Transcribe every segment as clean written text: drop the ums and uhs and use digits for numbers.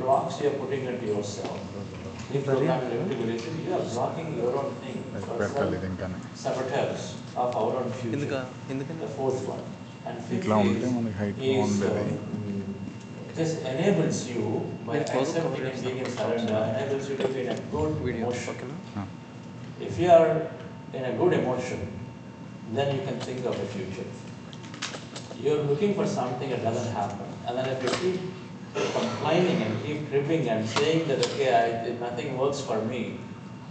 blocks you are putting into yourself. If you are you are blocking your own thing. Saboteurs of our own future. The fourth one. And fifth is this enables you, by accepting and being in surrender, enables you to be in a good emotion. If you are in a good emotion, then you can think of the future. You're looking for something that doesn't happen. And then if you keep complaining and keep cribbing and saying that, okay, nothing works for me,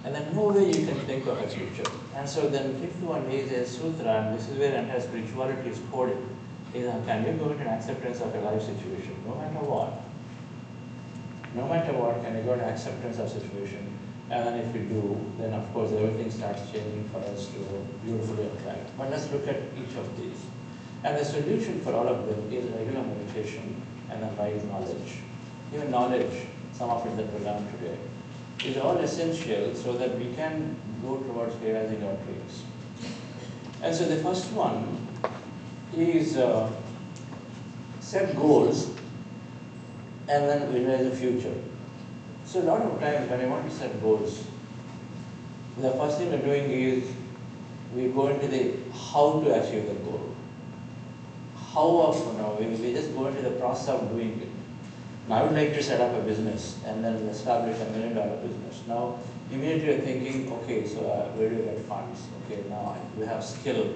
and then no way you can think of a future. And so then fifth one is a sutra, and this is where entire spirituality is coded. Can you go into an acceptance of a life situation, no matter what? No matter what, can you go into acceptance of situation? And then if you do, then of course everything starts changing for us to beautifully attract. But let's look at each of these. And the solution for all of them is regular meditation and then right knowledge. Even knowledge, some of it that we learned today, is all essential so that we can go towards realizing our dreams. And so the first one is set goals and then visualize the future. So a lot of times when I want to set goals, the first thing we're doing is we go into the how to achieve the goal. How often, we just go into the process of doing it. Now I would like to set up a business and then establish $1 million business. Now immediately you're thinking, okay, so where do you get funds? Okay, now we have skill.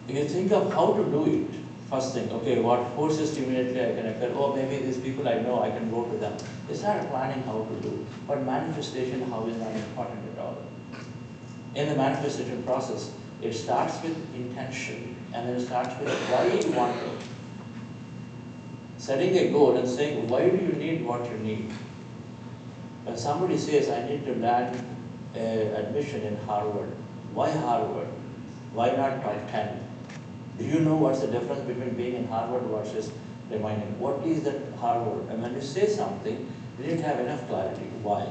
You think of how to do it. First thing, okay, what courses immediately I can acquire? Oh, maybe these people I know, I can go to them. You start planning how to do. But manifestation, how is not important at all. In the manifestation process, it starts with intention, and then it starts with why you want it. Setting a goal and saying, why do you need what you need? When somebody says, I need to land admission in Harvard, why Harvard? Why not top 10? Do you know what's the difference between being in Harvard versus remaining? What is that Harvard? And when you say something, you didn't have enough clarity. Why?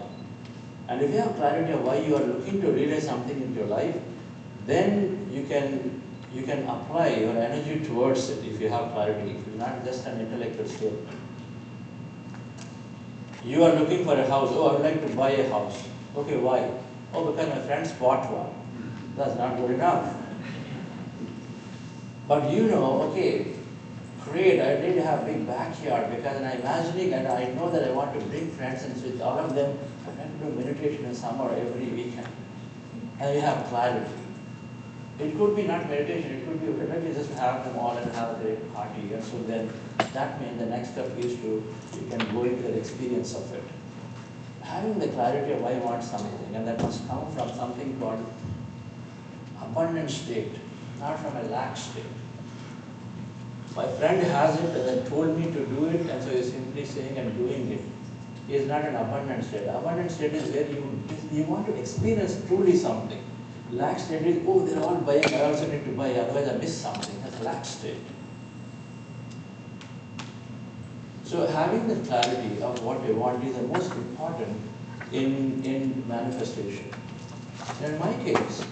And if you have clarity of why you are looking to realize something in your life, then you can apply your energy towards it if you have clarity. If it's not just an intellectual statement. You are looking for a house. Oh, I would like to buy a house. Okay, why? Oh, because my friends bought one. That's not good enough. But you know, okay, great, I need to have a big backyard because I'm imagining and I know that I want to bring friends and with all of them, I want to do meditation in summer every weekend. And you have clarity. It could be not meditation, it could be, let me just have them all and have a great party. And so then that means the next step is you can go into the experience of it. Having the clarity of why you want something, and that must come from something called abundant state, not from a lack state. My friend has it and then told me to do it, and so he's simply saying I'm doing it. He is not an abundant state. Abundant state is where you want to experience truly something. Lack state is, oh, they're all buying, I also need to buy, otherwise I miss something. That's a lack state. So having the clarity of what you want is the most important in manifestation. And in my case,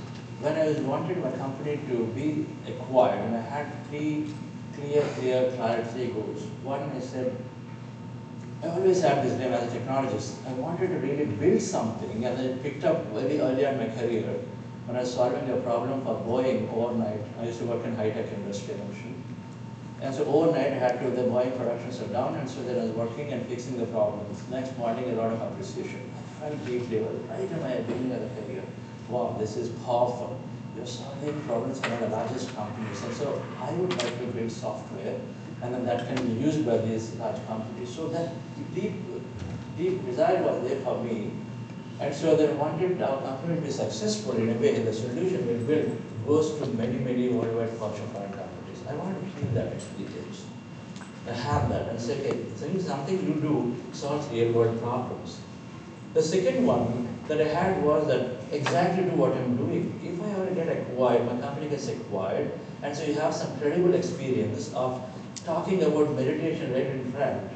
when I wanted my company to be acquired, and I had three clear clarity goals. One, I said, I always had this name as a technologist. I wanted to really build something, and I picked up very early in my career when I was solving a problem for Boeing overnight. I used to work in high-tech industry, and so overnight I had to, the Boeing production shut down, and so then I was working and fixing the problems. Next morning, a lot of appreciation. I felt deeply, right in my beginning of the career. Wow, this is powerful. You're solving problems for the largest companies. And so I would like to build software, and then that can be used by these large companies. So that deep desire was there for me. And so they wanted our company to be successful in a way. The solution we built goes to many worldwide Fortune 500 companies. I want to feel that experience. I have that and say, okay, something you do solves real world problems. The second one that I had was that exactly do what I'm doing. If I ever get acquired, my company gets acquired, and so you have some credible experience of talking about meditation right in front,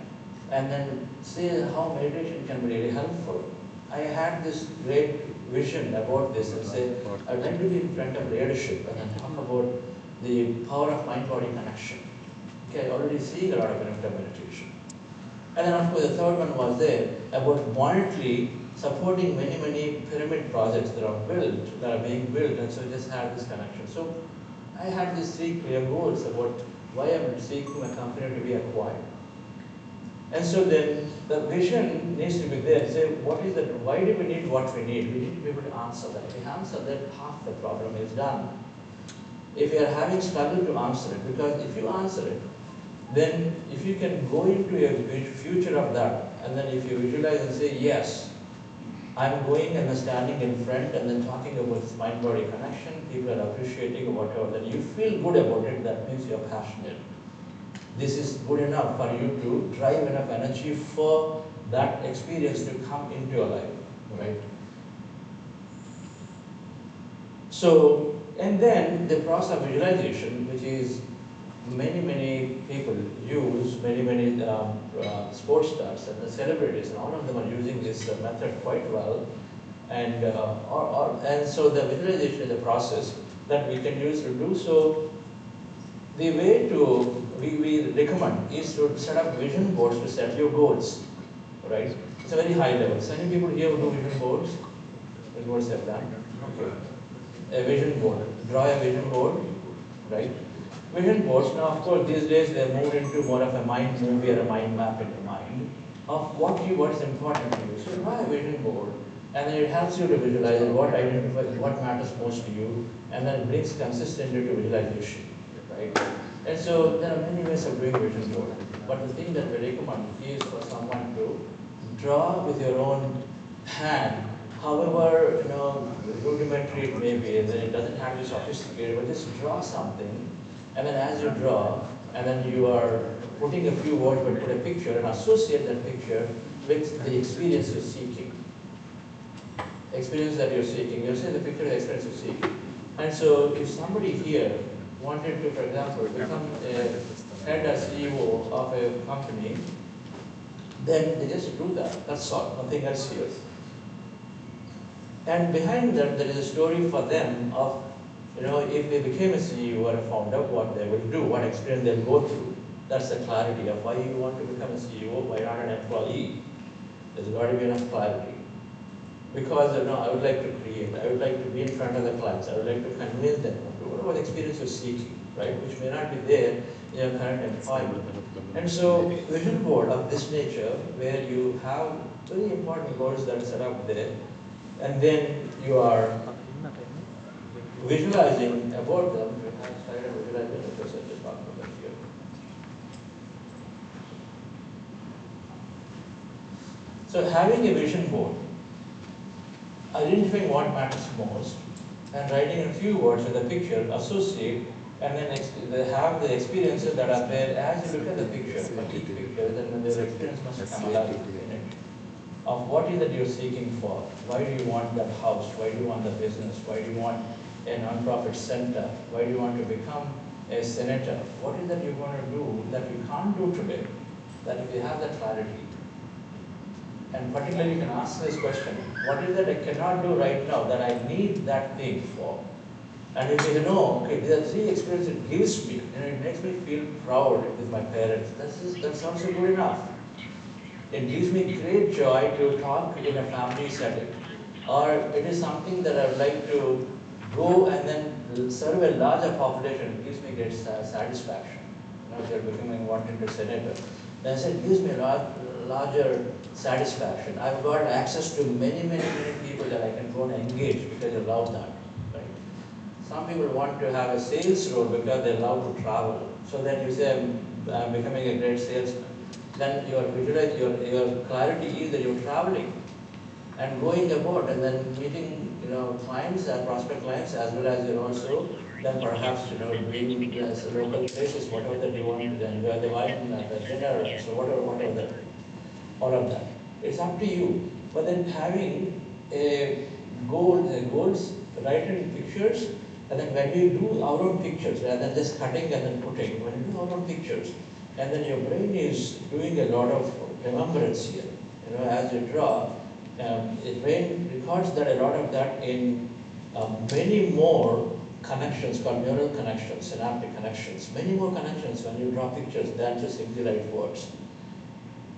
and then say how meditation can be really helpful. I had this great vision about this and say, I'd like to be in front of leadership and then talk about the power of mind-body connection. Okay, I already see a lot of benefit of meditation. And then of course the third one was there about monetarily supporting many pyramid projects that are being built, and so just had this connection. So I had these three clear goals about why I'm seeking a company to be acquired. And so then the vision needs to be there. Say, what is that? Why do we need what we need? We need to be able to answer that. If we answer that, half the problem is done. If you are having struggle to answer it, because if you answer it, then if you can go into a future of that, and then if you visualize and say, yes, I'm going and standing in front and then talking about this mind-body connection, people are appreciating or whatever, then you feel good about it, that means you're passionate. This is good enough for you to drive enough energy for that experience to come into your life, right? So, and then the process of visualization, which is many people use, many sports stars and the celebrities, and all of them are using this method quite well. And and so the visualization is a process that we can use to do so. The way we recommend is to set up vision boards to set your goals, right? It's a very high level. So many people here who do vision boards, vision boards have done. Okay. A vision board, draw a vision board, right? Vision boards, now of course these days they're moved into more of a mind movie or a mind map in the mind of what is important to you. So draw a vision board, and then it helps you to visualize what identifies, what matters most to you, and then it brings consistency to visualization, right? And so there are many ways of doing vision board, but the thing that we recommend is for someone to draw with your own hand. However, rudimentary it may be, then it doesn't have to be sophisticated, but just draw something, and then as you draw, and then you are putting a few words, but put a picture and associate that picture with the experience you're seeking. Experience that you're seeking. You're saying the picture of the experience you're seeking. And so if somebody here wanted to, for example, become a head or CEO of a company, then they just do that. That's all, nothing else here. And behind that, there is a story for them of, if they became a CEO or a founder, what they will do, what experience they'll go through. That's the clarity of why you want to become a CEO, why not an employee. There's got to be enough clarity. Because I would like to create, I would like to be in front of the clients, I would like to convince them to whatever experience you're seeking, right? Which may not be there in your current employment. And so vision board of this nature, where you have very important goals that are set up there, and then you are visualizing about them. We have started visualizing because I just talked about here. So having a vision board, identifying what matters most, and writing a few words with a picture, associate, and then they have the experiences that are there as you look at the picture, for each picture, then the experience must come alive in it. Of what is that you're seeking for? Why do you want that house? Why do you want the business? Why do you want a non-profit center? Why do you want to become a senator? What is that you're going to do that you can't do today? That if you have that clarity, and particularly you can ask this question, what is that I cannot do right now that I need that thing for? And if you know, okay, there are three experiences it gives me, it makes me feel proud with my parents. That's also good enough. It gives me great joy to talk in a family setting. Or it is something that I would like to go and then serve a larger population. It gives me great satisfaction. If you're becoming wanting to senator. Then I said, it gives me a larger satisfaction. I've got access to many people that I can go and engage because I love that. Right? Some people want to have a sales role because they love to travel. So then you say, I'm becoming a great salesman. Then your clarity is that you're traveling and going about and then meeting clients and prospect clients, as well as you're also then perhaps doing local places, whatever that you want to enjoy the wine, the dinner, so whatever that, all of that. It's up to you. But then having a goals, write in pictures, and then when you do our own pictures, rather than just cutting and then putting, when you do our own pictures, and then your brain is doing a lot of remembrance here. As you draw, the brain records that a lot of that in many more connections called neural connections, synaptic connections. Many more connections when you draw pictures than just simply write words.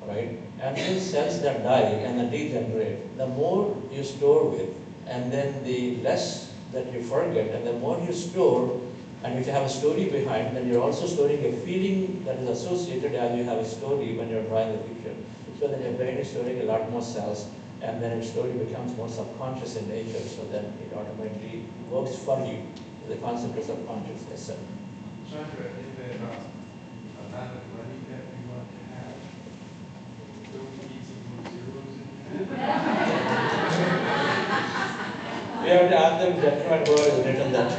right? And these cells that die and that degenerate, the more you store with, and then the less that you forget, and the more you store, and if you have a story behind, then you're also storing a feeling that is associated as you have a story when you're drawing the picture. So then your brain is storing a lot more cells, and then it slowly becomes more subconscious in nature, so then it automatically works for you. The concept of subconscious, yes, sir. Chandra, is there a amount of money that we want to have? Don't we need some more zeros in there? We have to ask them gentleman who has written that.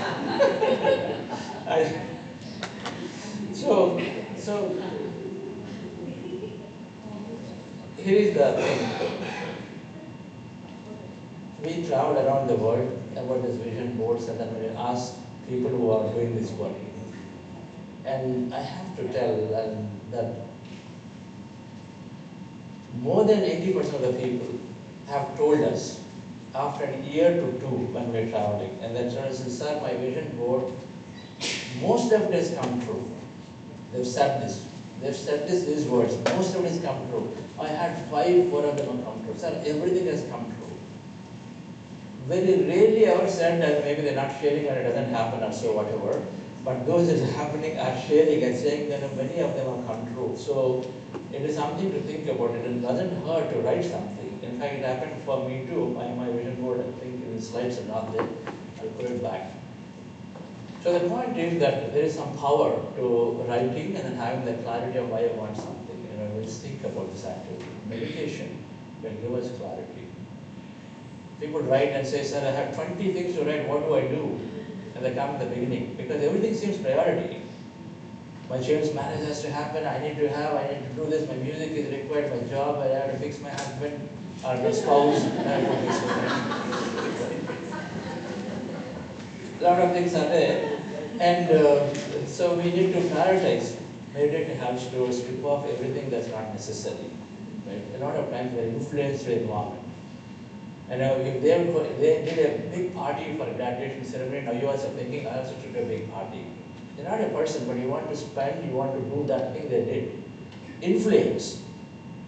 So here is the thing. We travel around the world about this vision boards, and then we ask people who are doing this work. And I have to tell that more than 80% of the people have told us after a year to two when we're traveling, and then told us, sir, my vision board, most of it has come true. They've said this. They've said these words. Most of it has come true. I had 4 of them have come true. Sir, everything has come true. Very rarely ever said that maybe they're not sharing and it doesn't happen or so whatever. But those that are happening are sharing and saying that many of them have come true. So it is something to think about. It doesn't hurt to write something. In fact, it happened for me too. My vision board, I think the slides are not there. I'll put it back. So the point is that there is some power to writing and then having the clarity of why I want something. Let's think about this activity. Meditation will give us clarity. People write and say, sir, I have 20 things to write, what do I do? And they come in the beginning, because everything seems priority. My child's marriage has to happen, I need to do this, my music is required, my job, I have to fix my husband, or my spouse, I have to fix my a lot of things are there. And so we need to prioritize. Meditation helps to strip off everything that's not necessary. Right? A lot of times we're influenced by the environment. And if they did a big party for a graduation ceremony, now you also thinking, I also should do a big party. You're not a person, but you want to spend, you want to do that thing they did. Influence.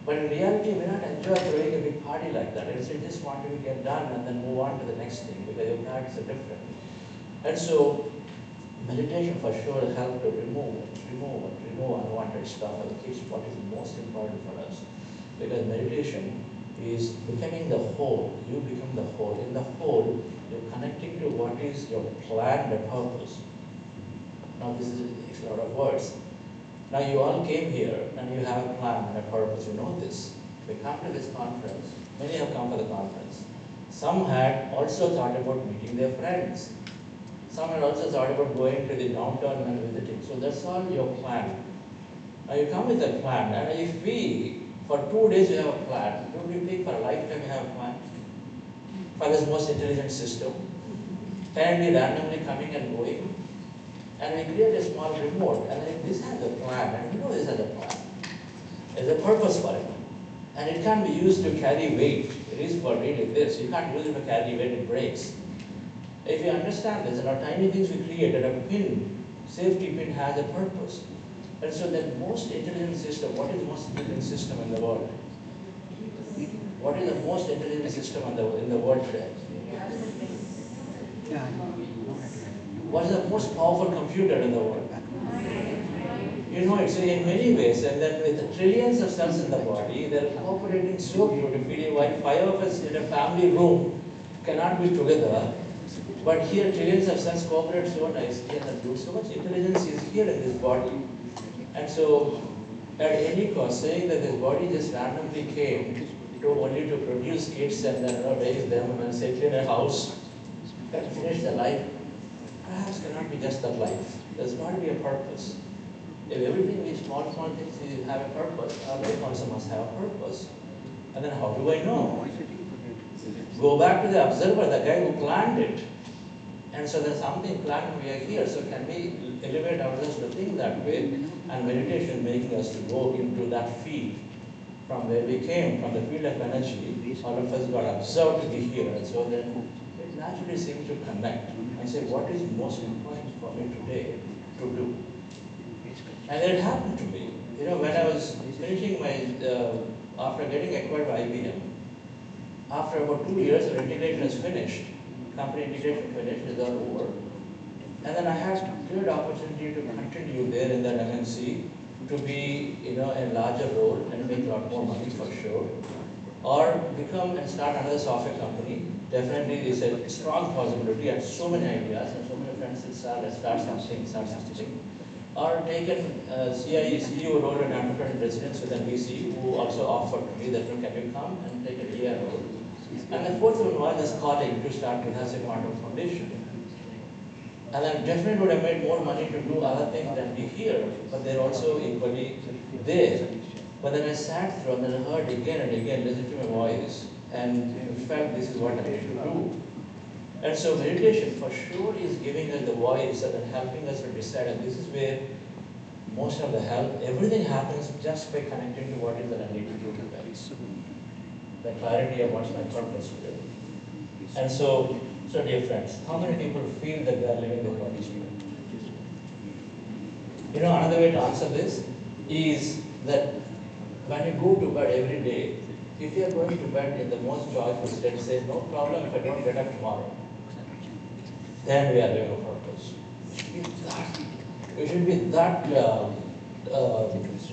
But in reality, we not enjoy throwing a big party like that. It's you just want to get done and then move on to the next thing, because your priorities are different. And so, meditation for sure will help to remove unwanted stuff, and keeps what is most important for us. Because meditation is becoming the whole. You become the whole. In the whole, you're connecting to what is your planned purpose. Now this is a lot of words. Now you all came here and you have a plan and a purpose. You know this. We come to this conference. Many have come for the conference. Some had also thought about meeting their friends. Some had also thought about going to the downtown and visiting. So that's all your plan. Now you come with a plan, and if we, for 2 days you have a plan, don't you think for a lifetime you have a plan? For this most intelligent system, can it be randomly coming and going? And we create a small remote, and if this has a plan, and you know this has a plan, there's a purpose for it. And it can be used to carry weight. It is for really this. You can't use it to carry weight, it breaks. If you understand this, there are tiny things we create, and a pin, safety pin has a purpose. And so the most intelligent system, what is the most intelligent system in the world? What is the most intelligent system in the world today? What is the most powerful computer in the world? You know, it's in many ways, and then with the trillions of cells in the body, they're cooperating so beautifully, while 5 of us in a family room cannot be together. But here, trillions of cells cooperate so nicely, and so much intelligence is here in this body. And so, at any cost, saying that this body just randomly came to only to produce kids and then raise them and settle in a house and finish their life, perhaps cannot be just that life. There's got to be a purpose. If everything is small things have a purpose, our life also must have a purpose. And then how do I know? Go back to the observer, the guy who planned it. And so there's something planned, we are here. So can we elevate ourselves to think that way? And meditation making us to go into that field from where we came, from the field of energy. All of us got observed to be here. And so then it naturally seems to connect and say, what is most important for me today to do? And it happened to me. when I was finishing my, after getting acquired by IBM, after about 2 years, the integration is finished. Company integration finished, is all over. And then I had good opportunity to continue there in that MNC, to be, a larger role and make a lot more money for sure. Or become and start another software company. Definitely is a strong possibility. I have so many ideas and so many friends that start something. Or taken CEO role and entrepreneur residence with an VC who also offered to me that, can you come and take a ER role. And the fourth one was this calling to start with as a quantum foundation. And I definitely would have made more money to do other things than be here, but they're also equally there. But then I sat through and then I heard again and again, listened to my voice, and felt this is what I need to do. And so meditation for sure is giving us the voice and then helping us to decide, and this is where most of the help, everything happens just by connecting to what is that I need to do today. The clarity of what's my purpose today. And so dear friends, how many people feel that they are living their body spirit? Another way to answer this is that when you go to bed every day, if you are going to bed in the most joyful state, say, no problem if I don't get up tomorrow, then we are living a purpose. We should be that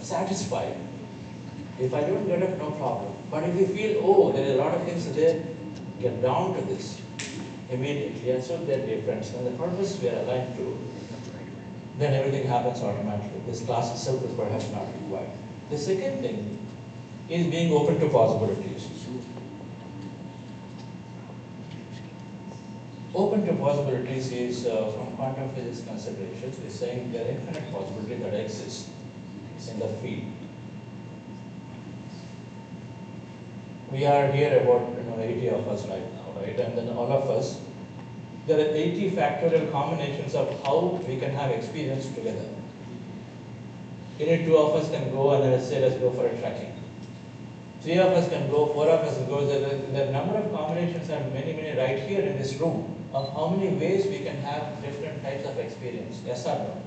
satisfied. If I don't get up, no problem. But if you feel, there are a lot of things there, get down to this immediately. And so they're different. When the purpose we are aligned to, then everything happens automatically. This class itself is perhaps not required. The second thing is being open to possibilities. Open to possibilities is, from quantum physics considerations, is saying there are infinite possibilities that exist in the field. We are here about 80 of us right now, right? And then all of us, there are 80 factorial combinations of how we can have experience together. Two of us can go and let's say let's go for a trekking. 3 of us can go, 4 of us can go. The number of combinations are many, many right here in this room of how many ways we can have different types of experience. Yes or no?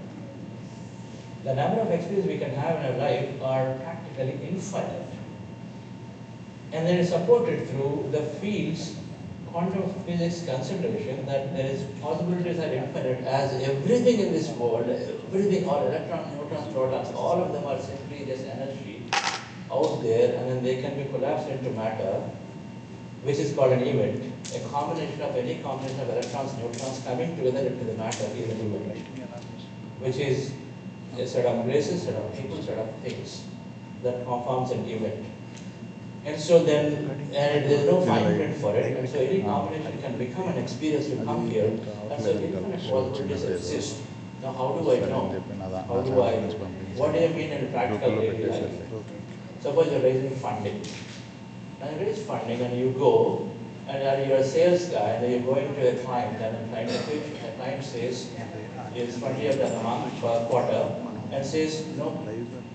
The number of experiences we can have in our life are practically infinite. And then it's supported through the field's quantum physics consideration that there is possibilities are infinite, as everything in this world, everything, all electrons, neutrons, protons, all of them are simply just energy out there, and then they can be collapsed into matter, which is called an event. A combination of any combination of electrons, neutrons coming together into the matter is an event, which is a set of places, set of people, set of things that forms an event. And so then, and there's no fine print for it, and so any combination can become an experience to come here, and so infinite possibilities exist. Now how do I know? What do I mean in practical daily life? Suppose you're raising funding. And you raise funding and you go, and you're a sales guy, and you're going to a client, and the client says, it's 20th of the month per quarter, and says, no,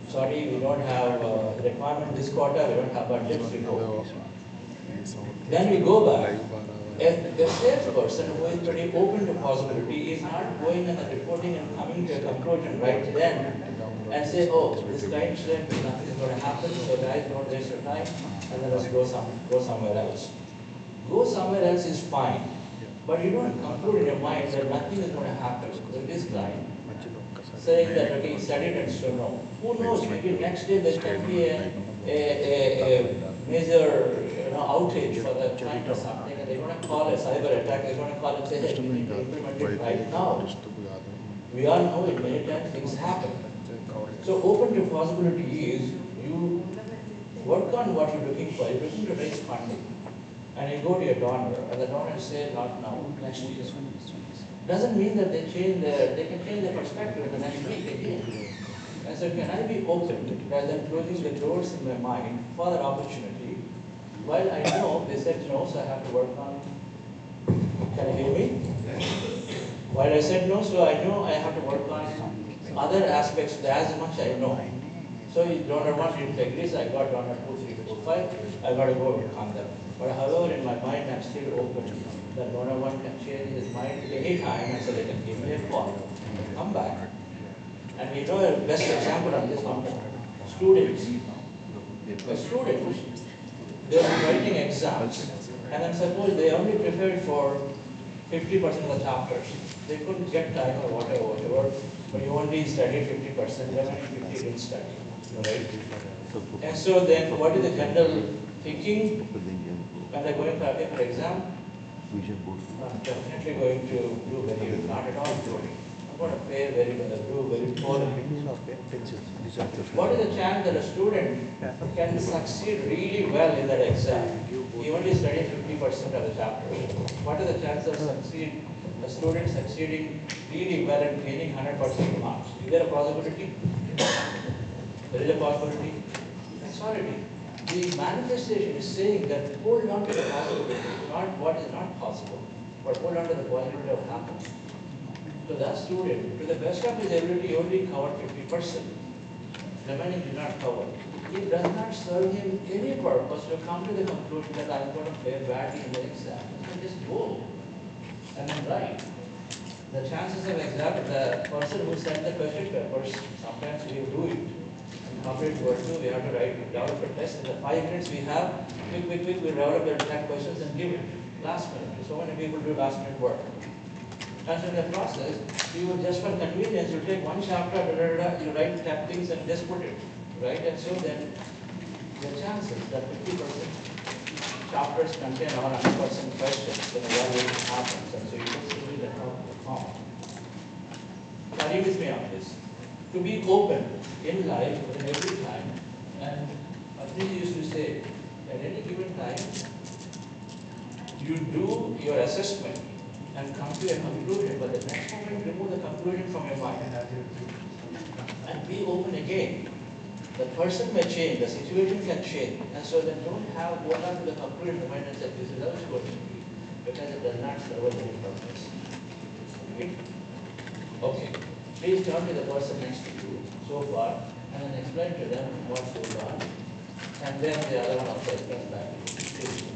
sorry, we don't have requirement this quarter, we don't have budget, we go. Then we go back. If the salesperson who is pretty open to possibility is not going and reporting and coming to a conclusion right then and say, this client said nothing is going to happen, so guys, don't waste your time, and then let's go somewhere else. Go somewhere else is fine, but you don't conclude in your mind that nothing is going to happen with this client, saying that, okay, he studied and so no. Who knows, maybe next day there can be a major outage for the client or something, and they're going to call a cyber attack, they're going to call and say, hey, we need to implement it right now. We all know it, many times things happen. So open to possibility is you work on what you're looking for. You're looking to raise funding, and you go to your donor, and the donor says, not now, next year. Doesn't mean that they can change their perspective in the next week again. And so can I be open rather than closing the doors in my mind for that opportunity? While I know they said no, so I have to work on. Can you hear me? While I said no, so I know I have to work on other aspects as much I know. So donor 1 didn't take this, I got donor 2, 3, 4, 5, I got to go work on them. But however, in my mind, I'm still open that donor 1 can change his mind any time, and so they can give me a call, come back. And we know a best example on this one. students, they were writing exams, and then suppose they only prepared for 50% of the chapters. They couldn't get time or whatever, but you only studied 50%, remaining 50 didn't study, right? And so then what is the general thinking when they're going to appear for exam? I'm definitely going to do very well, not at all good. I'm going to fare very well, do very poorly. What is the chance that a student can succeed really well in that exam? He only studied 50% of the chapters. What is the chance of a student succeeding really well and gaining 100% marks? Is there a possibility? There is a possibility. That's already. The manifestation is saying that hold on to the possibility, not what is not possible, but hold on to the possibility of happening. So that student, to the best of his ability, only covered 50%. Remaining did not cover. It does not serve him any purpose to come to the conclusion that I'm going to fare badly in the exam. So just go and then write. The chances of exam, the person who sent the question papers, sometimes we do it. And complete word two, we have to write, develop a test. In the 5 minutes we have, quick, we develop the 10 questions and give it. Last minute. So many people do last minute work. And in the process, you will just for convenience, you take one chapter, you write 10 things and just put it, right? And so then the chances that 50% chapters contain or 100% questions, then evaluation happens, and so you just do it at top of the form. Are you with me on this? To be open in life in every time, and Abdul used to say, at any given time, you do your assessment and come to a conclusion, but the next moment remove the conclusion from your mind and be open again. The person may change, the situation can change, and so then don't hold on to the conclusion of mind and say this is how it's going to be, because it does not serve any purpose. Okay, please turn to the person next to you so far and then explain to them what's going on, and then the other one also explains back to you. Please.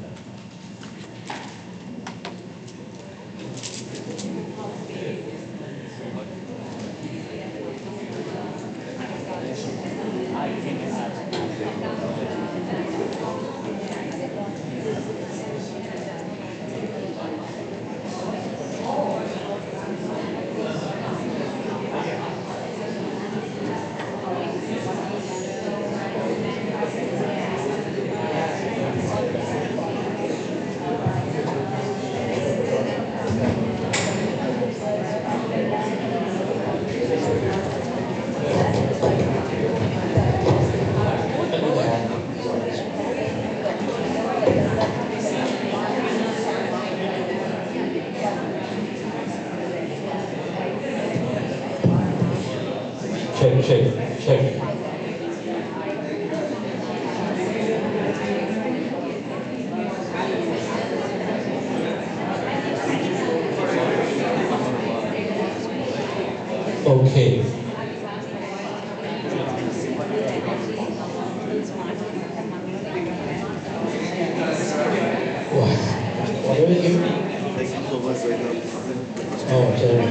Check. Okay. What will you? Thank you so much, Vaidya. Oh, sorry.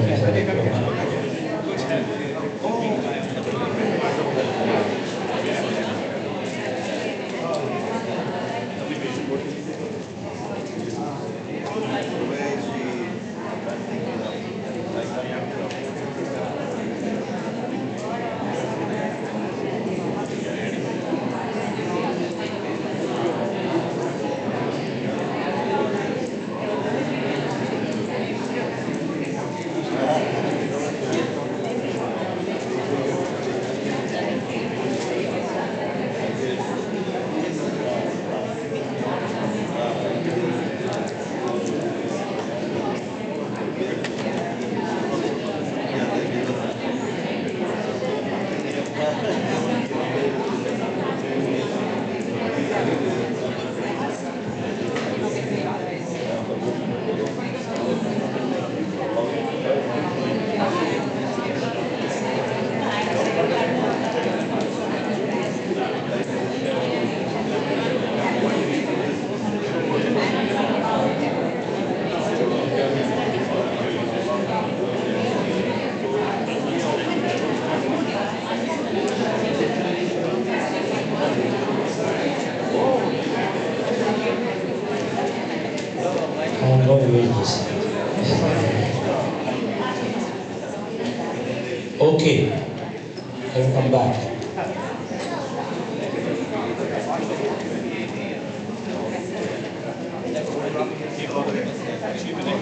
I'm going to use this. Okay, I will come back.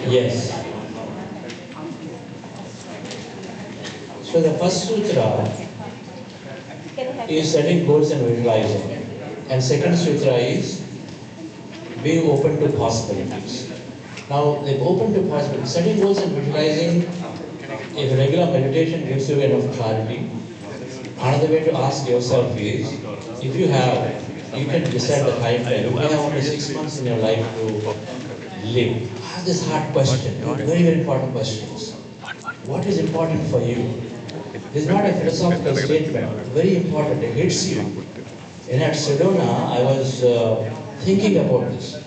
Yes. So the first sutra is setting goals and visualizing. And second sutra is being open to possibilities. Now, the open to possibilities, setting goals and visualizing, if regular meditation gives you enough clarity, another way to ask yourself is, if you can decide the time frame. You have only 6 months in your life to live. Ask this hard question, very, very important questions. What is important for you? This is not a philosophical statement, very important, it hits you. And at Sedona, I was thinking about this.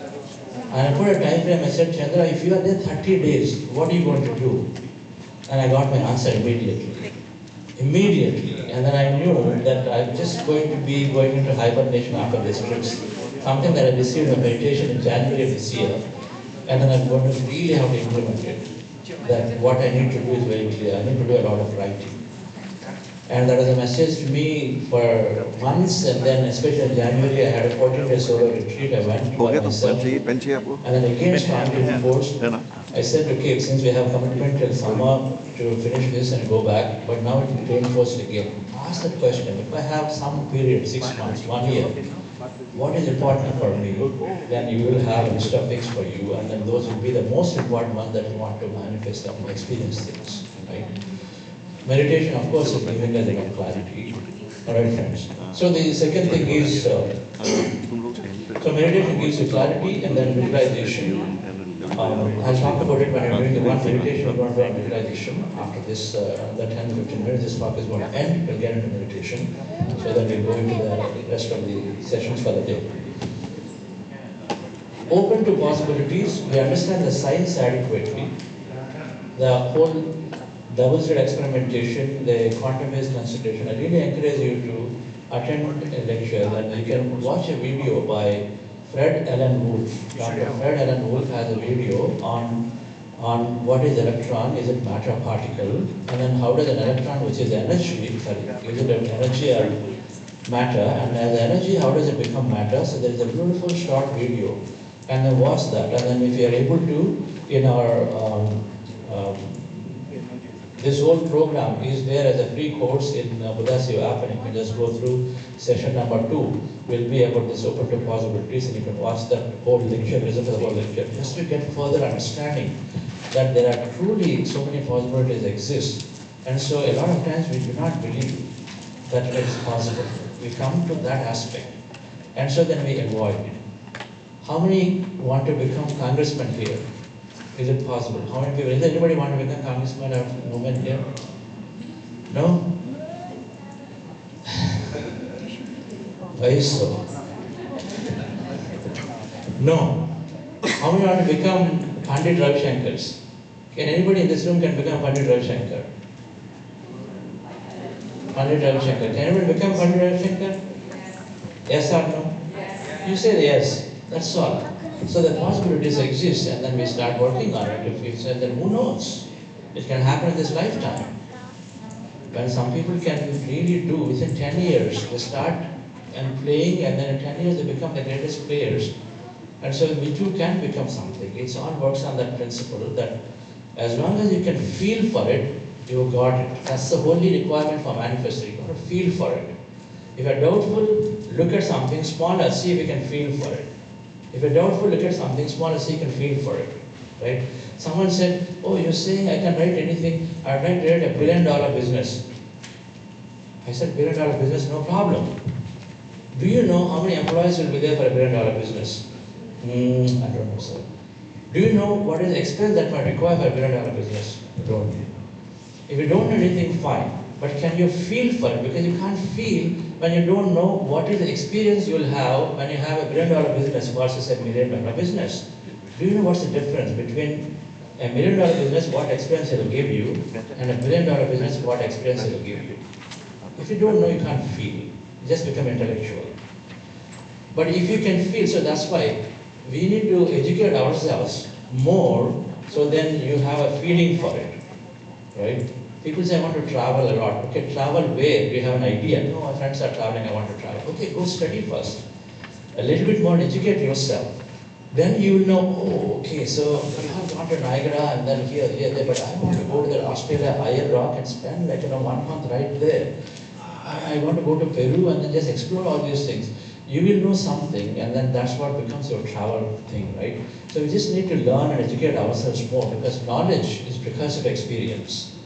And I put a time frame, I said, Chandra, if you are there 30 days, what are you going to do? And I got my answer immediately. Immediately. And then I knew that I'm just going to be going into hibernation after this trip. Something that I received in meditation in January of this year. And then I'm going to really have to implement it. That what I need to do is very clear. I need to do a lot of writing. And that was a message to me for months, and then especially in January I had a 14-day solo retreat. I went by myself. And then again strongly enforced. I said, okay, since we have commitment till summer to finish this and go back, but now it will be reinforced again. Ask that question. If I have some period, 6 months, 1 year, what is important for me, then you will have a list of things for you, and then those will be the most important ones that you want to manifest and experience things, right? Meditation, of course, is giving us enough clarity. All right, friends. So the second thing is, so meditation gives you clarity and then visualization. I'll talk about it when you're doing the one meditation, we're going to do visualization. After this, the 10-15 minutes, this talk is going to end. We'll get into meditation. So then we'll go into the rest of the sessions for the day. Open to possibilities, we understand the science adequately. The whole double-slit experimentation, the quantum-based consideration. I really encourage you to attend a lecture, and you can watch a video by Fred Allen Wolf. Dr. Fred Allen Wolf has a video on what is electron, is it matter or particle, and then how does an electron, which is energy, is it an energy or matter, and as energy, how does it become matter? So there is a beautiful short video, and then watch that, and then if you are able to, in our this whole program is there as a free course in Buddha-Siva app, and you can just go through session number 2 will be about this open to possibilities, and you can watch that whole lecture, listen to the whole lecture, just to get further understanding that there are truly so many possibilities exist. And so a lot of times we do not believe that it is possible. We come to that aspect, and so then we avoid it. How many want to become congressmen here? Is it possible? How many people? Does anybody want to become congressman or woman here? No? Why so? No. How many want to become Pandit Ravi Shankars? Can anybody in this room can become Pandit Ravi Shankar? Pandit Ravi Shankar. Can anybody become Pandit Ravi Shankar? Yes or no? Yes. You say yes. That's all. So the possibilities exist, and then we start working on it. If we say, then who knows? It can happen in this lifetime. When some people can really do within 10 years, they start and playing, and then in 10 years they become the greatest players. And so we too can become something. It all works on that principle that as long as you can feel for it, you got it. That's the only requirement for manifesting. You got to feel for it. If you're doubtful, look at something smaller, see if you can feel for it. If you're doubtful, look at something smaller, so you can feel for it, right? Someone said, oh, you're saying I can write anything, I'd like to write $1 billion business. I said, $1 billion business, no problem. Do you know how many employees will be there for $1 billion business? I don't know, sir. Do you know what is the expense that might require for $1 billion business? I don't. If you don't know anything, fine. But can you feel for it? Because you can't feel when you don't know what is the experience you'll have when you have $1 billion business versus $1 million business. Do you know what's the difference between $1 million business, what experience it will give you, and $1 billion business, what experience it will give you? If you don't know, you can't feel. You just become intellectual. But if you can feel, so that's why we need to educate ourselves more, so then you have a feeling for it, right? People say, I want to travel a lot. Okay, travel where? Do you have an idea? No, my friends are traveling, I want to travel. Okay, go study first. A little bit more, educate yourself. Then you will know, oh, okay, so I have gone to Niagara and then here, there, but I want to go to the Australia Iron Rock and spend like 1 month right there. I want to go to Peru and then just explore all these things. You will know something, and then that's what becomes your travel thing, right? So we just need to learn and educate ourselves more, because knowledge is because of experience.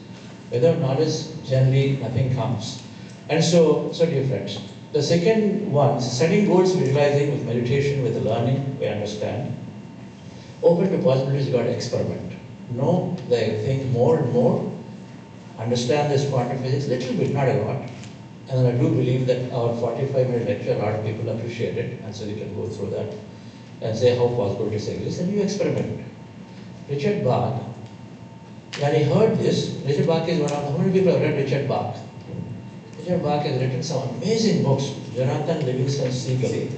Without knowledge, generally nothing comes. And so dear friends, the second one, setting goals, visualizing with meditation, with learning, we understand. Open to possibilities, you got to experiment. Know the thing more and more. Understand this quantum physics, little bit, not a lot. And I do believe that our 45-minute lecture, a lot of people appreciate it, and so they can go through that and say how possibilities exist, and you experiment. Richard Bach, when he heard this, Richard Bach is one of the, how many people have read Richard Bach? Richard Bach has written some amazing books. Jonathan Livingston Seagull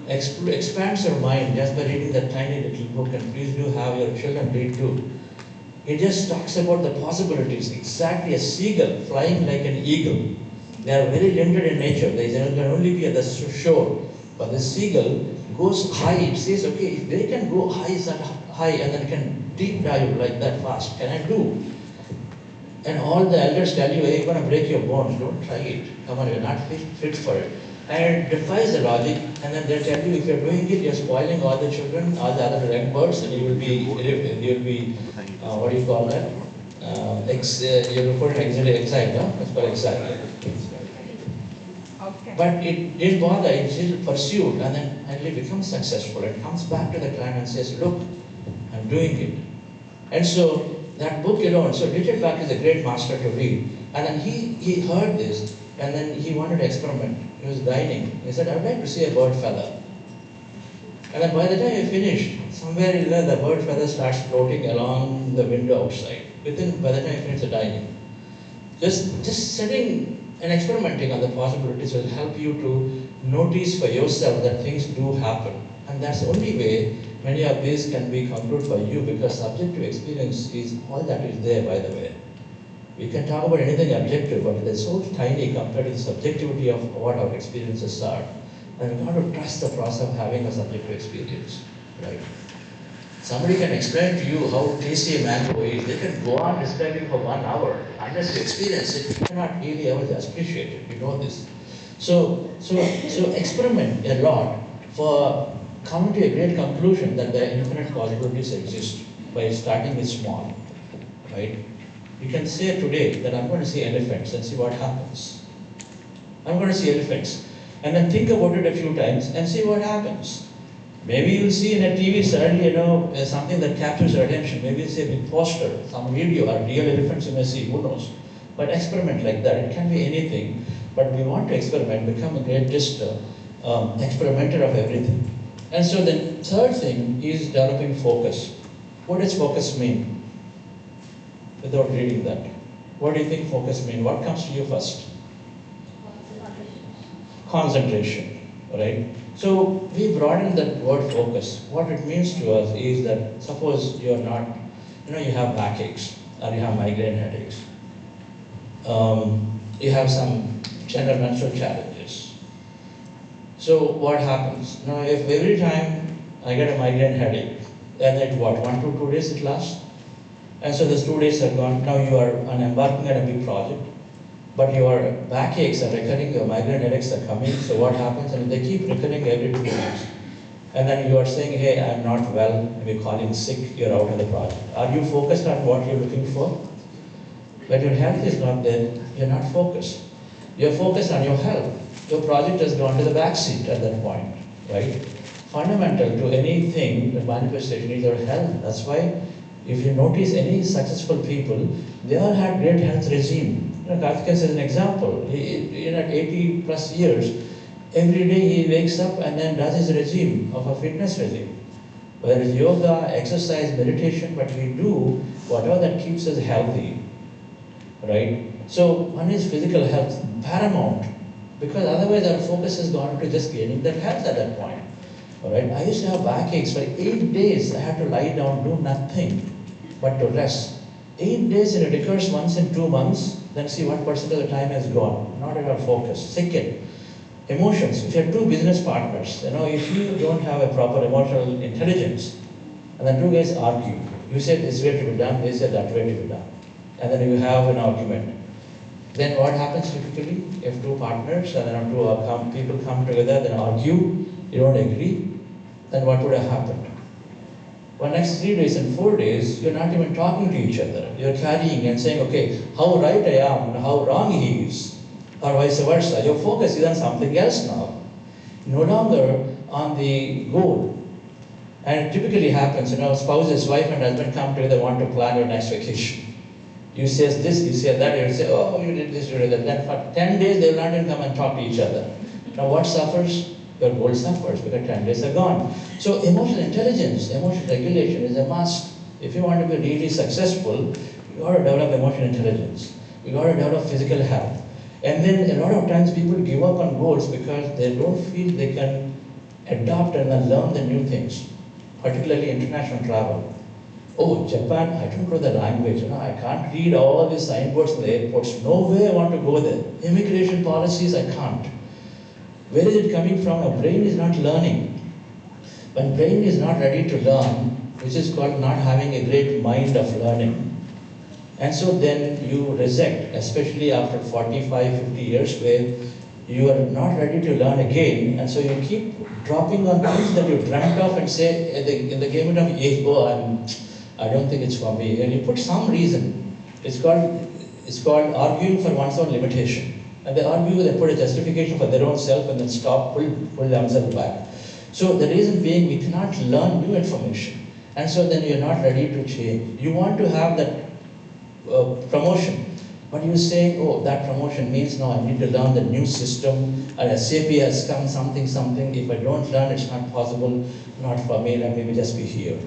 expands your mind just by reading that tiny little book, and please do have your children read too. It just talks about the possibilities, exactly a seagull flying like an eagle. They are very limited in nature. They can only be at the shore. But the seagull goes high. It says, okay, if they can go high and then can deep dive like that fast, can I do? And all the elders tell you, hey, you're going to break your bones. Don't try it. Come on, you're not fit for it. And it defies the logic. And then they tell you, if you're doing it, you're spoiling all the children, all the other young birds, and you'll be what do you call that? You'll report exile, no? That's called exile. Okay. But it didn't bother, it still pursued, and then finally becomes successful and comes back to the client and says, look, I'm doing it. And so that book alone, so Richard Bach is a great master to read. And then he heard this, and then he wanted to experiment. He was dining. He said, I'd like to see a bird feather. And then by the time he finished, somewhere in there, the bird feather starts floating along the window outside. By the time he finished the dining. Just sitting and experimenting on the possibilities will help you to notice for yourself that things do happen. And that's the only way many of these can be concluded by you, because subjective experience is all that is there, by the way. We can talk about anything objective, but it's so tiny compared to the subjectivity of what our experiences are. And we have to trust the process of having a subjective experience, right? Somebody can explain to you how tasty a mango is. They can go on describing for 1 hour. Unless you experience it, you cannot really ever appreciate it. You know this. So experiment a lot for coming to a great conclusion that the infinite possibilities exist by starting with small, right? You can say today that I'm going to see elephants and see what happens. I'm going to see elephants. And then think about it a few times and see what happens. Maybe you'll see in a TV suddenly, something that captures your attention. Maybe you'll see a big poster, some video, or real elephants you may see, who knows. But experiment like that. It can be anything. But we want to experiment, become a greatest experimenter of everything. And so the third thing is developing focus. What does focus mean? Without reading that. What do you think focus means? What comes to you first? Concentration, right? So we broaden that word focus. What it means to us is that suppose you are not, you have backaches or you have migraine headaches. You have some general menstrual challenges. So what happens? Now if every time I get a migraine headache, then it what, 1 to 2 days it lasts? And so those 2 days are gone. Now you are embarking on a big project. But your backaches are recurring, your migraine headaches are coming, so what happens? And they keep recurring every 2 weeks. And then you are saying, hey, I'm not well, maybe calling sick, you're out of the project. Are you focused on what you're looking for? When your health is not there, you're not focused. You're focused on your health. Your project has gone to the back seat at that point, right? Fundamental to anything, the manifestation is your health. That's why if you notice any successful people, they all had great health regime. Karthikeyan is an example. He at 80 plus years, every day he wakes up and then does his regime of a fitness regime. Whether it's yoga, exercise, meditation, but we do whatever that keeps us healthy, right? So one is physical health, paramount, because otherwise our focus has gone to just gaining that health at that point. All right? I used to have backaches for 8 days. I had to lie down, do nothing but to rest. 8 days, and it recurs once in 2 months, then see what percent of the time has gone. Not at all focused. Second, emotions. If you have two business partners, if you don't have a proper emotional intelligence, and then two guys argue, you say this way to be done, they say that way to be done, and then you have an argument. Then what happens typically? If two partners and then people come together, then argue, you don't agree, then what would have happened? For next 3 days and 4 days, you're not even talking to each other. You're carrying and saying, okay, how right I am and how wrong he is, or vice versa. Your focus is on something else now, no longer on the goal. And it typically happens, spouses, wife and husband come together, want to plan your next vacation. You say this, you say that, you say, oh, you did this, you did that. Then for 10 days, they will not even come and talk to each other. Now what suffers? Your goal suffers because 10 days are gone. So emotional intelligence, emotional regulation is a must. If you want to be really successful, you got to develop emotional intelligence. You got to develop physical health. And then a lot of times people give up on goals because they don't feel they can adopt and then learn the new things, particularly international travel. Oh, Japan, I don't know the language, I can't read all these signboards in the airports. No way I want to go there. Immigration policies, I can't. Where is it coming from? Our brain is not learning. When brain is not ready to learn, which is called not having a great mind of learning. And so then you reject, especially after 45, 50 years, where you are not ready to learn again, and so you keep dropping on things that you dreamt of and say, in the game of age, oh, I don't think it's for me. And you put some reason. It's called arguing for one's own limitation. And they argue, they put a justification for their own self and then pull themselves back. So the reason being, we cannot learn new information. And so then you're not ready to change. You want to have that promotion. But you say, oh, that promotion means now I need to learn the new system, or SAP has come something. If I don't learn, it's not possible, not for me, let me just be here.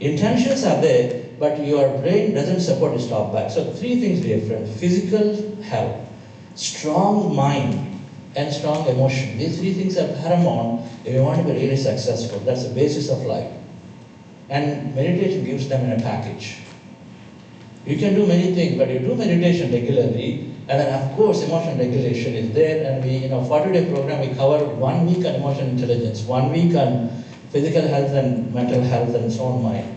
Intentions are there, but your brain doesn't support a stop back. So 3 things different: physical health, strong mind, and strong emotion. These 3 things are paramount if you want to be really successful. That's the basis of life. And meditation gives them in a package. You can do many things, but you do meditation regularly, and then of course emotional regulation is there, and we, 40-day program, we cover 1 week on emotional intelligence, 1 week on physical health and mental health and so on mind.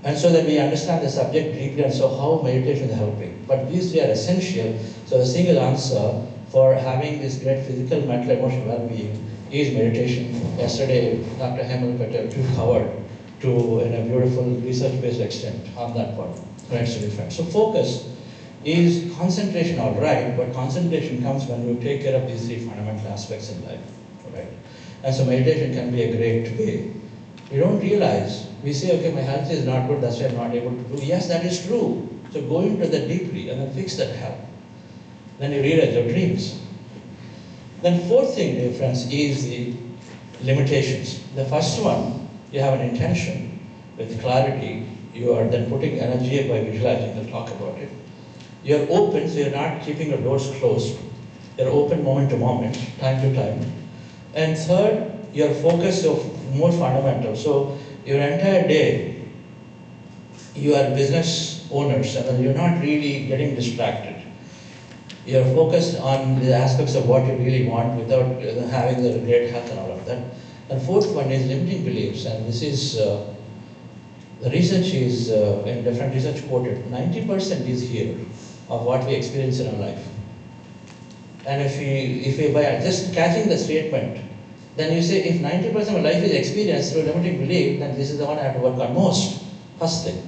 And so that we understand the subject deeply, and so how meditation is helping. But these 3 are essential. So the single answer for having this great physical, mental, emotional well-being is meditation. Yesterday, Dr. Hemal Patel covered in a beautiful research-based extent on that part. Right, so different. So focus is concentration, all right, but concentration comes when you take care of these 3 fundamental aspects in life, right? And so meditation can be a great way. We don't realize, we say, okay, my health is not good, that's why I'm not able to do. Yes, that is true. So go into that deeply and then fix that health. Then you realize your dreams. Then 4th thing, dear friends, is the limitations. The first one, you have an intention with clarity. You are then putting energy by visualizing. We'll talk about it. You're open, so you're not keeping your doors closed. You're open moment to moment, time to time. And third, your focus of more fundamental. So your entire day, you are business owners, and you're not really getting distracted. You're focused on the aspects of what you really want without having the great health and all of that. And 4th one is limiting beliefs, and this is the research is in different research quoted. 90% is here of what we experience in our life. And if we by just catching the statement, then you say, if 90% of life is experienced through limiting belief, then this is the one I have to work on most. First thing.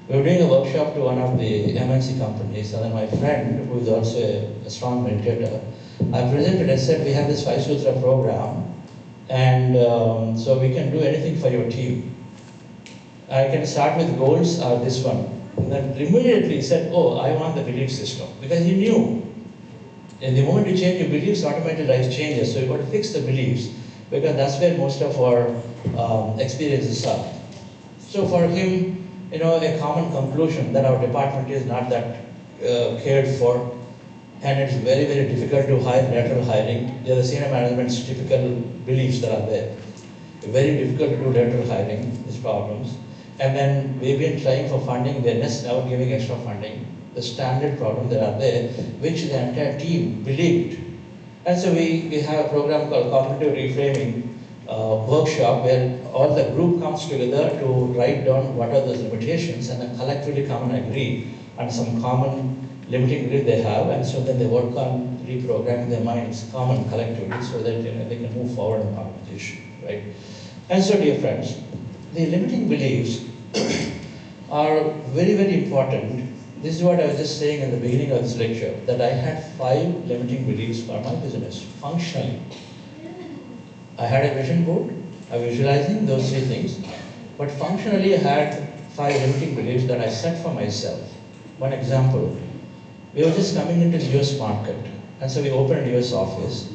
We were doing a workshop to one of the MNC companies, and then my friend, who is also a strong meditator, I presented and said, we have this 5 Sutra program, and so we can do anything for your team. I can start with goals or this one. And then immediately he said, oh, I want the belief system. Because he knew. And the moment you change your beliefs, automatically life changes. So you've got to fix the beliefs, because that's where most of our experiences are. So for him, a common conclusion that our department is not that cared for. and it's very, very difficult to hire lateral hiring. They are the senior management's typical beliefs that are there. Very difficult to do lateral hiring, these problems. And then we've been trying for funding, they're just now giving extra funding. The standard problems that are there, which the entire team believed. And so we have a program called Cognitive Reframing workshop where all the group comes together to write down what are those limitations and then collectively come and agree on some common limiting belief they have, and so then they work on reprogramming their minds common collectively so that they can move forward in conversation, right? And so dear friends, the limiting beliefs are very, very important. This is what I was just saying in the beginning of this lecture, that I had 5 limiting beliefs for my business, functionally. I had a vision board, I was visualizing those 3 things, but functionally I had 5 limiting beliefs that I set for myself. One example, we were just coming into the US market, and so we opened a US office.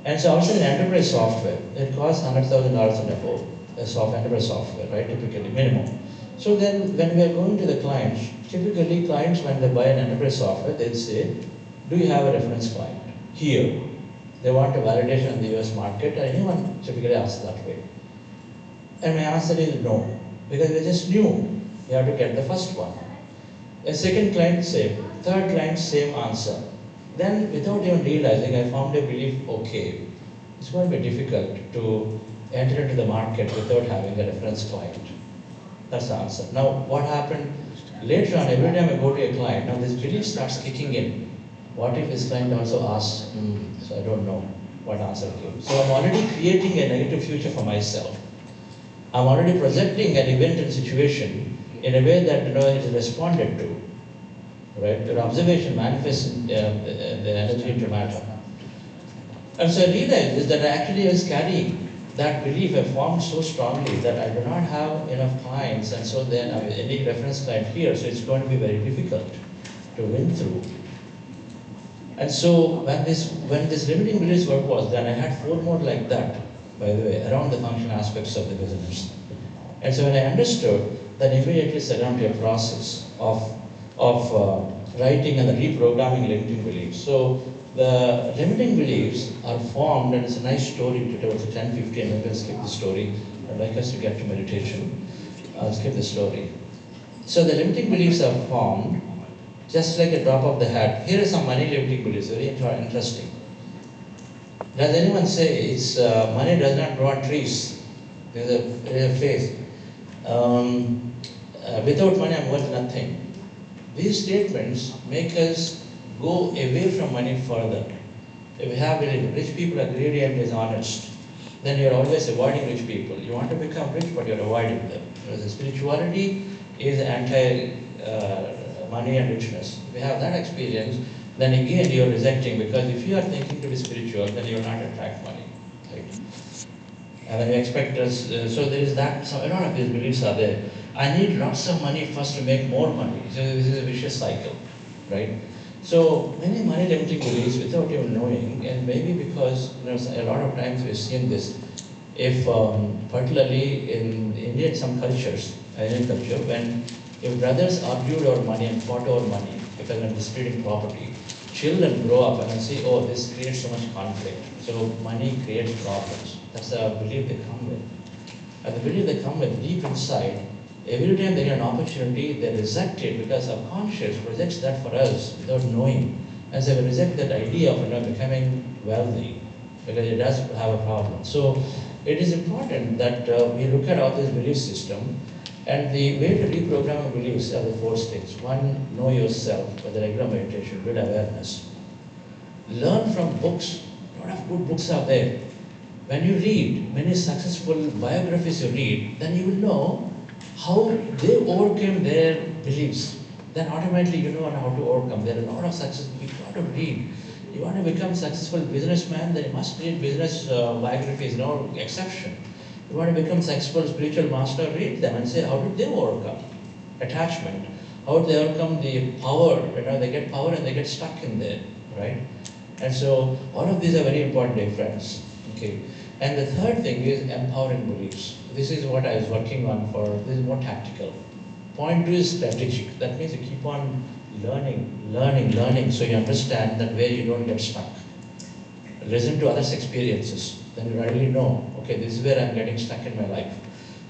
And so also in enterprise software, it costs $100,000 and above, enterprise software, right, typically, minimum. So then when we are going to the clients, typically clients when they buy an enterprise software, they'll say, do you have a reference client here? They want a validation in the US market, and anyone typically asks that way. And my answer is no, because we just knew you have to get the first one. A second client, same. Third client, same answer. Then without even realizing, I formed a belief, okay, it's going to be difficult to enter into the market without having a reference client. That's the answer. Now, what happened? Later on, every time I go to a client, now this belief starts kicking in. What if this client also asks, so I don't know what answer came. So I'm already creating a negative future for myself. I'm already projecting an event and situation in a way that it is responded to. Right? Your observation manifests the energy into matter. And so I realized is that I actually was carrying that belief I formed so strongly that I do not have enough clients, and so then I have any reference client here, so it's going to be very difficult to win through. And so when this limiting beliefs work was done, I had 4 more like that, by the way, around the functional aspects of the business. And so when I understood, then immediately set down to a process of writing and the reprogramming limiting beliefs. So the limiting beliefs are formed, and it's a nice story to tell. It's 10:50, and I'm going to skip the story. I'd like us to get to meditation. I'll skip the story. So the limiting beliefs are formed just like a drop of the hat. Here are some money limiting beliefs, very interesting. Does anyone say it's money does not grow on trees? There's a phrase. Without money, I'm worth nothing. These statements make us go away from money further. If we have really rich people are greedy and dishonest, then you're always avoiding rich people. You want to become rich, but you're avoiding them. Because the spirituality is anti-money and richness. If you have that experience, then again you're rejecting, because if you are thinking to be spiritual, then you will not attract money. Right? And then you expect us, so there is that, so a lot of these beliefs are there. I need lots of money first to make more money. So this is a vicious cycle, right? So many money limiting beliefs without even knowing, and maybe because a lot of times we've seen this, if particularly in Indian some cultures, Indian culture, when if brothers argued over money and fought over money because of disputing property, children grow up and see, oh, this creates so much conflict. So money creates problems. That's the belief they come with. And the belief they come with deep inside, every time they get an opportunity, they reject it because subconscious projects that for us without knowing. And so we reject that idea of becoming wealthy because it does have a problem. So it is important that we look at all this belief system, and the way to reprogram beliefs are the 4 stages. 1, know yourself with the regular meditation, build awareness. Learn from books. A lot of good books are there. When you read many successful biographies you read, then you will know how they overcame their beliefs. Then automatically you know how to overcome. There are a lot of success. You got to read. You want to become a successful businessman, then you must read business biographies, no exception. You want to become successful spiritual master, read them and say, how did they overcome attachment? How did they overcome the power? They get power and they get stuck in there, right? And so all of these are very important, dear friends. Okay. And the third thing is empowering beliefs. This is what I was working on for, this is more tactical. Point 2 is strategic. That means you keep on learning, so you understand that where you don't get stuck. Listen to others' experiences, then you really know, okay, this is where I'm getting stuck in my life,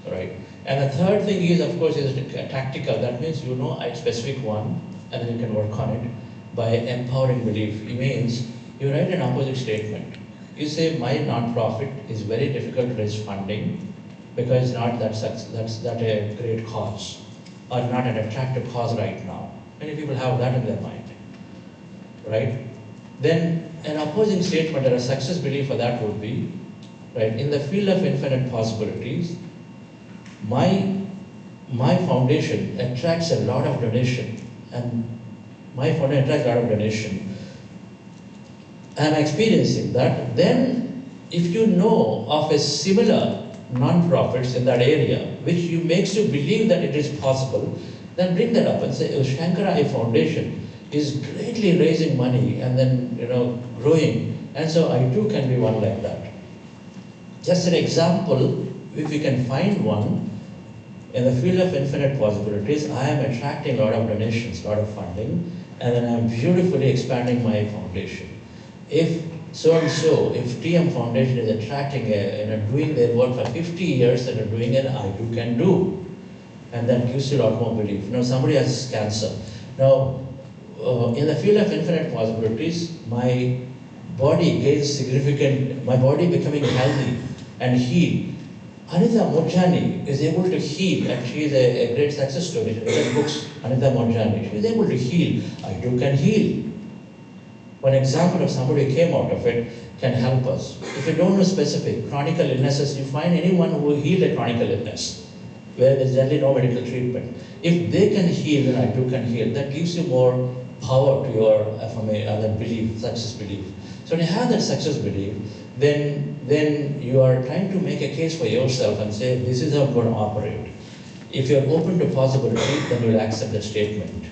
right? And the third thing is, of course, is tactical. That means you know a specific one, and then you can work on it by empowering belief. It means you write an opposite statement. You say, my non-profit is very difficult to raise funding because that's not a great cause or not an attractive cause right now. Many people have that in their mind, right? Then an opposing statement or a success belief for that would be, right, in the field of infinite possibilities, my foundation attracts a lot of donation, and my foundation attracts a lot of donation. I'm experiencing that. Then, if you know of a similar non-profits in that area, which makes you believe that it is possible, then bring that up and say, oh, Shankara Eye Foundation is greatly raising money and then growing, and so I too can be one like that. Just an example, if you can find one, in the field of infinite possibilities, I am attracting a lot of donations, a lot of funding, and then I'm beautifully expanding my foundation. If so-and-so, if TM Foundation is attracting, doing their work for 50 years and doing it, I too can do. And that gives you a lot more belief. Now, somebody has cancer. Now, in the field of infinite possibilities, my body becoming healthy and healed. Anita Murjani is able to heal, and she is a great success story. She wrote books, Anita Murjani. She is able to heal. I too can heal. One example of somebody who came out of it can help us. If you don't know specific chronic illnesses, you find anyone who healed a chronic illness, where there's generally no medical treatment. If they can heal, then I too can heal. That gives you more power to your affirmation, belief, success belief. So when you have that success belief, then you are trying to make a case for yourself and say, this is how I'm going to operate. If you're open to possibility, then you'll accept the statement.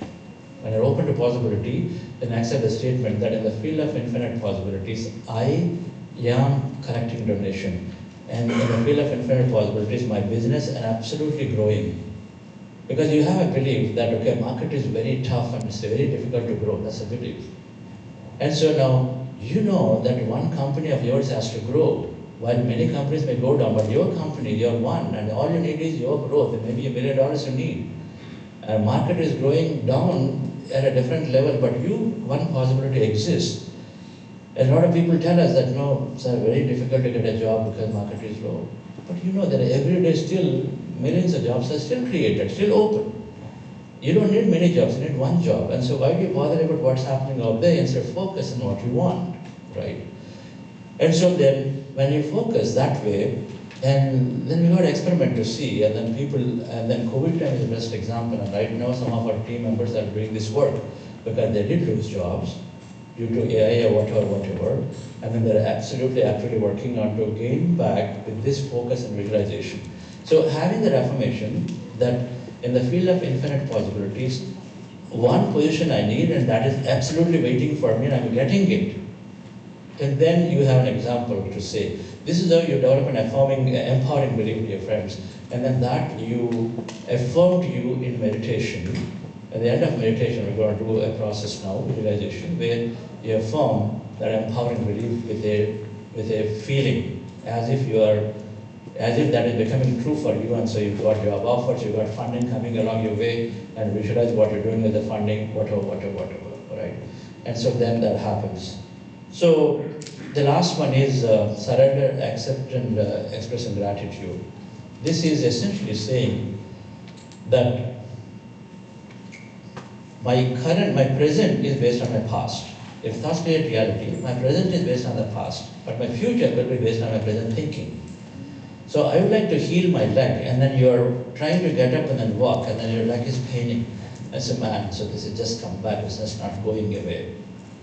When you're open to possibility, then accept the statement that in the field of infinite possibilities, I am collecting donation. And in the field of infinite possibilities, my business is absolutely growing. Because you have a belief that, okay, market is very tough and it's very difficult to grow. That's a belief. And so now, you know that one company of yours has to grow, while many companies may go down, but your company, you're one, and all you need is your growth, and maybe $1 million you need. And market is growing down at a different level, but one possibility exists. A lot of people tell us that, no, it's very difficult to get a job because market is low. But you know that every day still, millions of jobs are still created, still open. You don't need many jobs, you need one job. And so why do you bother about what's happening out there instead of focus on what you want, right? And so then, when you focus that way, and then we got to experiment to see, and then COVID time is the best example. And right now, some of our team members are doing this work because they did lose jobs due to AI or whatever, and then they're absolutely actually working on to gain back with this focus and visualization. So having that affirmation that in the field of infinite possibilities, one position I need, and that is absolutely waiting for me, and I'm getting it. And then you have an example to say, this is how you develop an empowering belief with your friends. And then that you affirm to you in meditation. At the end of meditation, we're going to do a process now, visualization, where you affirm that empowering belief with a feeling, as if that is becoming true for you, and so you've got job offers, you've got funding coming along your way, and visualize what you're doing with the funding, whatever, right? And so then that happens. So the last one is surrender, accept, and express gratitude. This is essentially saying that my present is based on my past. If thoughts create reality, my present is based on the past, but my future will be based on my present thinking. So I would like to heal my leg, and then you're trying to get up and then walk, and then your leg is paining. I say, man, so this has just come back, it's just not going away.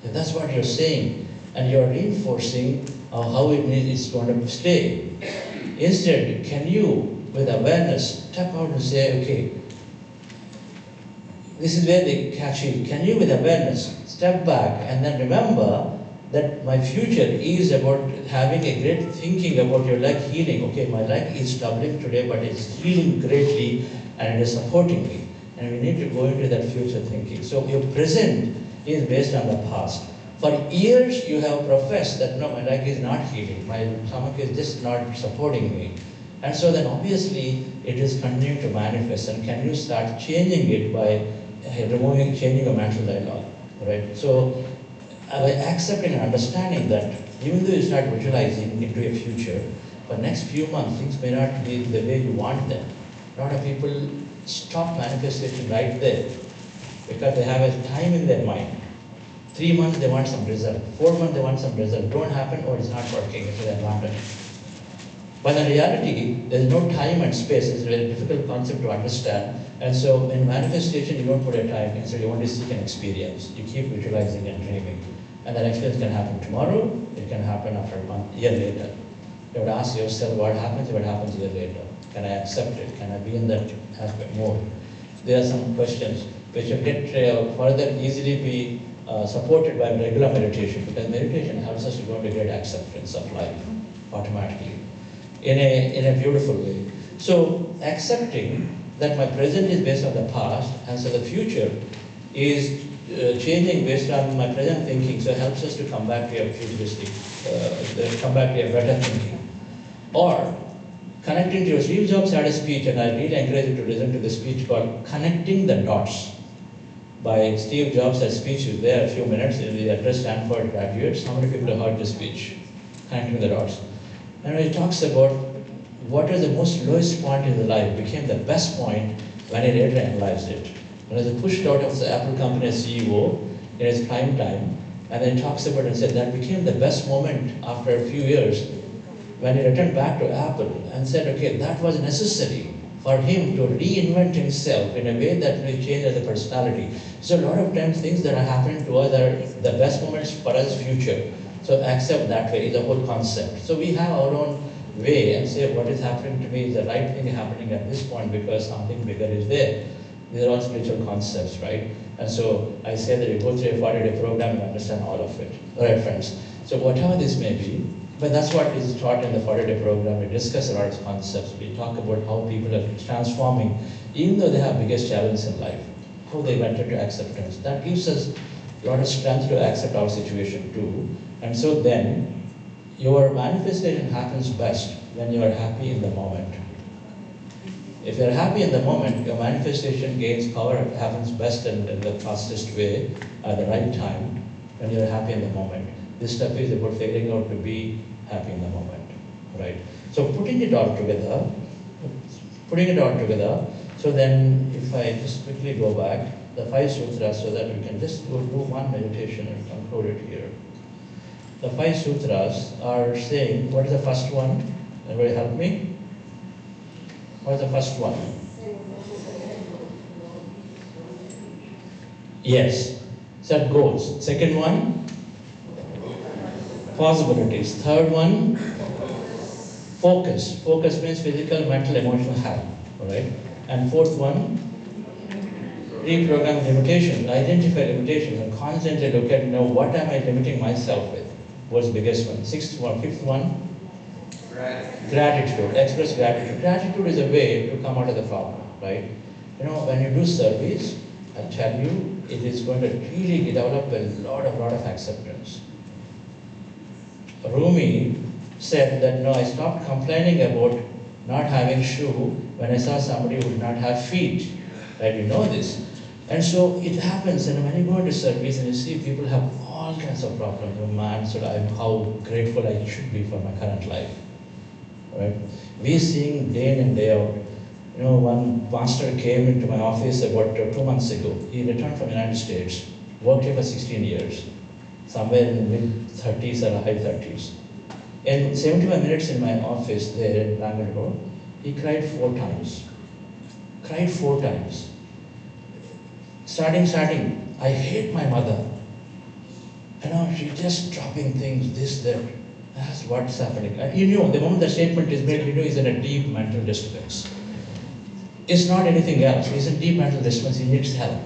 And that's what you're saying, and you're reinforcing how it is going to stay. Instead, can you, with awareness, step out and say, okay, this is where they catch you. Can you, with awareness, step back and then remember that my future is about having a great thinking about your leg healing. Okay, my leg is troubling today, but it's healing greatly and it is supporting me. and we need to go into that future thinking. So your present is based on the past. For years you have professed that no, my leg is not healing, my stomach is just not supporting me. And so then obviously it is continuing to manifest, and can you start changing it by changing your mental dialogue, right? So by accepting and understanding that even though you start visualizing into a future, for next few months things may not be the way you want them. A lot of people stop manifestation right there because they have a time in their mind. 3 months they want some result, 4 months they want some result, don't happen or it's not working, it's an advantage. But in reality, there's no time and space. It's a very difficult concept to understand. And so in manifestation, you don't put a time, instead you only seek an experience. You keep visualizing and dreaming. And that experience can happen tomorrow, it can happen after a month, year later. You would ask yourself what happens if it happens a year later. Can I accept it? Can I be in that aspect more? There are some questions which will get further easily be supported by regular meditation, because meditation helps us to go into great acceptance of life automatically in a beautiful way. So accepting that my present is based on the past, and so the future is changing based on my present thinking, so it helps us to come back to a futuristic, come back to a better thinking. Or connecting to your, Steve Jobs had a speech, and I really encourage you to listen to the speech called Connecting the Dots by Steve Jobs. That speech is there a few minutes, he addressed Stanford graduates. How many people have heard the speech? Connecting the Dots. And he talks about what is the most lowest point in the life became the best point when he later analyzed it. When he was pushed out of the Apple company as CEO in his prime time, and then he talks about it and said that became the best moment after a few years when he returned back to Apple and said, okay, that was necessary for him to reinvent himself in a way that will change as a personality. So a lot of times things that are happening to us are the best moments for us future. So accept that way is the whole concept. So we have our own way and say what is happening to me is the right thing happening at this point because something bigger is there. These are all spiritual concepts, right? And so I say that you go through a 40-day program and understand all of it. All right, friends. So whatever this may be, but that's what is taught in the 40-day program. We discuss a lot of concepts. We talk about how people are transforming, even though they have biggest challenges in life, how they went into acceptance. That gives us a lot of strength to accept our situation too. And so then, your manifestation happens best when you are happy in the moment. If you're happy in the moment, your manifestation gains power, happens best and in the fastest way at the right time when you're happy in the moment. This stuff is about figuring out to be happy in the moment, right? So putting it all together, so then if I just quickly go back, the 5 sutras, so that we can just do one meditation and conclude it here. The 5 sutras are saying, what is the first one? Everybody help me? What is the first one? Yes, set goals. Second one? Possibilities. Third one? Focus. Focus means physical, mental, emotional health. Alright? And fourth one? Reprogram limitations. Identify limitations and constantly look at, what am I limiting myself with? What's the biggest one? Fifth one? Gratitude. Express gratitude. Gratitude is a way to come out of the problem, right? When you do service, I tell you, it is going to really develop a lot of acceptance. Rumi said that, I stopped complaining about not having shoe when I saw somebody who did not have feet, right? You know this. And so it happens, and when you go into service and you see people have all kinds of problems, man, so how grateful I should be for my current life, right? We're seeing day in and day out. One master came into my office about 2 months ago. He returned from the United States, worked here for 16 years, somewhere in the mid-30s or high 30s. In 75 minutes in my office there in Bangalore, he cried 4 times. Cried 4 times. Starting, I hate my mother. She's just dropping things, this, that. That's what's happening. And he knew, the moment the statement is made, he knew he's in a deep mental disturbance. It's not anything else. He's in deep mental disturbance, he needs help.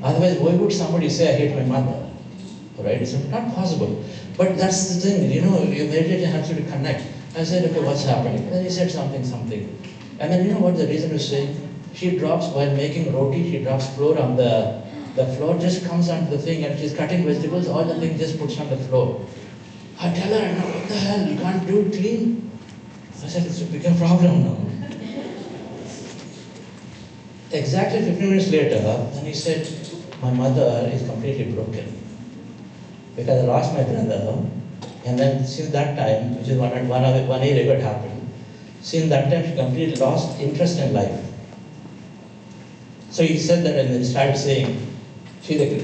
Otherwise, why would somebody say, I hate my mother? Right? It's not possible. But that's the thing, your meditation helps you to connect. I said, okay, what's happening? And then he said something. And then what the reason was saying? She drops, while making roti, she drops flour on the floor, just comes onto the thing, and she's cutting vegetables, all the thing just puts on the floor. I tell her, no, what the hell, you can't do it clean? I said, it's a bigger problem now. Exactly 15 minutes later, then he said, my mother is completely broken. Because I lost my brother, and then since that time, which is one year ago it happened, since that time she completely lost interest in life. So he said that and then started saying, she's a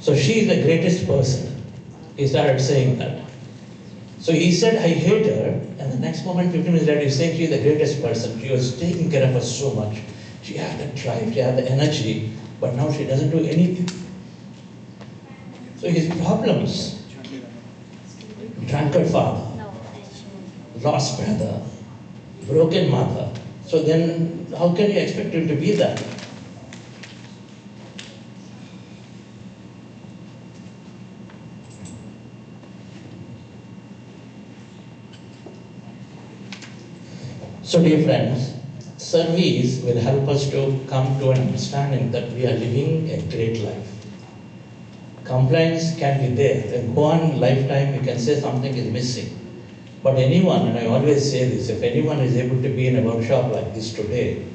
so she is the greatest person. He started saying that. So he said, I hate her, and the next moment, 15 minutes later, he's saying she's the greatest person. She was taking care of us so much. She had the drive, she had the energy, but now she doesn't do anything. So his problems, drunkard father, lost brother, broken mother. So then how can you expect him to be that? So dear friends, service will help us to come to an understanding that we are living a great life. Compliance can be there. In one lifetime, you can say something is missing. But anyone, and I always say this, if anyone is able to be in a workshop like this today,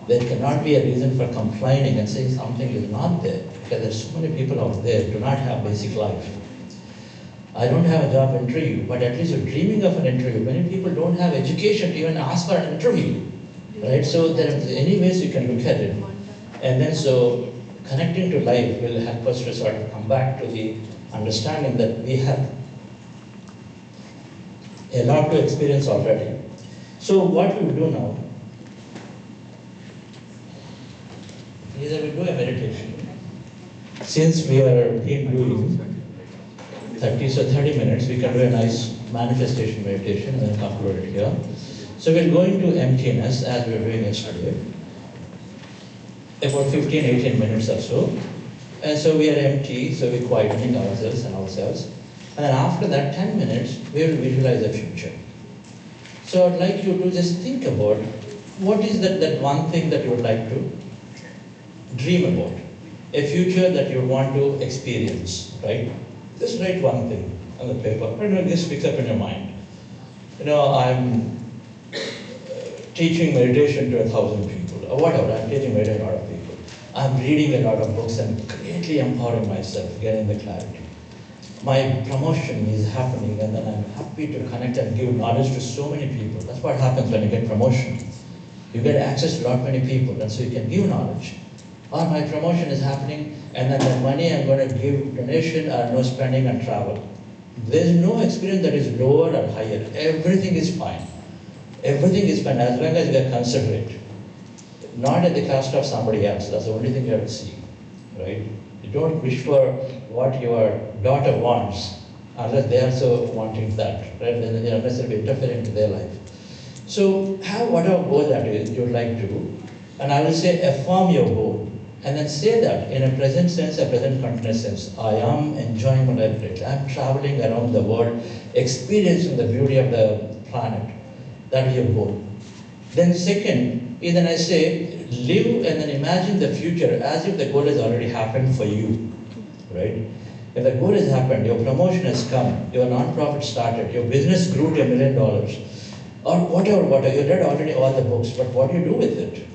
there cannot be a reason for complaining and saying something is not there. Because there's so many people out there who do not have basic life. I don't have a job interview, but at least you're dreaming of an interview. Many people don't have education to even ask for an interview, right? So there are any ways you can look at it. And then so connecting to life will help us to sort of come back to the understanding that we have a lot to experience already. So what we will do now is that we do a meditation. Since we are doing 30 minutes, we can do a nice manifestation meditation and then conclude it here. So we'll go into emptiness as we were doing yesterday, about 15-18 minutes or so. And so we are empty, so we're quietening ourselves and ourselves. And then after that 10 minutes, we will visualize the future. So I'd like you to just think about what is that one thing that you would like to dream about, a future that you want to experience, right? Just write one thing on the paper. I don't know, just pick up in your mind. You know, I'm teaching meditation to 1,000 people, or whatever. I'm teaching meditation to a lot of people. I'm reading a lot of books and greatly empowering myself, getting the clarity. My promotion is happening, and then I'm happy to connect and give knowledge to so many people. That's what happens when you get promotion. You get access to a lot many people, and so you can give knowledge. Or my promotion is happening, and then the money I'm going to give donation or no spending on travel. There's no experience that is lower or higher. Everything is fine. Everything is fine as long as we are considerate. Not at the cost of somebody else. That's the only thing you have to see, right? You don't wish for what your daughter wants unless they are also wanting that, right? Then you're necessarily interfering into their life. So have whatever goal that is you'd like to, and I will say affirm your goal. And then say that in a present sense, a present continuous sense. I am enjoying my life greatly. I'm traveling around the world, experiencing the beauty of the planet. That is your goal. Then second, is then I say, live and then imagine the future as if the goal has already happened for you, right? If the goal has happened, your promotion has come, your non-profit started, your business grew to $1 million, or whatever, you read already all the books, but what do you do with it?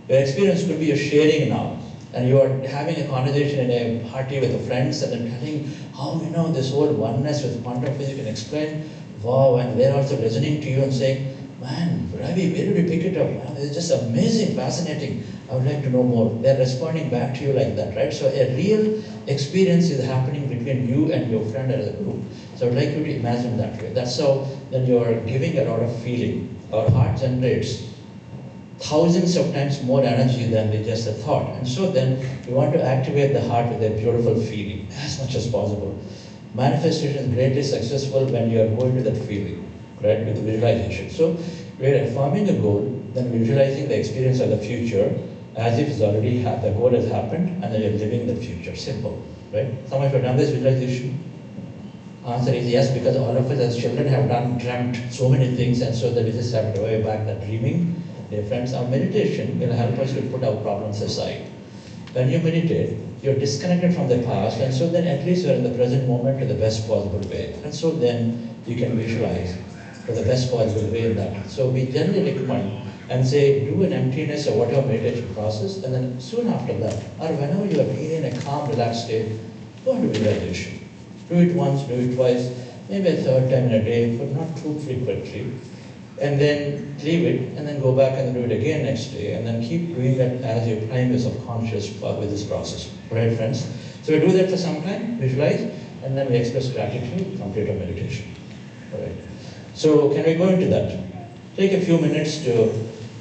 Your experience could be you're sharing now, and you are having a conversation in a party with the friends and then telling how, you know, this whole oneness with quantum physics can explain, wow, and they're also listening to you and saying, man, Ravi, where did you pick it up? Man, it's just amazing, fascinating. I would like to know more. They're responding back to you like that, right? So a real experience is happening between you and your friend or the group. So I'd like you to imagine that way. That's how then you're giving a lot of feeling. Our heart generates thousands of times more energy than with just a thought. And so then you want to activate the heart with a beautiful feeling as much as possible. Manifestation is greatly successful when you are going to that feeling, right, with visualization. So we are affirming a goal, then visualizing the experience of the future, as if it's already the goal has happened, and then you're living the future. Simple, right? Some of you have done this visualization. Answer is yes, because all of us as children have dreamt so many things, and so that we just have to go back that dreaming. Dear friends, our meditation will help us to put our problems aside. When you meditate, you're disconnected from the past, and so then at least you're in the present moment in the best possible way. And so then you can visualize for the best possible way in that. So we generally recommend and say, do an emptiness or whatever meditation process, and then soon after that, or whenever you are really in a calm, relaxed state, go into visualization. Do it once, do it twice, maybe a third time in a day, but not too frequently. And then leave it, and then go back and do it again next day, and then keep doing that as you prime your subconscious with this process. Right, friends? So we do that for some time, visualize, and then we express gratitude, complete our meditation. All right. So can we go into that? Take a few minutes to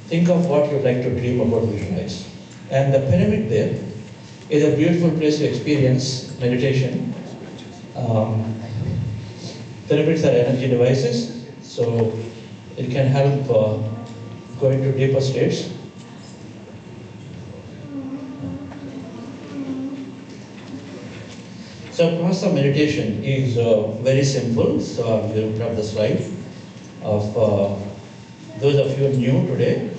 think of what you'd like to dream about, visualize. And the pyramid there is a beautiful place to experience meditation. Pyramids are energy devices, so it can help go into deeper states. So process of meditation is very simple. So I'm going to put up the slide of those of you new today.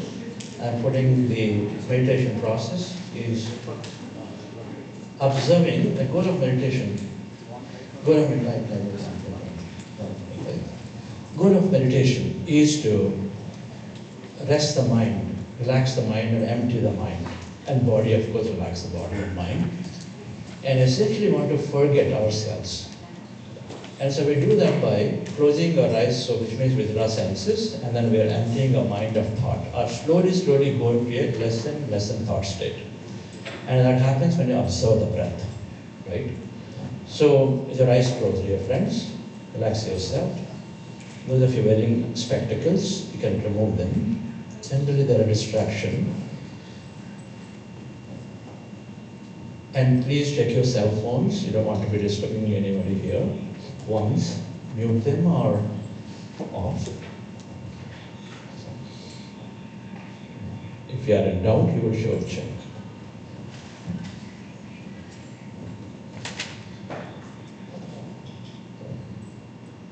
I'm putting the meditation process is observing the goal of meditation. Goal of meditation is to rest the mind, relax the mind, and empty the mind. And body, of course, relax the body and mind. And essentially want to forget ourselves. And so we do that by closing our eyes, so which means within our senses, and then we are emptying our mind of thought. Or slowly go into a less and thought state. And that happens when you observe the breath, right? So with your eyes closed, dear friends, relax yourself. Those of you wearing spectacles, you can remove them. Generally, they're a distraction. And please check your cell phones. You don't want to be disturbing anybody here. Once, mute them or off. If you are in doubt, you will sure check.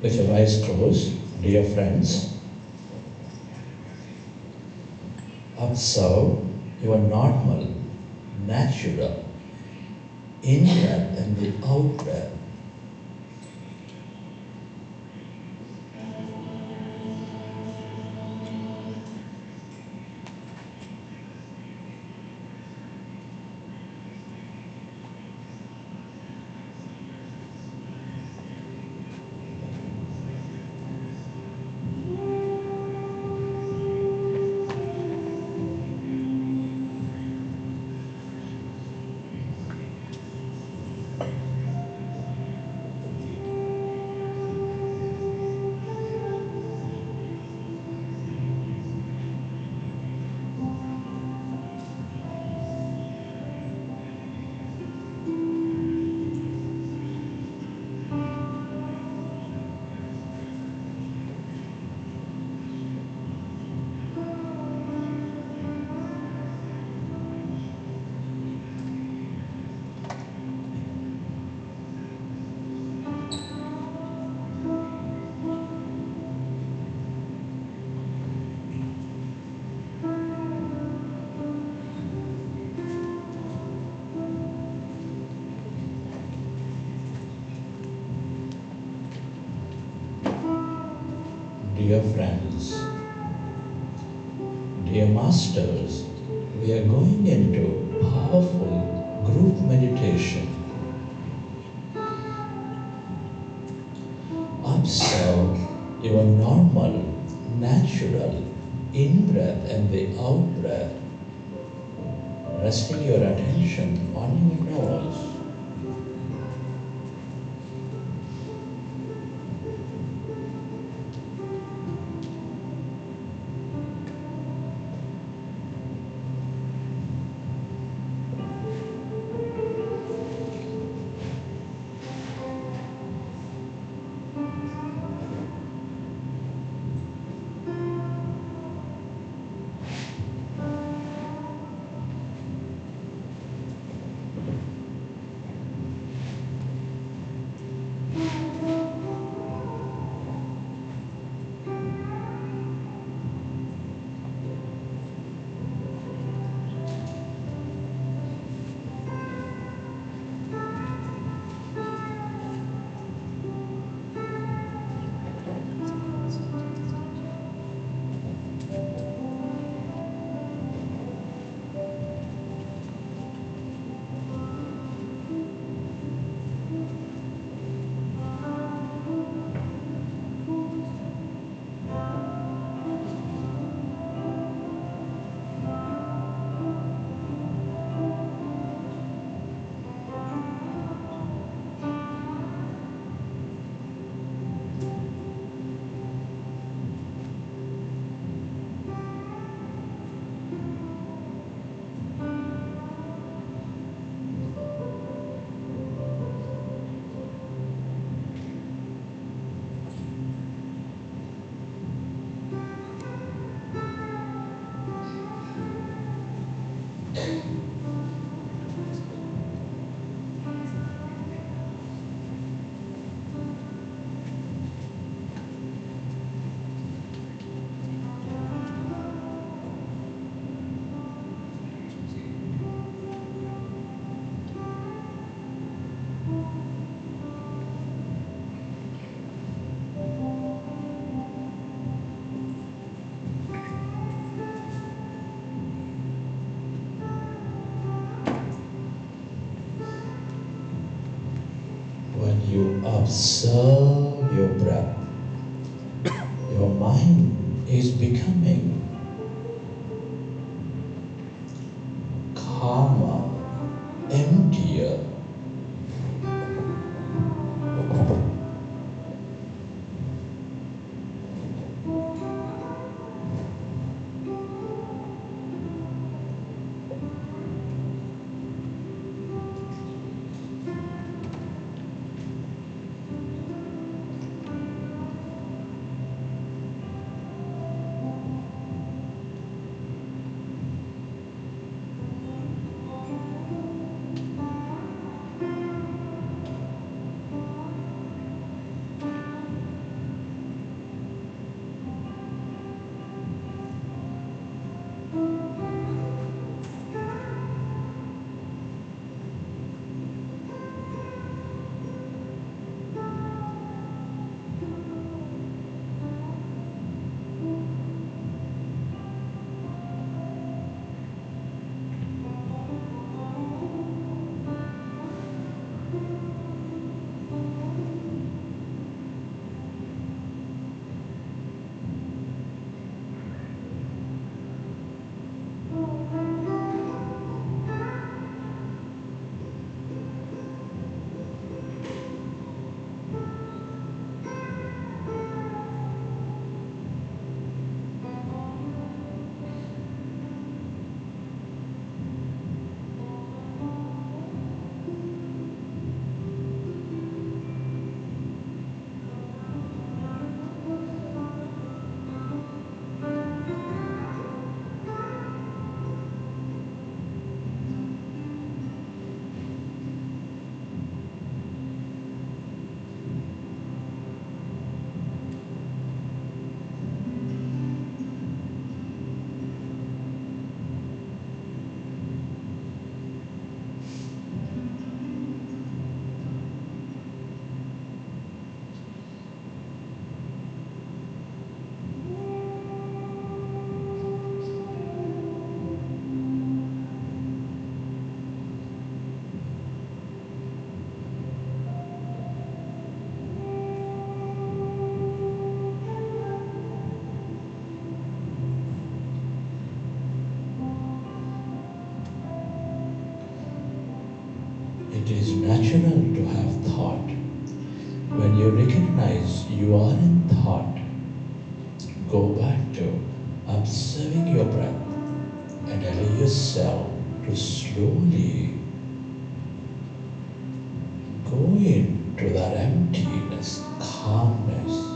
With your eyes closed, dear friends, observe your normal, natural in-breath and the out-breath. Dear friends, dear masters, we are going into powerful group meditation. Observe your normal, natural in-breath and the out-breath, resting your attention on your nose. you observe your breath, your mind is becoming calmer, emptier. It is natural to have thought. When you recognize you are in thought, go back to observing your breath and allow yourself to slowly go into that emptiness, calmness.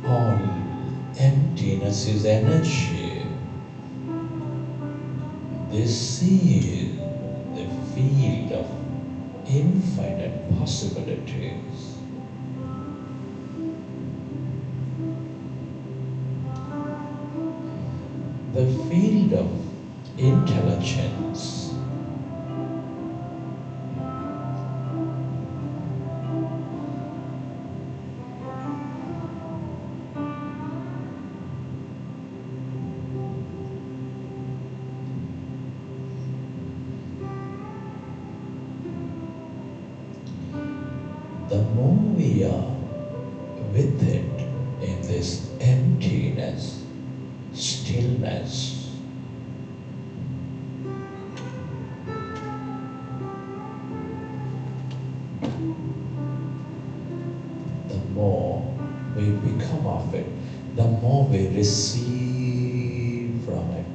All emptiness is energy. This is the field of infinite possibilities. The field of intelligence. the more we are with it in this emptiness, stillness, the more we become of it, the more we receive from it.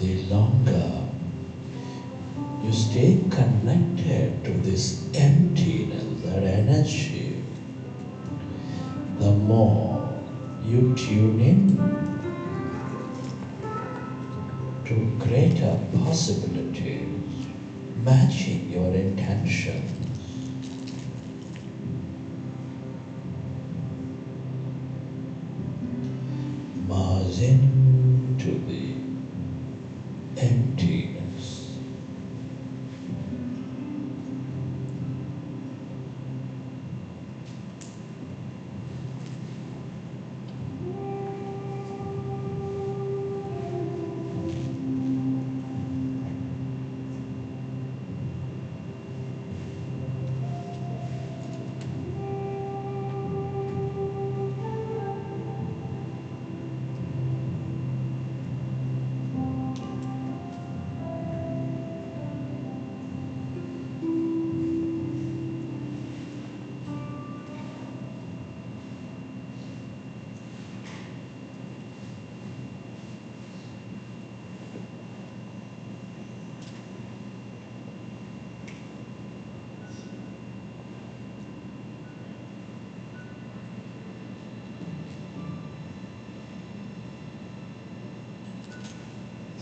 The longer you stay connected to this emptiness, that energy, the more you tune in to greater possibilities, matching your intentions. Merge into the emptiness.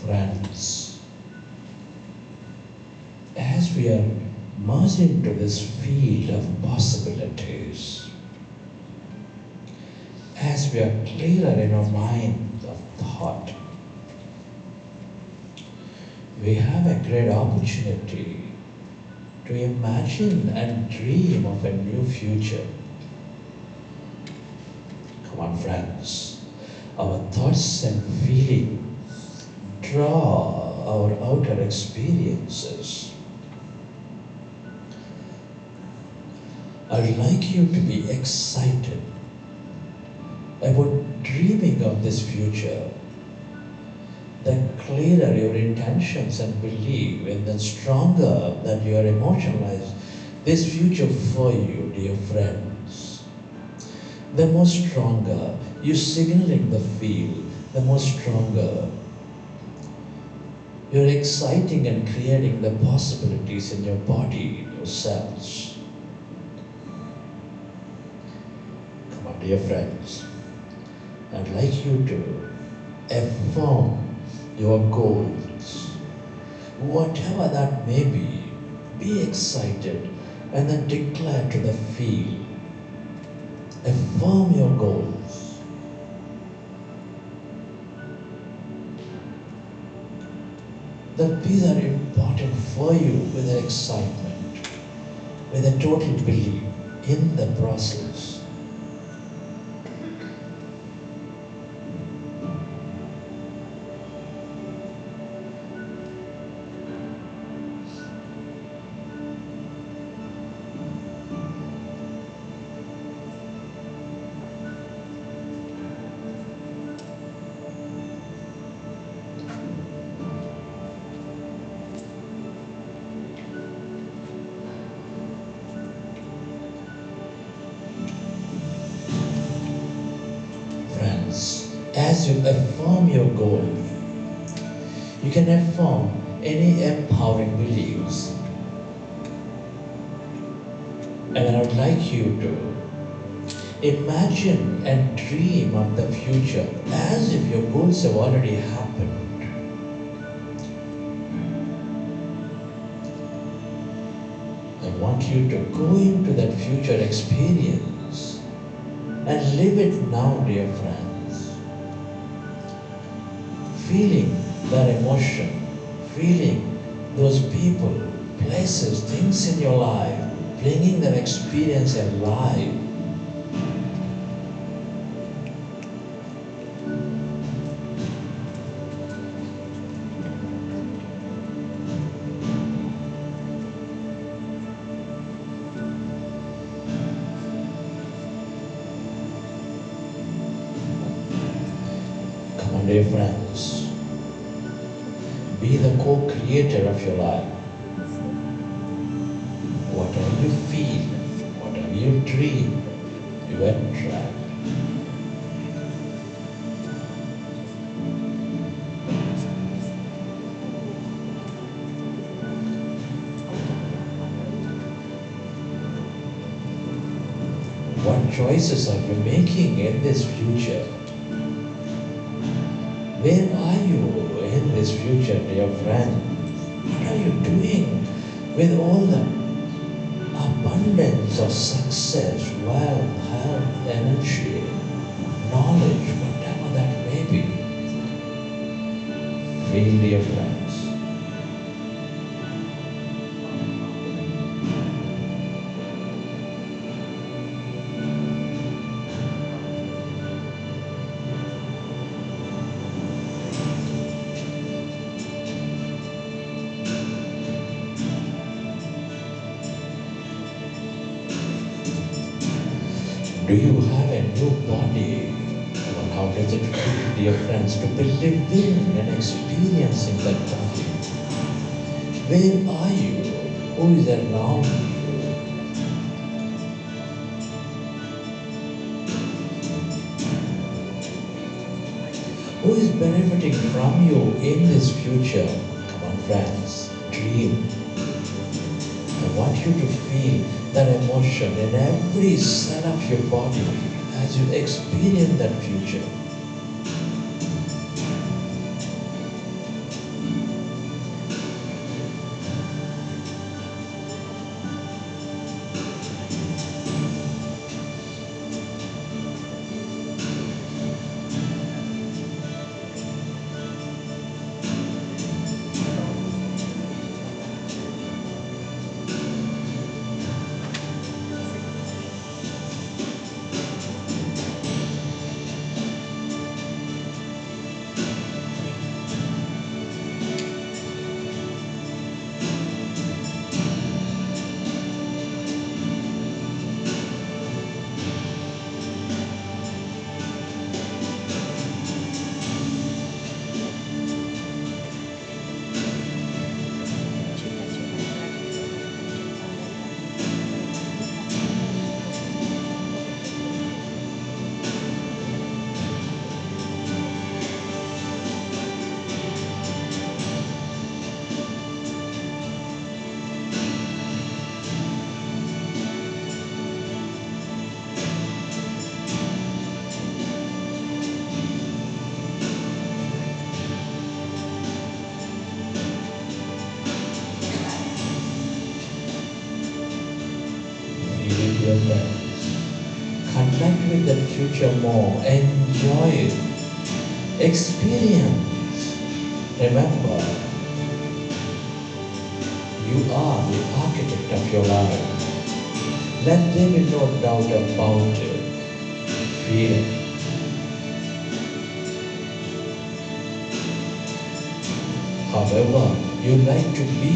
Friends, as we are merged into this field of possibilities, as we are clearer in our mind of thought, we have a great opportunity to imagine and dream of a new future. Come on, friends, our thoughts and feelings draw our outer experiences. I'd like you to be excited about dreaming of this future. The clearer your intentions and belief, and the stronger that you are emotionalized this future for you, dear friends. The more stronger you signaling the field, the more stronger You're exciting and creating the possibilities in your body, in your cells. Come on, dear friends. I'd like you to affirm your goals. Whatever that may be excited and then declare to the field. Affirm your goals. That these are important for you with an excitement, with a total belief in the process. Friends, as you affirm your goal, you can affirm any empowering beliefs. And I would like you to imagine and dream of the future as if your goals have already happened. I want you to go into that future experience and live it now, dear friends. Feeling that emotion, feeling those people, places, things in your life, bringing that experience alive. Come on, dear friends. Be the co-creator of your life. Whatever you feel, whatever you dream, you attract. What choices are you making in this future? Where are you in this future, dear friend? What are you doing with all the abundance of success, wealth, health, energy, knowledge, whatever that may be? Feel, dear friends. Do you have a new body? Or how does it feel, dear friends, to be living and experiencing that body? Where are you? Who is around you? Who is benefiting from you in this future? Come on, friends, dream. I want you to feel that emotion in every cell of your body as you experience that future. dear friends. Connect with that future more. Enjoy it. Experience. Remember, you are the architect of your life. Let there be no doubt about it. Feel it. However you like to be,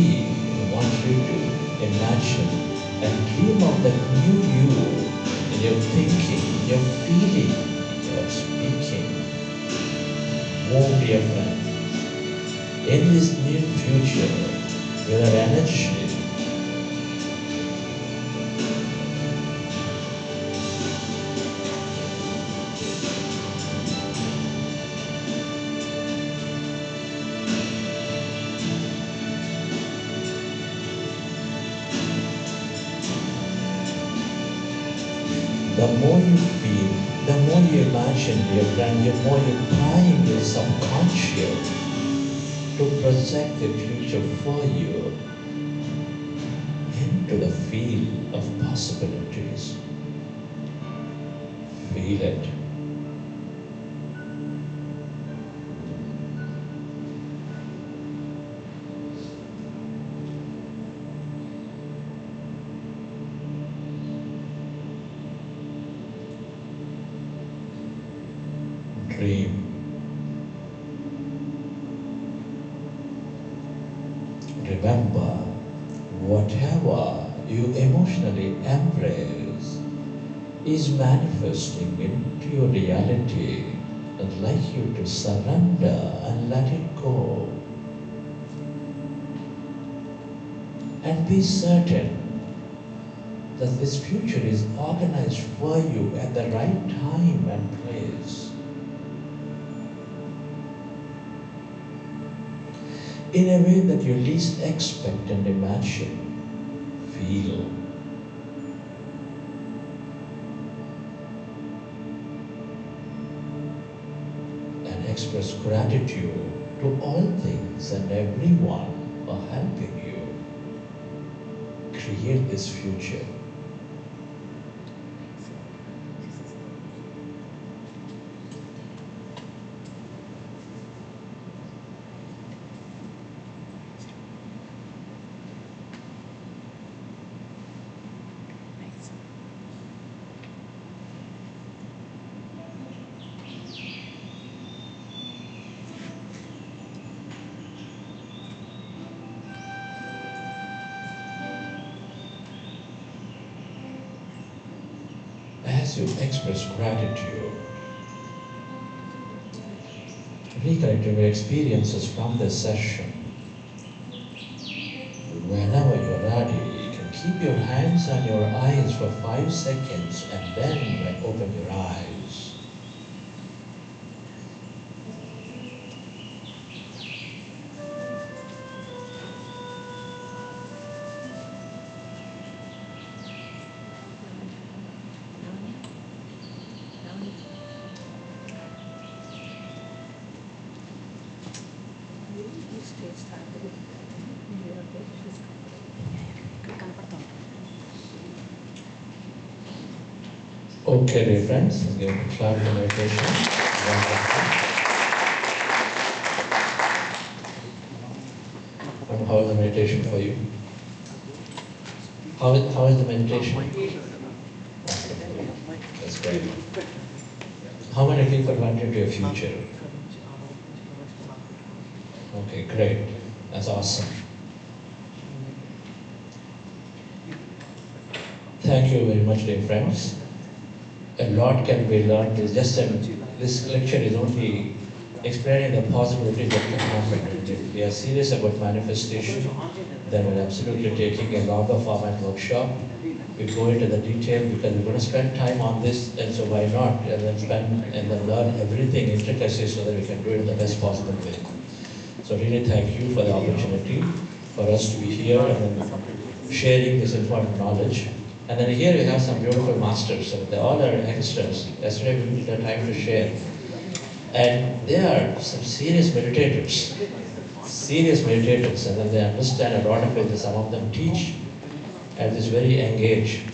want you to imagine and dream of that new you in your thinking, your feeling, your speaking. Move, dear friend. In this new future, your energy, the more you feel, the more you imagine, dear friend, the more you prime your subconscious to project the future for you into the field of possibilities. Feel it. Dream. Remember, whatever you emotionally embrace is manifesting into your reality. I'd like you to surrender and let it go. And be certain that this future is organized for you at the right time and place. In a way that you least expect and imagine. Feel. And express gratitude to all things and everyone for helping you create this future. As you express gratitude, recollect your experiences from this session. Whenever you're ready, you can keep your hands on your eyes for 5 seconds and then open your eyes. Okay, dear friends, let's give a clap to meditation. And how is the meditation for you? How is the meditation? That's great. How many people went into your future? Okay, great. That's awesome. Thank you very much, dear friends. A lot can be learned. This lecture is only explaining the possibilities that can happen. If we are serious about manifestation, then we're absolutely taking a longer format workshop. We go into the detail because we're going to spend time on this, and so why not? And then learn everything intricacies so that we can do it in the best possible way. So really thank you for the opportunity for us to be here and sharing this important knowledge. And then here we have some beautiful masters. So they all are extras. Yesterday we took the time to share. And they are some serious meditators. And then they understand a lot of it. Some of them teach and is very engaged.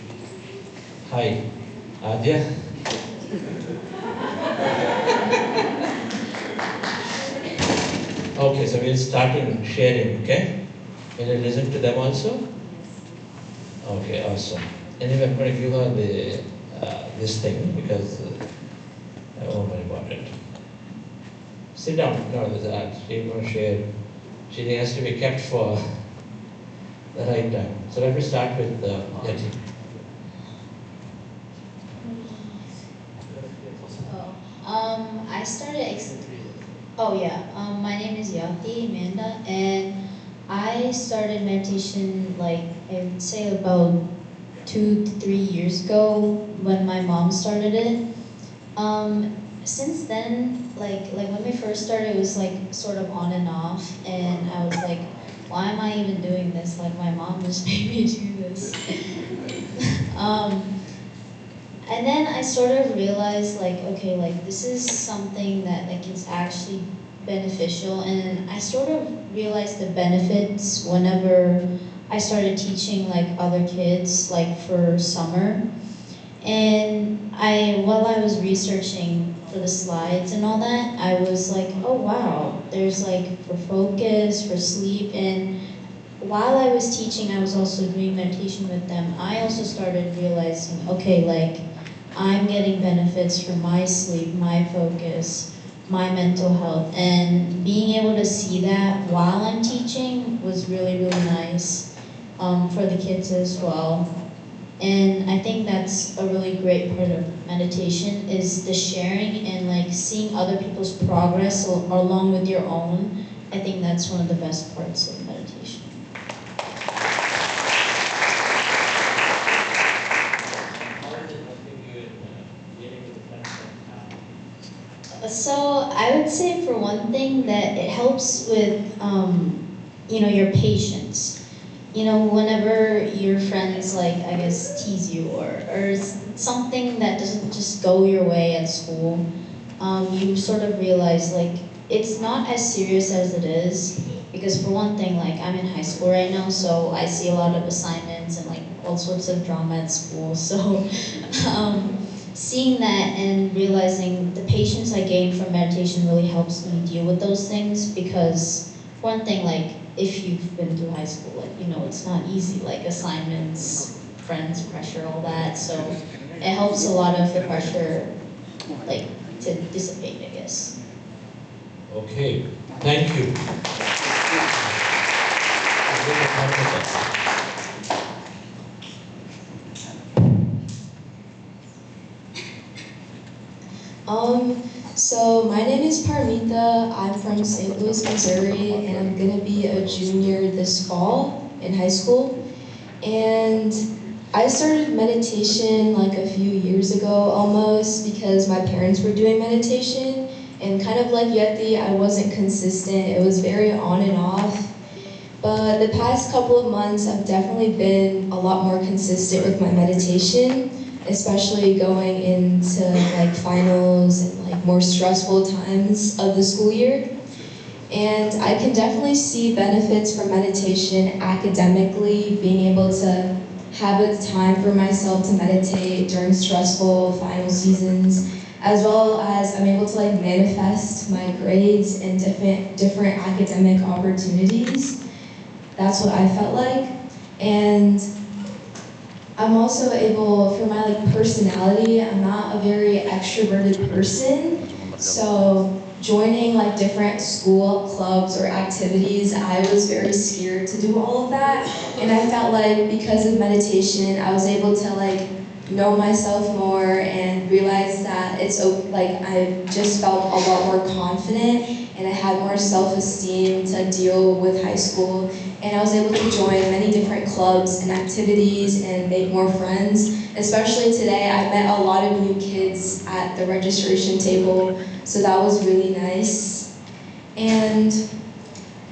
Hi, Adya. Okay, so we'll start in sharing, okay? Will you listen to them also? Okay, awesome. Anyway, I'm going to give her this thing because I won't worry about it. Sit down. No, she's going to share. She has to be kept for the right time. So let me start with Yati. I started. My name is Yati Amanda, and I started meditation like I would say about 2 to 3 years ago when my mom started it. Since then, like when we first started, it was like sort of on and off, and I was like, why am I even doing this? Like my mom just made me do this. And then I sort of realized like, okay, like this is something that like is actually beneficial, and I sort of realized the benefits whenever I started teaching like other kids like for summer. And while I was researching for the slides and all that, I was like, oh wow, there's like for focus, for sleep, and while I was teaching, I was also doing meditation with them. I also started realizing, okay, like I'm getting benefits from my sleep, my focus, my mental health, and being able to see that while I'm teaching was really, really nice for the kids as well. And I think that's a really great part of meditation is the sharing and like seeing other people's progress along with your own. I think that's one of the best parts of meditation. So I would say for one thing that it helps with, your patience. Whenever your friends like, I guess, tease you or something that doesn't just go your way at school, you sort of realize like it's not as serious as it is. Because for one thing, like I'm in high school right now, so I see a lot of assignments and like all sorts of drama at school. So seeing that and realizing the patience I gained from meditation really helps me deal with those things. Because one thing, like if you've been through high school, like it's not easy, like assignments, friends, pressure, all that. So it helps a lot of the pressure, like to dissipate, I guess. Okay, thank you. So my name is Parmita. I'm from St. Louis, Missouri, and I'm gonna be a junior this fall in high school. And I started meditation like a few years ago almost because my parents were doing meditation, and kind of like Yeti, I wasn't consistent. It was very on and off. But the past couple of months, I've definitely been a lot more consistent with my meditation, especially going into like finals and like more stressful times of the school year. And I can definitely see benefits from meditation academically, being able to have a time for myself to meditate during stressful final seasons, as well as I'm able to like manifest my grades and different academic opportunities. That's what I felt like. And I'm also able, for my like personality, I'm not a very extroverted person. So joining like different school clubs or activities, I was very scared to do all of that. And I felt like because of meditation, I was able to like know myself more and realize that like I just felt a lot more confident and I had more self-esteem to deal with high school. And I was able to join many different clubs and activities and make more friends. Especially today, I met a lot of new kids at the registration table, so that was really nice. And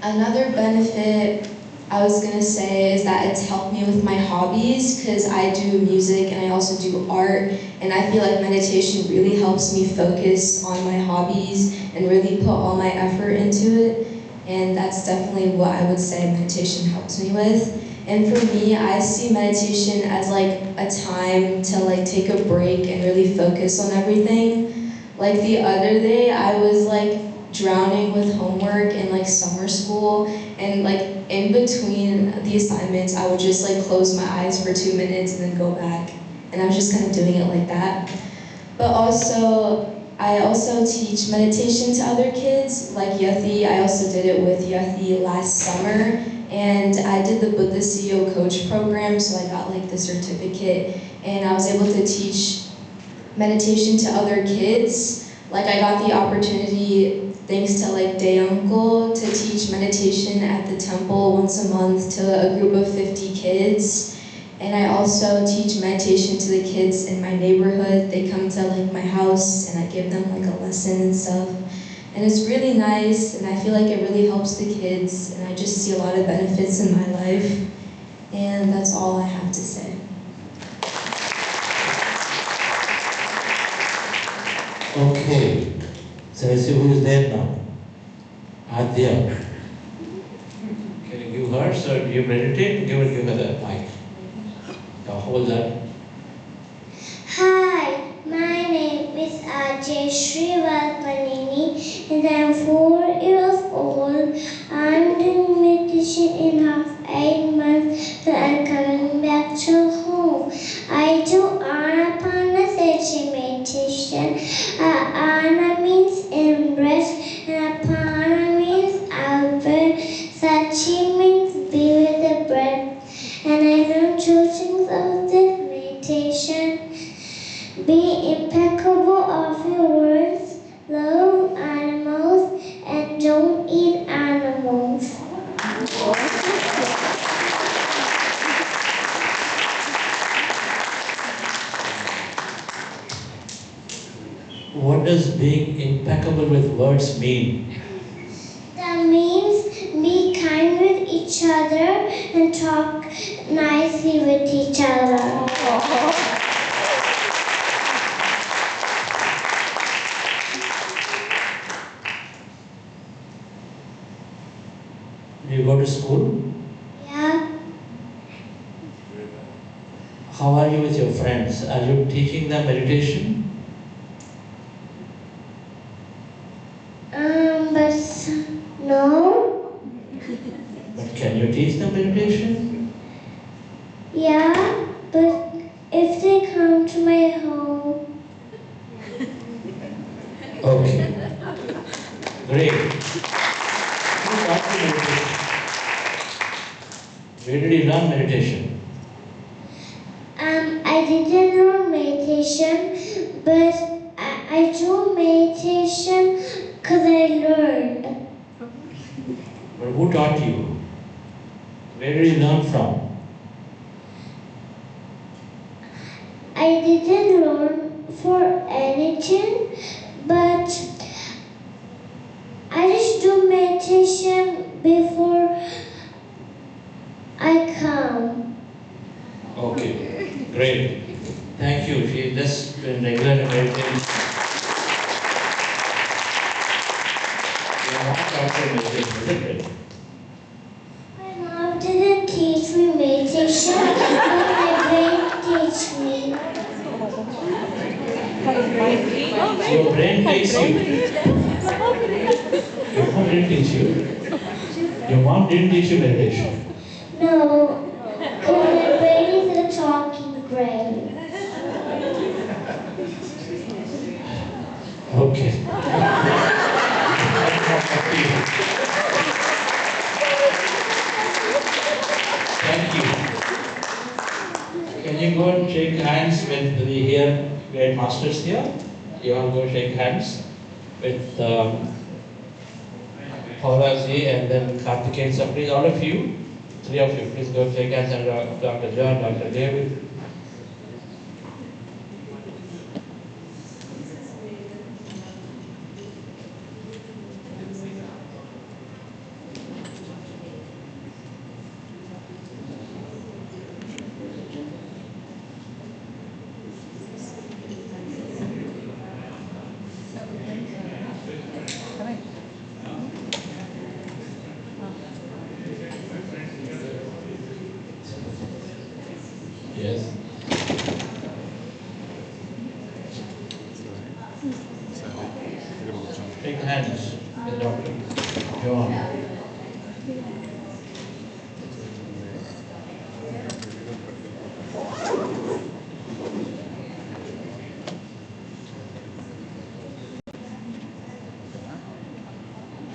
another benefit I was gonna say is that it's helped me with my hobbies, because I do music and I also do art, and I feel like meditation really helps me focus on my hobbies and really put all my effort into it. And that's definitely what I would say meditation helps me with. And for me, I see meditation as like a time to like take a break and really focus on everything. Like the other day, I was like drowning with homework in like summer school, and like in between the assignments, I would just like close my eyes for 2 minutes and then go back. And I was just kind of doing it like that. But also, I also teach meditation to other kids, like Yathi. I also did it with Yathi last summer, and I did the Buddha CEO coach program, so I got like the certificate, and I was able to teach meditation to other kids. Like I got the opportunity, thanks to like Day Uncle, to teach meditation at the temple once a month to a group of 50 kids. And I also teach meditation to the kids in my neighborhood. They come to like my house and I give them like a lesson and stuff. And it's really nice, and I feel like it really helps the kids, and I just see a lot of benefits in my life. And that's all I have to say. Okay, so let's see who is there now. Adya. Can you give her, so do you meditate? Give her the mic. Now hold that. Hi, my name is Ajay Srivalpanini and I'm 4 years old. I'm doing meditation in half 8 months, but I'm coming back to home. I do Anapanasati meditation. Ana means in breath and Apana means out breath. Sati means be with the breath. And I learned 2 things of this meditation. Be impeccable of your words, love animals, and don't eat animals. What does being impeccable with words mean? That means be kind with each other and talk nicely with each other. Do you go to school? Yeah. How are you with your friends? Are you teaching them meditation? But no. But can you teach them meditation? Yeah, but if they come to my home. Okay. Great. Who taught you meditation? Where did you learn meditation? I didn't learn meditation, but I do meditation because I learned. But who taught you? Where did you learn from? I didn't learn for anything, but I just do meditation before I come. Okay, great. Thank you. She just been regular meditation. You have taught her meditation, isn't it? My mom didn't teach me meditation, but my brain teach me. Your brain takes you. Your mom didn't teach you. Your mom didn't teach you meditation. No, because my brain is a talking brain. Okay. Thank you. Can you go and shake hands with the here great masters here? You all go shake hands with Paulaji and then Karthikeyan. So please, all of you, 3 of you, please go shake hands, and Dr. John, Dr. David. Yes. Take hands with the doctor. Go on.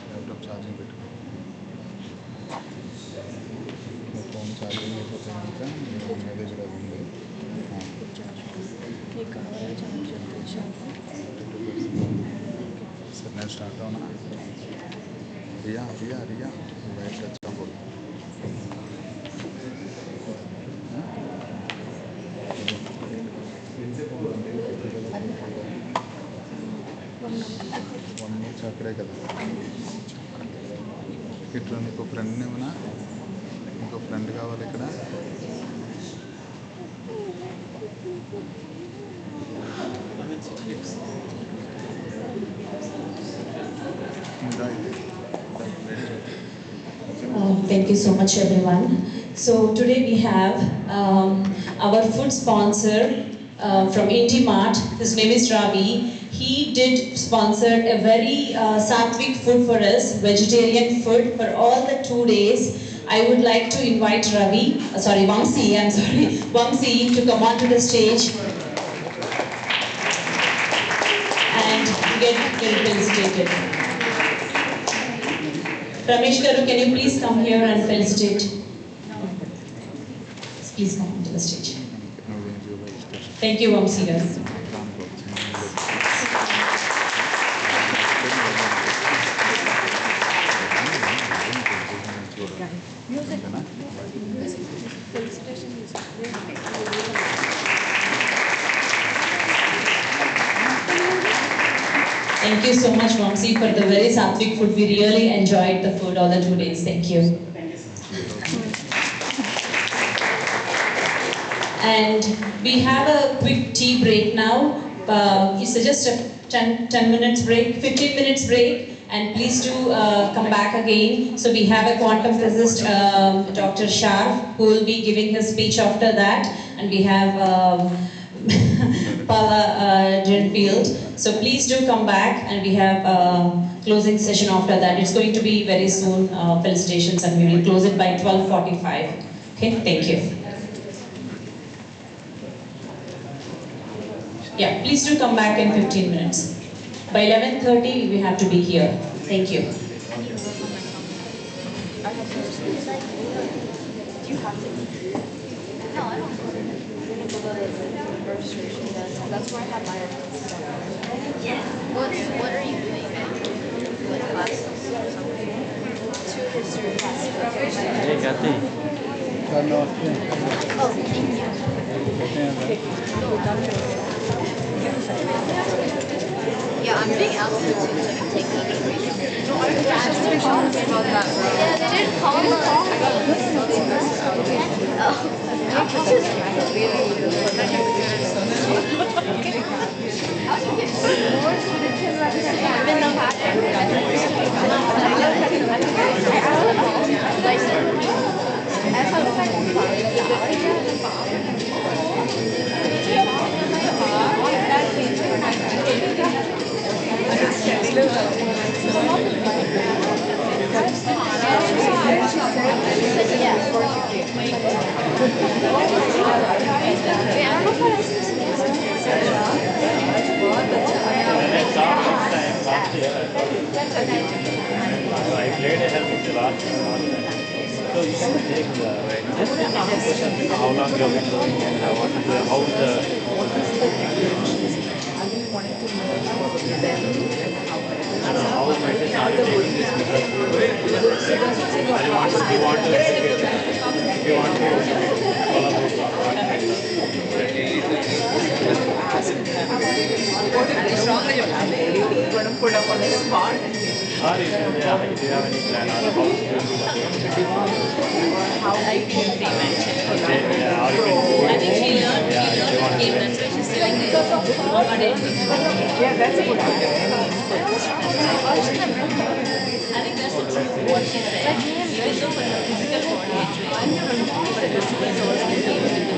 Laptop charging పెట్టు. Phone charging అయిపోతే కనుక మీరు అమ్మాయి దగ్గర అది ఉంది. సరే నేను స్టార్ట్ అవునా? రియా రియా రియా వైట్ టచ్ అవ్వదు. వన్ మినిట్ అక్కడే కదా. ఇట్లా నీకు ఫ్రెండ్ ఏమైనా ఇంకో ఫ్రెండ్ కావాలి ఇక్కడ. Thank you so much, everyone. So today we have our food sponsor from IndyMart. His name is Ravi. He did sponsor a very sattvic food for us, vegetarian food for all the 2 days. I would like to invite Vamsi to come onto the stage and get felicitated. Ramesh Garu, can you please come here and felicitate? Please come onto the stage. Thank you, Vamsi Garu. Thank you so much, Vamsi, for the very sattvic food. We really enjoyed the food all the 2 days. Thank you. And we have a quick tea break now. It's just a 10 minutes break, 15 minutes break. And please do come back again. So we have a quantum physicist, Dr. Shah, who will be giving his speech after that. And we have Paula Drenfield. So please do come back, and we have a closing session after that. It's going to be very soon, felicitations, and we will close it by 12:45. Okay, thank you. Yeah, please do come back in 15 minutes. By 11:30, we have to be here. Thank you. Do you have to? No, I don't. We're gonna go to the registration desk. That's where I have my. Yeah. What are you doing? Like classes or something? 2 history classes. Hey, Kathy. Oh, thank you. Yeah, I'm being asked to take the information. No, I was just about that. Yeah, they didn't call us. I played a help with the last one. So you can take just a normal question, how long you have been doing and what is the, how message are you taking this method? You want to or if you have any plan on how I can pay mention. yeah, or you can I think she learned yeah, game, that's why she's telling me. Yeah, that's a good idea. I think that's the truth what she said. Even though for the physical body, but the physical is also the game with the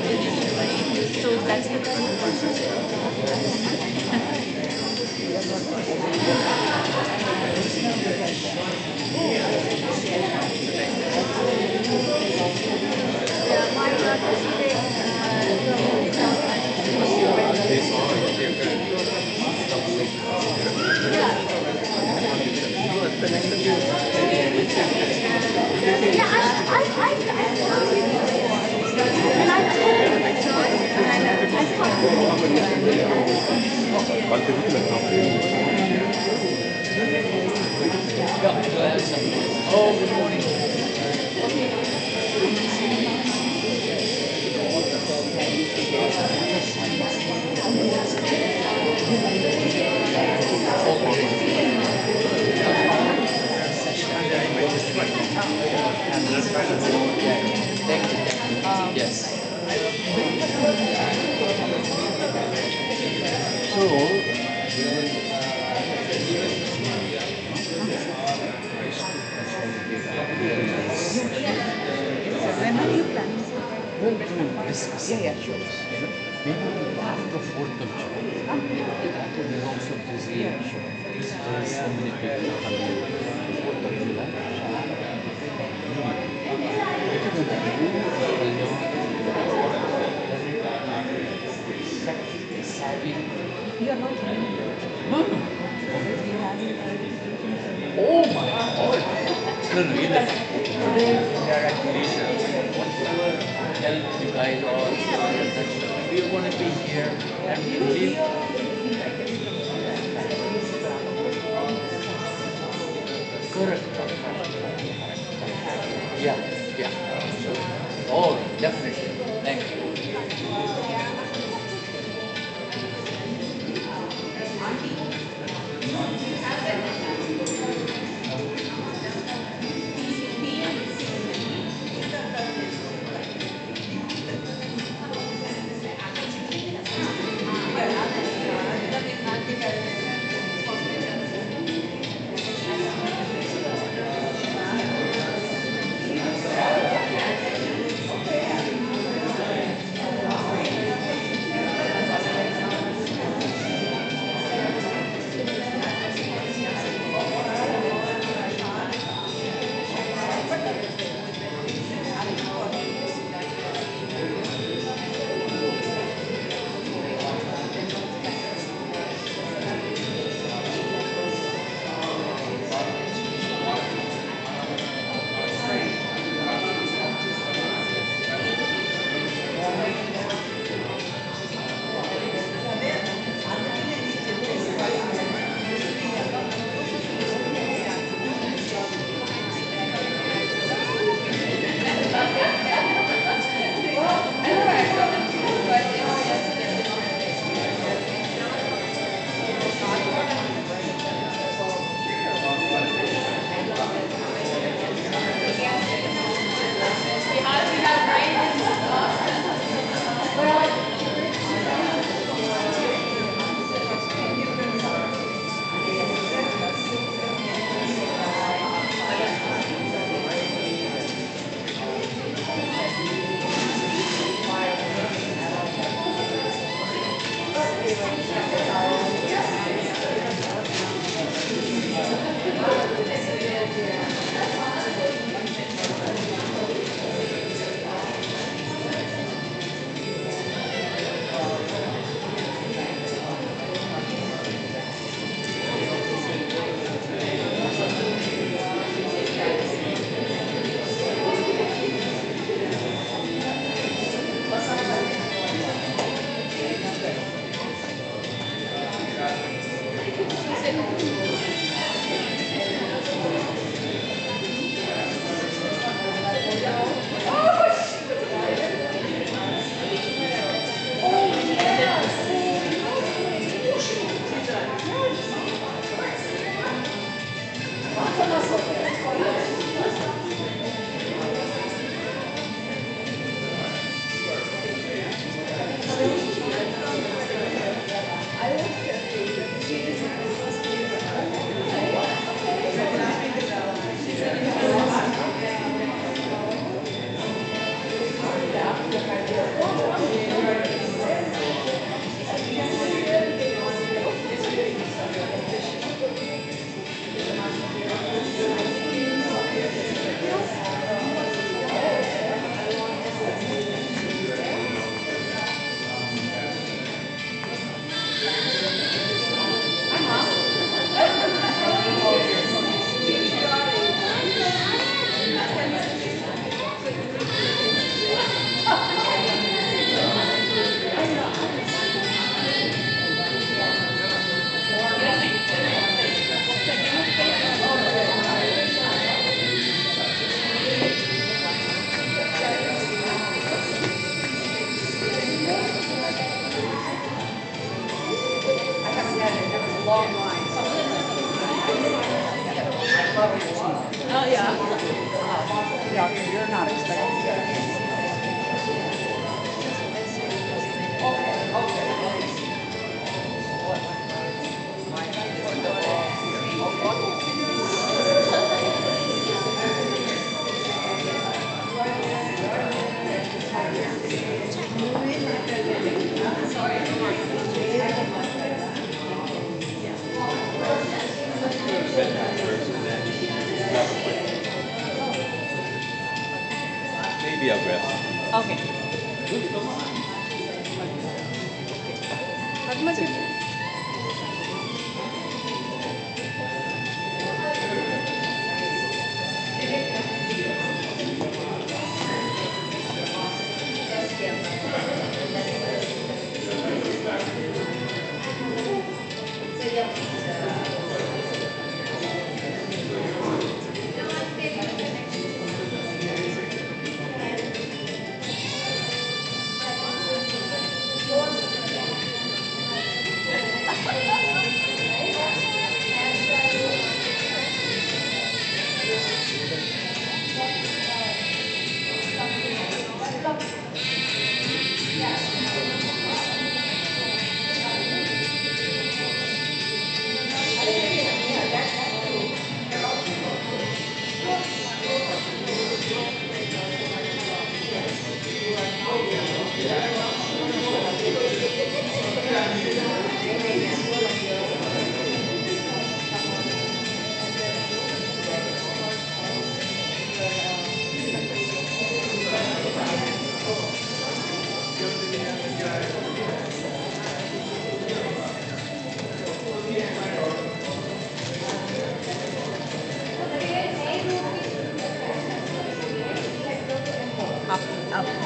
Okay.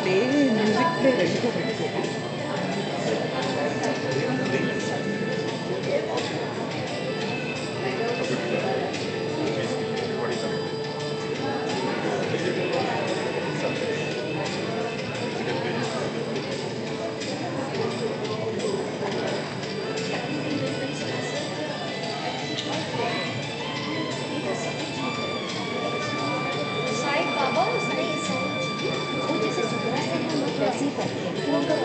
Play music play రెడీగా పెట్టుకో. Sai Baba, उसने ये song की, वो जैसे सुबह से हम लोग वैसे ही करते हैं, लेकिन उनका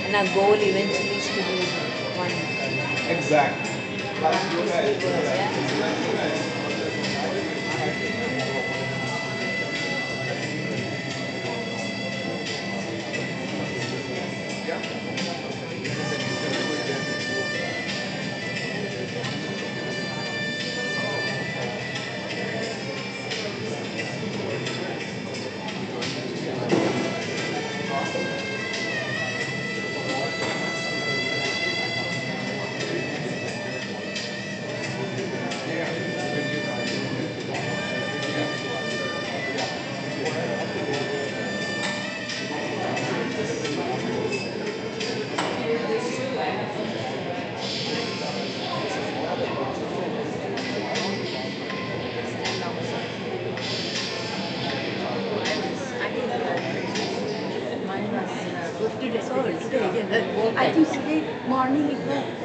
And our goal eventually is to do one. Exactly. Awesome. Today, I think today morning it was.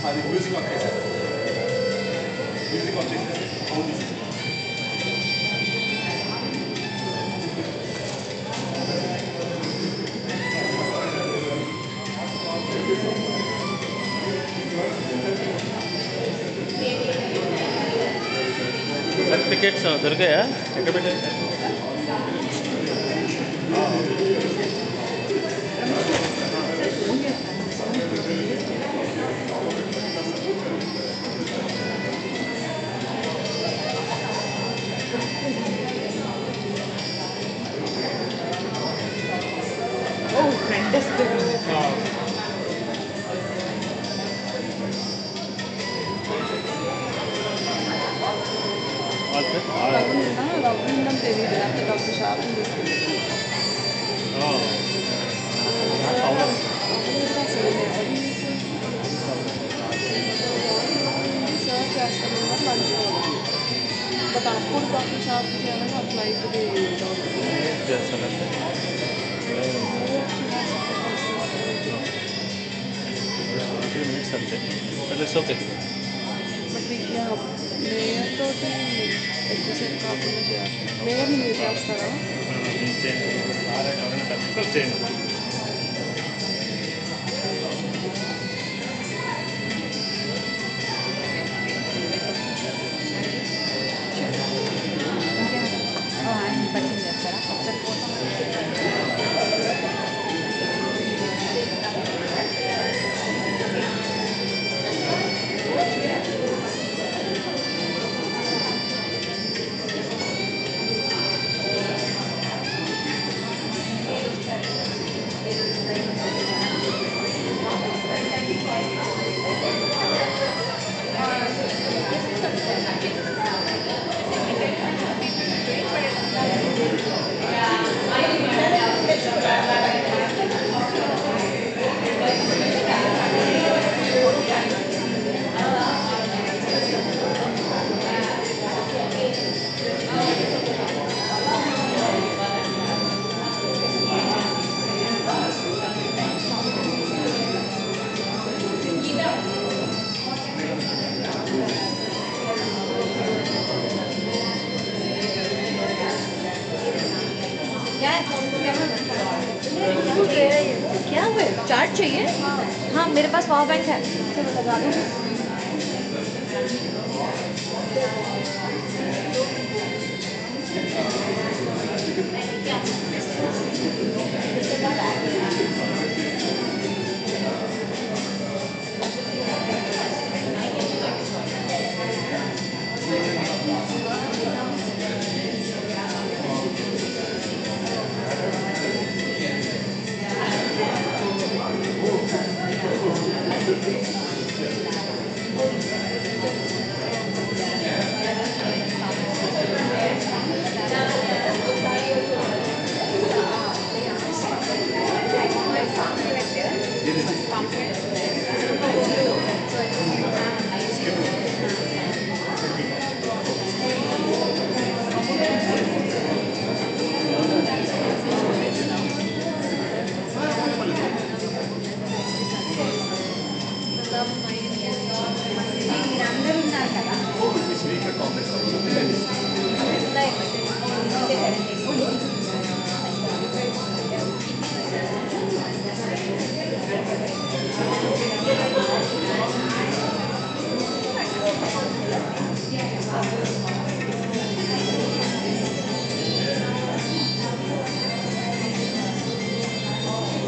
అది మ్యూజిక్ ఆఫ్ చేశారు. మ్యూజిక్ ఆఫ్ చేసేసి అవును. సర్టిఫికేట్స్ దొరికాయా ఎక్కడ పెట్టారు? Oh, fantastic. రవ్వుండం తెలియదు లేకపోతే డాక్టర్ షాపింగ్ చేస్తుంది సర్వ్ చేస్తాను లంచ్ బట్ అప్పుడు డాక్టర్ షాపింగ్ చేయాలని అట్లా అవుతుంది ఓకే. బట్ మేయర్ తోటి ఎక్కువసేపు కాకుండా చేయాలి మేయర్ని మీరు చేస్తారా ఆయన పరిచయం చేస్తారా ఒకసారి ఫోటో क्या हुआ चार्ट चाहिए हाँ मेरे पास पावर बैंक है चलो लगा दो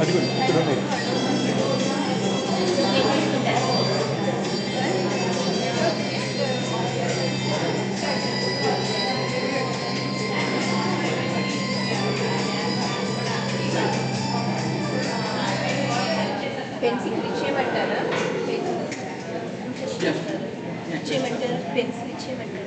అది కూడా ఇక్కడ ఉన్నాయి. పెన్సిల్ ఇచ్చేయమంటారా ఇచ్చేయమంటారా పెన్సిల్ ఇచ్చేయమంటారా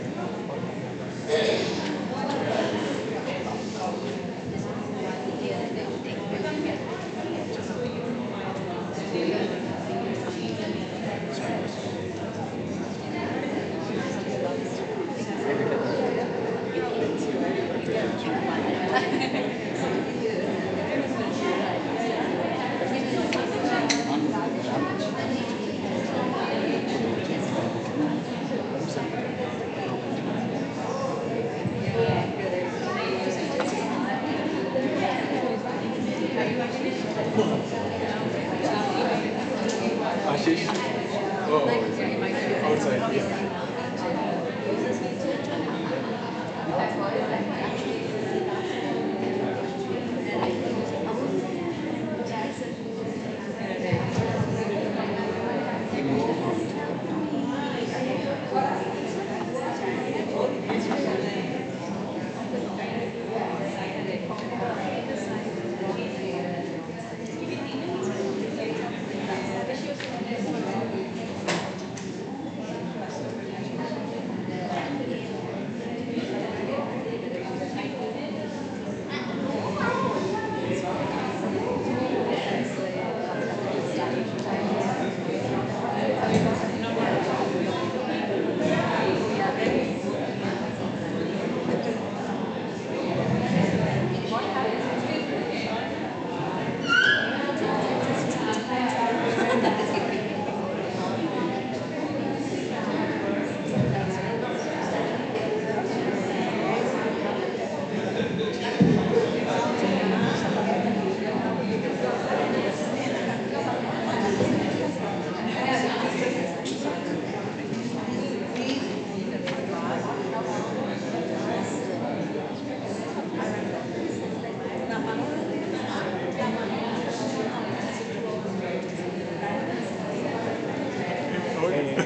Ashish? Oh, outside. Yeah.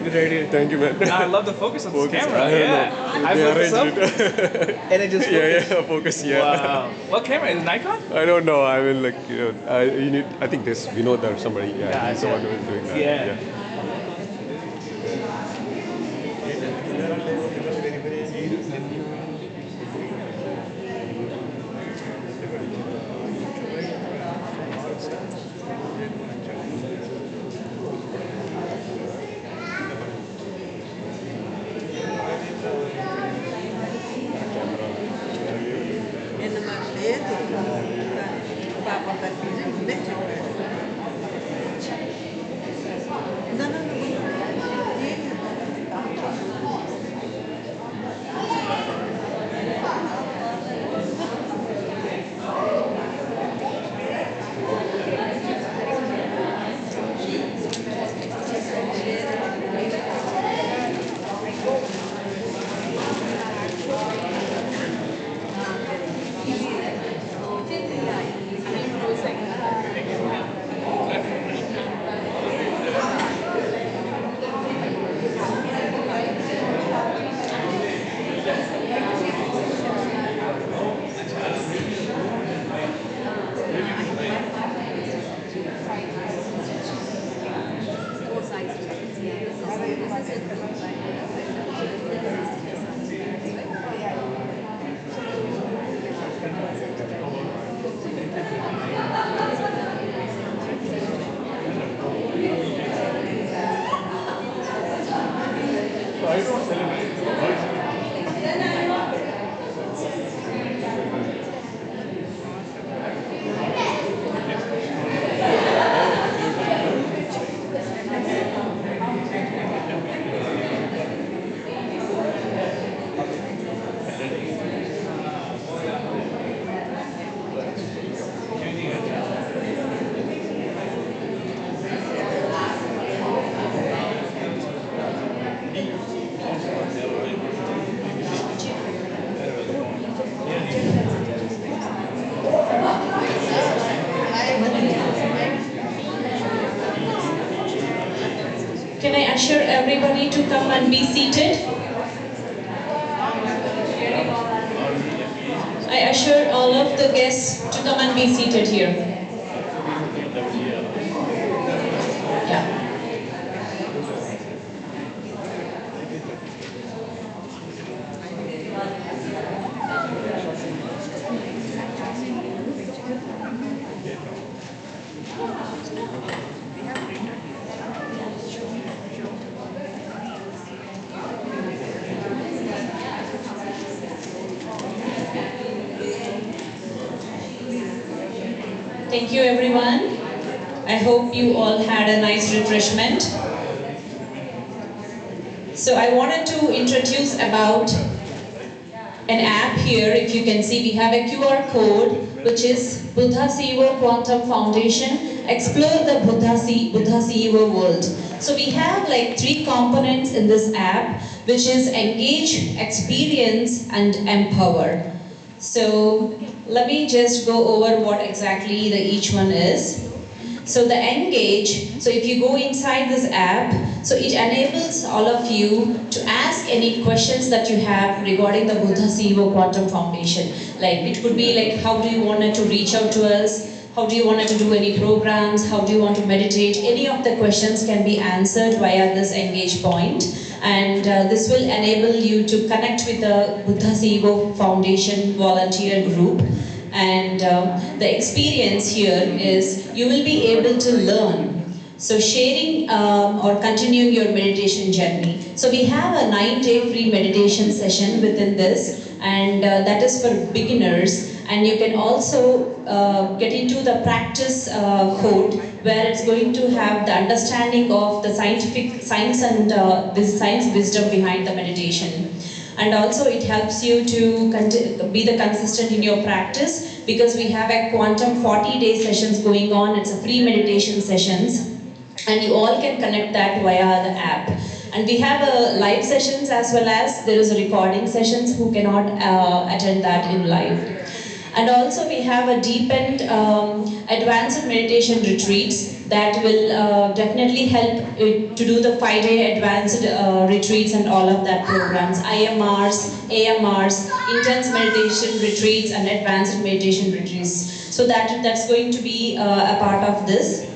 Good idea. Thank you, man. I love the focus on this camera. I don't Yeah. know. I They put this up arranged it. and it just focused. Yeah, focus. Yeah. Wow. What camera is it, Nikon? I don't know. I mean, like you need. I think this Vinod or somebody. Yeah, he's the one who is doing that. Yeah. Can I assure everybody to come and be seated? I assure all of the guests to come and be seated here. Yeah. Thank you everyone. I hope you all had a nice refreshment. So I wanted to introduce about an app here. If you can see, we have a QR code which is Buddha Seva Quantum Foundation explore the Buddha CEO world. So we have like 3 components in this app, which is engage, experience, and empower. So let me just go over what exactly each one is. So the engage, so if you go inside this app, so it enables all of you to ask any questions that you have regarding the Buddha CEO Quantum Foundation. Like it could be like, how do you want it to reach out to us? How do you want it to do any programs? How do you want to meditate? Any of the questions can be answered via this engage point. And this will enable you to connect with the Buddha CEO Foundation volunteer group. And the experience here is you will be able to learn. So sharing or continuing your meditation journey. So we have a 9-day free meditation session within this, and that is for beginners. And you can also get into the practice code, where it's going to have the understanding of the science and this science wisdom behind the meditation. And also it helps you to be the consistent in your practice, because we have a quantum 40-day sessions going on. It's a free meditation sessions, and you all can connect that via the app. And we have live sessions, as well as there is a recording sessions who cannot attend that in live. And also we have a deepened advanced meditation retreats that will definitely help to do the 5-day advanced retreats and all of that programs. IMRs, AMRs, intense meditation retreats and advanced meditation retreats. So that's going to be a part of this.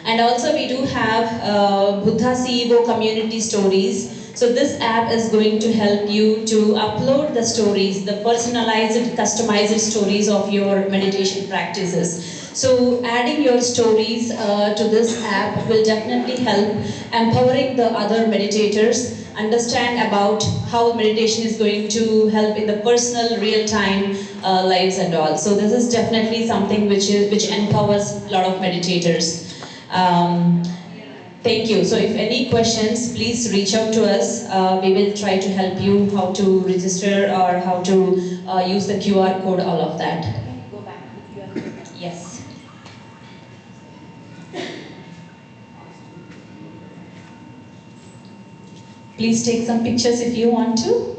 And also we do have Buddha CEO community stories. So this app is going to help you to upload the stories, the personalized, customized stories of your meditation practices. So adding your stories to this app will definitely help empowering the other meditators understand about how meditation is going to help in the personal, real-time lives and all. So this is definitely something which empowers a lot of meditators. Thank you. So if any questions, please reach out to us. We will try to help you how to register or how to use the QR code, all of that. Go back. Yes. Please take some pictures if you want to.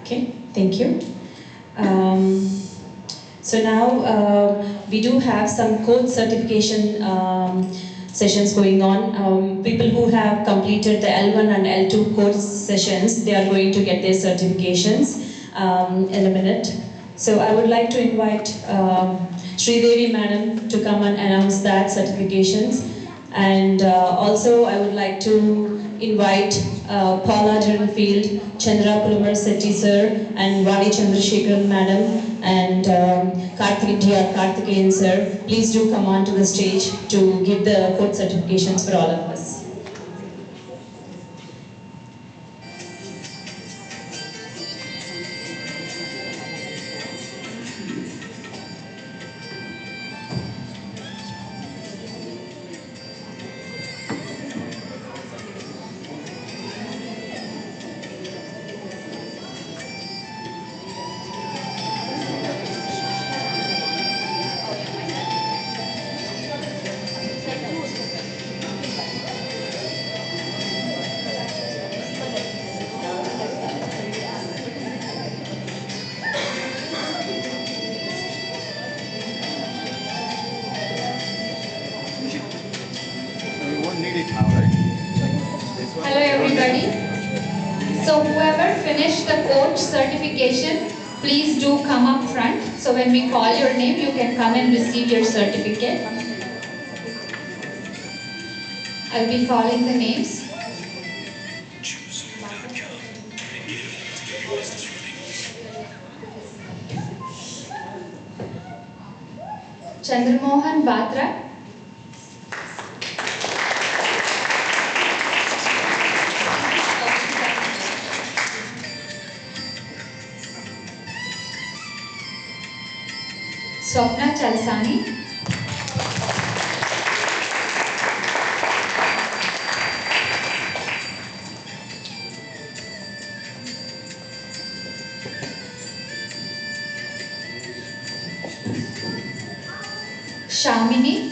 Okay, thank you. So now we do have some code certification sessions going on. People who have completed the L1 and L2 code sessions, they are going to get their certifications in a minute. So I would like to invite Sridevi Madam to come and announce that certifications. And also I would like to invite Paula Durnfield, Chandra Kulumar Setti sir, and Vani Chandrasekharan Madam, and Karthikeyan sir. Please do come on to the stage to give the code certifications for all of us. Hello everybody. So whoever finished the coach certification, please do come up front. So when we call your name, you can come and receive your certificate. I'll be calling the names. Chandramohan Batra. Swapna Chalsani. Shamini.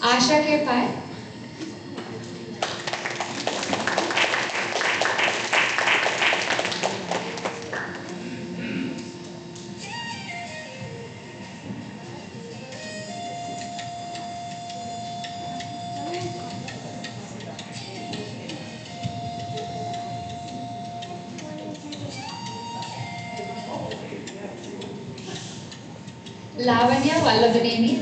Asha K. Pai. Lavanya Vallabhaneni.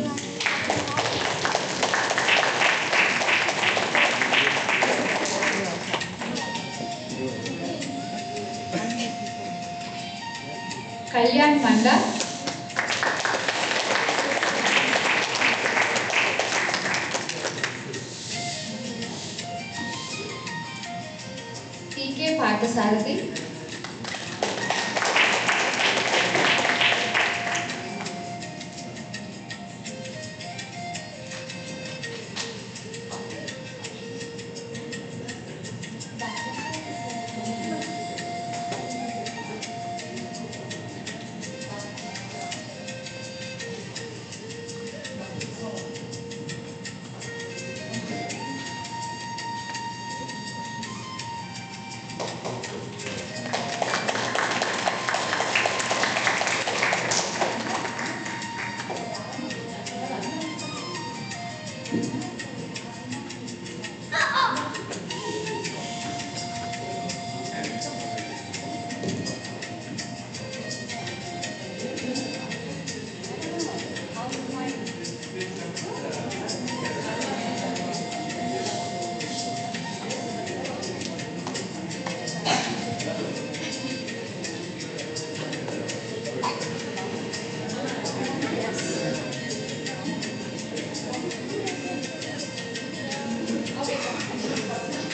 Kalyan Manda. P.K. Parthasarathy.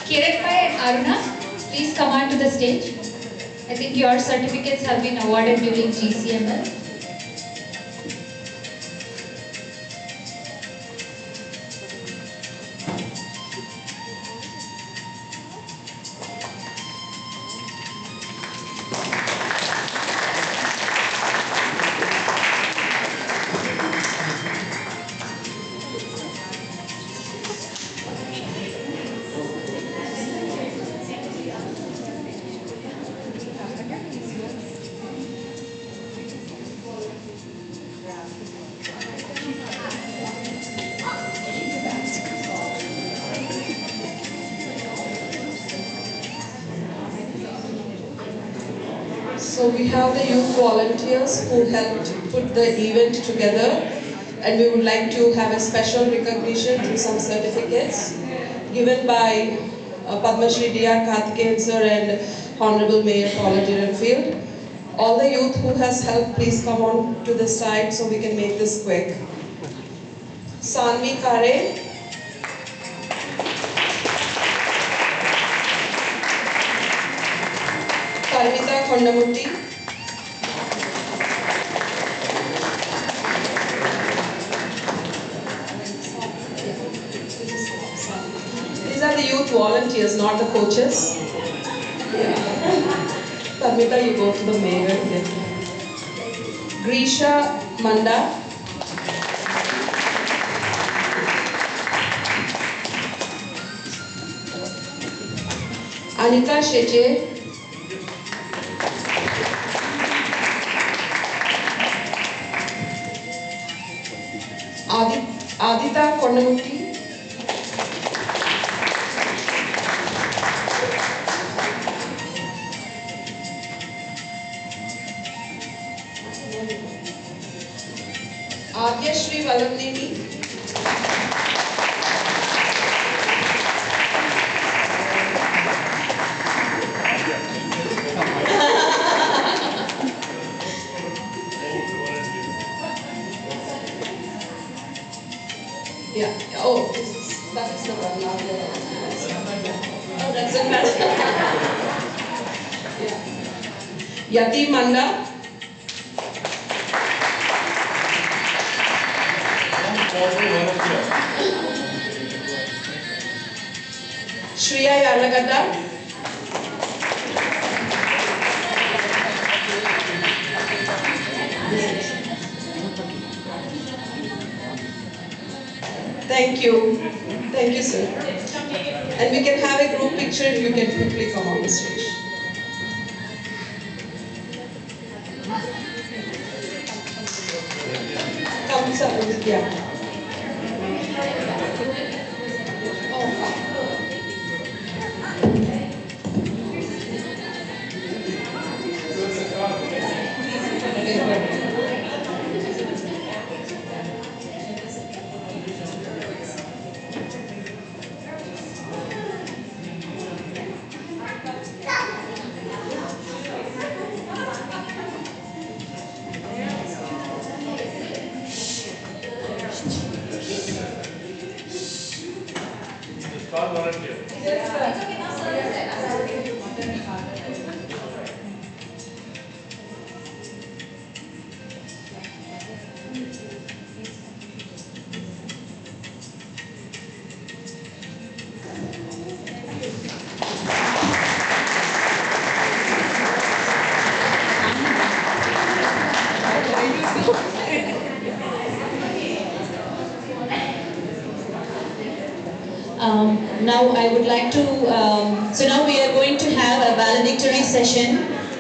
Kiran Pai and Aruna, please come on to the stage. I think your certificates have been awarded during GCML. So we have the youth volunteers who helped put the event together, and we would like to have a special recognition through some certificates given by Padma Shri D.R. Karthikeyan sir and Honorable Mayor Paula Field. All the youth who has helped, please come on to the side so we can make this quick. Sanvi Kare. Parmita Kondamutti. These are the youth volunteers, not the coaches. Parmita, you go to the mayor. Grisha Manda. Anita Shetye. Adita Kondamutti. Adya Shri Vallabhaneni. Yeah. Oh, that is the one. Oh, that's a Yati Manda. Shriya Yarlagada. Thank you. Thank you, sir. And we can have a group picture if you can quickly come on the stage. Come, sir. Yeah. Now I would like to, so now we are going to have a valedictory session,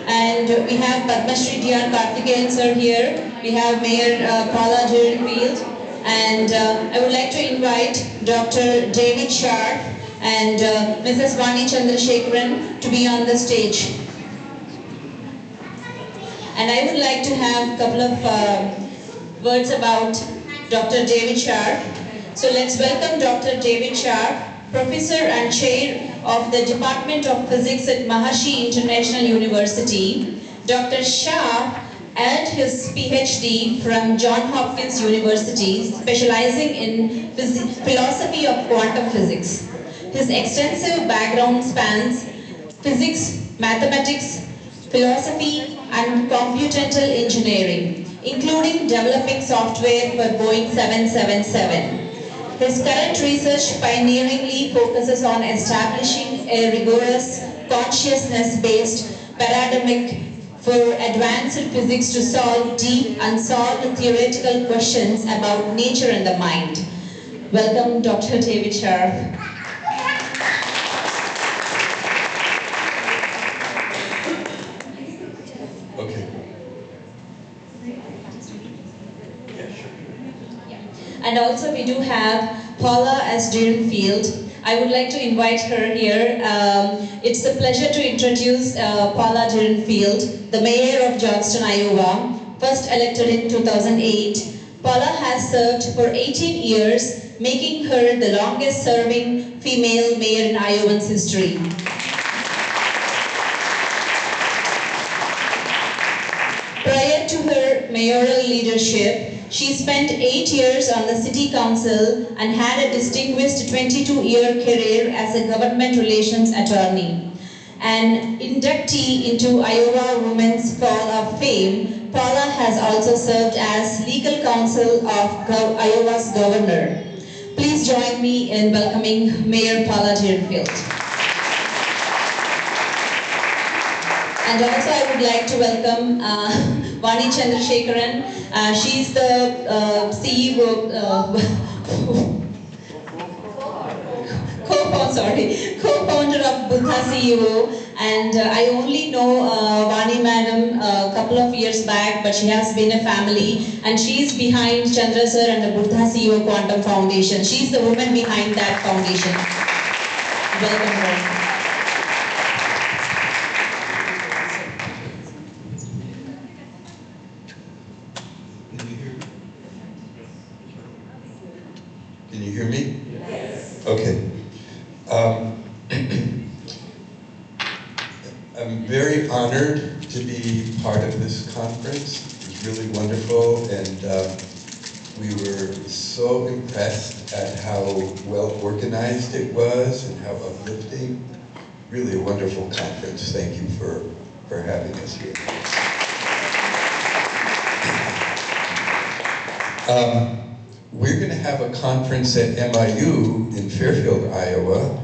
and we have Padma Shri Dian Karthikeyan sir here, we have Mayor Paula Derenfield, and I would like to invite Dr. David Sharp and Mrs. Vani Chandrasekharan to be on the stage. And I would like to have a couple of words about Dr. David Sharp. So let's welcome Dr. David Sharp, Professor and Chair of the Department of Physics at Maharishi International University. Dr. Sharp earned his PhD from Johns Hopkins University, specializing in philosophy of quantum physics. His extensive background spans physics, mathematics, philosophy, and computational engineering, including developing software for Boeing 777. His current research pioneeringly focuses on establishing a rigorous consciousness-based paradigm for advanced physics to solve deep, unsolved theoretical questions about nature and the mind. Welcome, Dr. David Sharp. Okay. And also we do have Paula S. Derenfield. I would like to invite her here. It's a pleasure to introduce Paula Derenfield, the mayor of Johnston, Iowa, first elected in 2008. Paula has served for 18 years, making her the longest serving female mayor in Iowa's history. Prior to her mayoral leadership, she spent 8 years on the city council and had a distinguished 22-year career as a government relations attorney. An inductee into Iowa Women's Hall of Fame, Paula has also served as legal counsel of Iowa's governor. Please join me in welcoming Mayor Paula Derenfield. And also I would like to welcome Vani Chandrasekharan. She's the CEO, co-founder of Buddha CEO, and I only know Vani madam a couple of years back, but she has been a family, and she's behind Chandra sir and the Buddha CEO Quantum Foundation. She's the woman behind that foundation. Welcome her. Can you hear me? Yes. Okay. I'm very honored to be part of this conference. It was really wonderful, and we were so impressed at how well organized it was and how uplifting. Really a wonderful conference. Thank you for for having us here. We're going to have a conference at MIU in Fairfield, Iowa.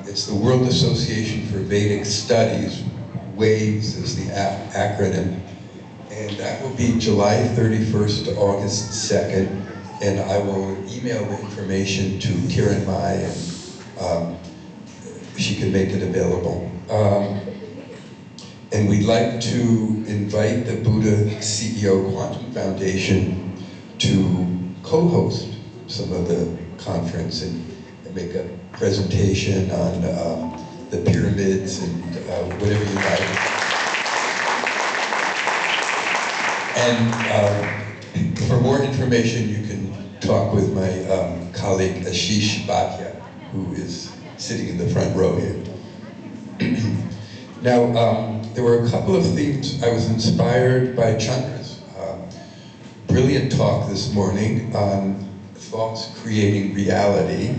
It's the World Association for Vedic Studies. WAVES is the acronym. And that will be July 31st to August 2nd. And I will email the information to Kiran Mai, and she can make it available. And we'd like to invite the Buddha CEO Quantum Foundation to co-host some of the conference and make a presentation on the pyramids and whatever you like. And for more information, you can talk with my colleague Ashish Bhatia, who is sitting in the front row here. Now, there were a couple of themes. I was inspired by Chandra's brilliant talk this morning on thoughts creating reality.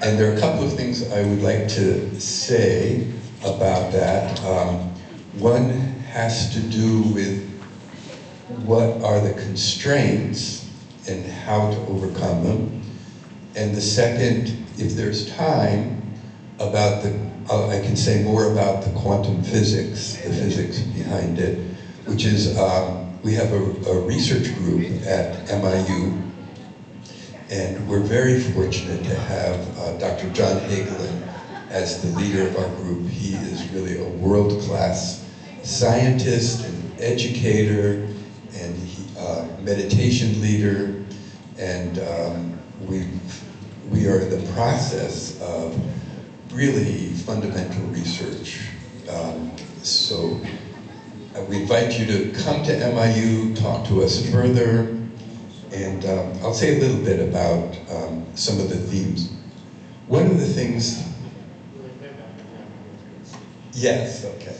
And there are a couple of things I would like to say about that. One has to do with what are the constraints and how to overcome them. And the second, if there's time, about I can say more about the quantum physics, the physics behind it, which is, we have a research group at MIU, and we're very fortunate to have Dr. John Hagelin as the leader of our group. He is really a world-class scientist and educator, and meditation leader, and we are in the process of really fundamental research. So we invite you to come to MIU, talk to us further, and I'll say a little bit about some of the themes. One of the things, yes, okay.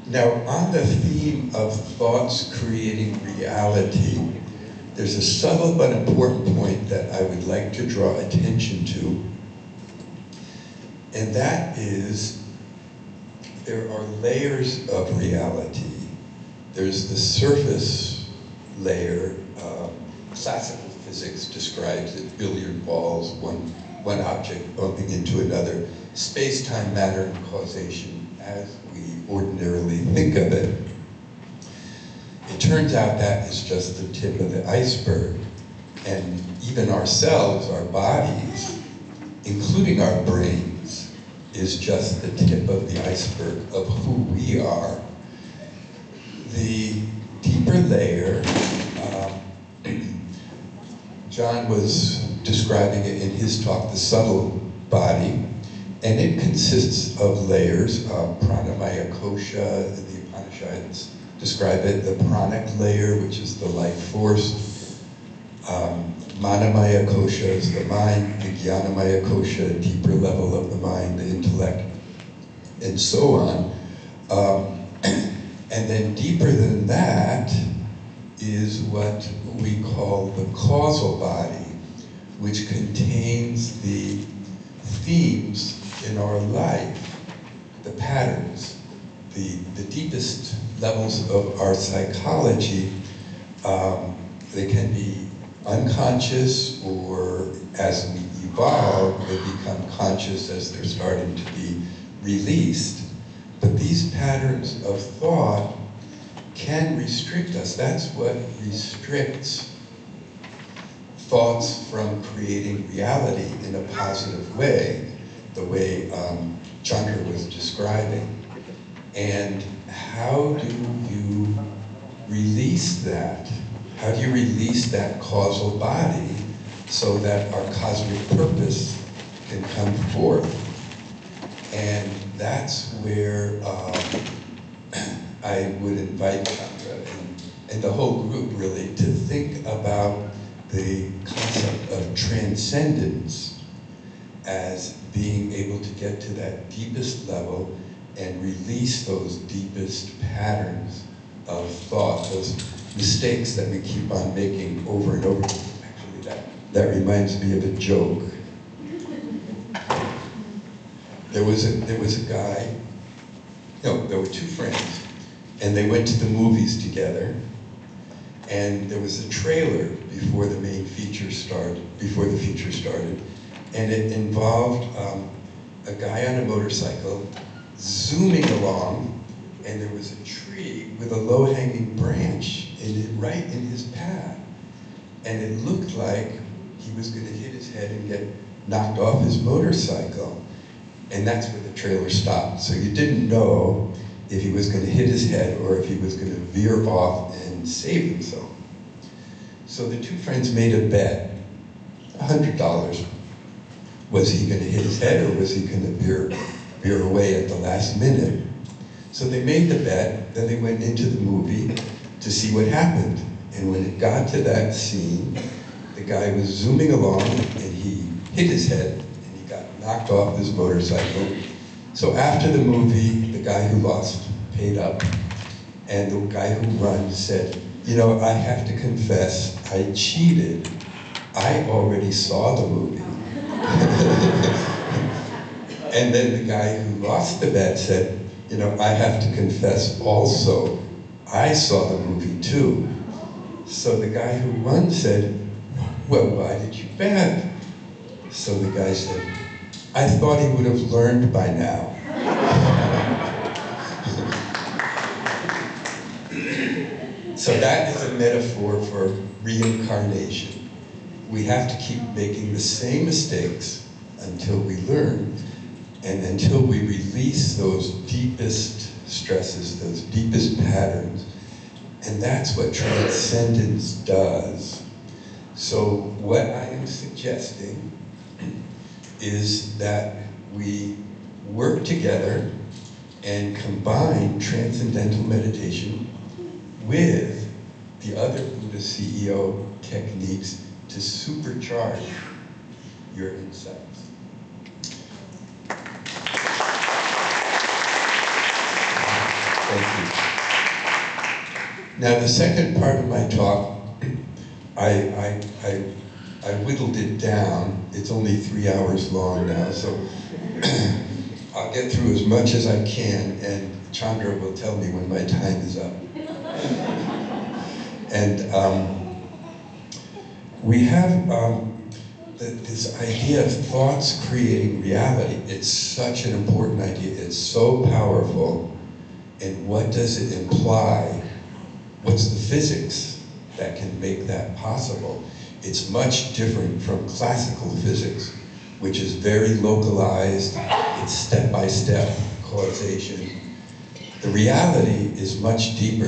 Now, on the theme of thoughts creating reality, there's a subtle but important point that I would like to draw attention to, and that is there are layers of reality. There's the surface layer. Classical physics describes it, billiard balls, one object bumping into another, space-time, matter, and causation as we ordinarily think of it. It turns out that is just the tip of the iceberg. And even ourselves, our bodies, including our brains, is just the tip of the iceberg of who we are. The deeper layer, John was describing it in his talk, the subtle body, and it consists of layers. Pranamaya kosha, the Upanishads describe it, the pranic layer, which is the life force. Manamaya kosha is the mind, Vijnanamaya kosha, a deeper level of the mind, the intellect, and so on. And then deeper than that is what we call the causal body, which contains the themes in our life, the patterns, the deepest levels of our psychology. They can be unconscious, or as we evolve, they become conscious as they're starting to be released. But these patterns of thought can restrict us. That's what restricts thoughts from creating reality in a positive way, the way Chandra was describing. And how do you release that? How do you release that causal body so that our cosmic purpose can come forth? And that's where I would invite Chandra and the whole group really to think about the concept of transcendence as being able to get to that deepest level and release those deepest patterns of thought, those mistakes that we keep on making over and over. Actually, that reminds me of a joke. There was a guy, no, there were two friends, and they went to the movies together, and there was a trailer before the main feature started, and it involved a guy on a motorcycle zooming along, and there was a tree with a low-hanging branch right in his path. And it looked like he was going to hit his head and get knocked off his motorcycle. And that's where the trailer stopped. So you didn't know if he was going to hit his head or if he was going to veer off and save himself. So the two friends made a bet, $100. Was he going to hit his head or was he going to veer away at the last minute? So they made the bet, then they went into the movie to see what happened. And when it got to that scene, the guy was zooming along and he hit his head and he got knocked off his motorcycle. So after the movie, the guy who lost paid up, and the guy who won said, you know, I have to confess, I cheated. I already saw the movie. And then the guy who lost the bet said, you know, I have to confess also, I saw the movie too. So the guy who won said, well, why did you bet? So the guy said, I thought he would have learned by now. So that is a metaphor for reincarnation. We have to keep making the same mistakes until we learn, and until we release those deepest stresses, those deepest patterns. And that's what transcendence does. So what I am suggesting is that we work together and combine transcendental meditation with the other Buddha CEO techniques to supercharge your insights. Thank you. Now the second part of my talk, I whittled it down. It's only 3 hours long now, so I'll get through as much as I can, and Chandra will tell me when my time is up. And we have this idea of thoughts creating reality. It's such an important idea. It's so powerful. And what does it imply? What's the physics that can make that possible? It's much different from classical physics, which is very localized. It's step-by-step causation. The reality is much deeper.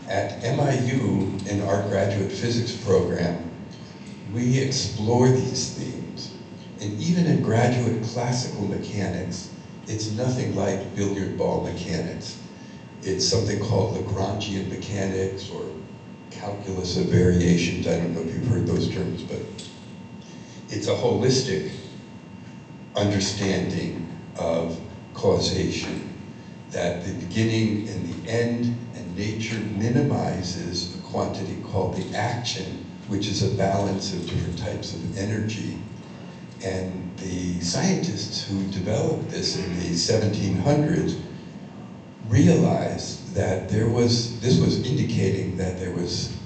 At MIU, in our graduate physics program, we explore these themes. And even in graduate classical mechanics, it's nothing like billiard ball mechanics. It's something called Lagrangian mechanics or calculus of variations. I don't know if you've heard those terms, but it's a holistic understanding of causation, that the beginning and the end, and nature minimizes a quantity called the action, which is a balance of different types of energy. And the scientists who developed this in the 1700s realized that this was indicating that there was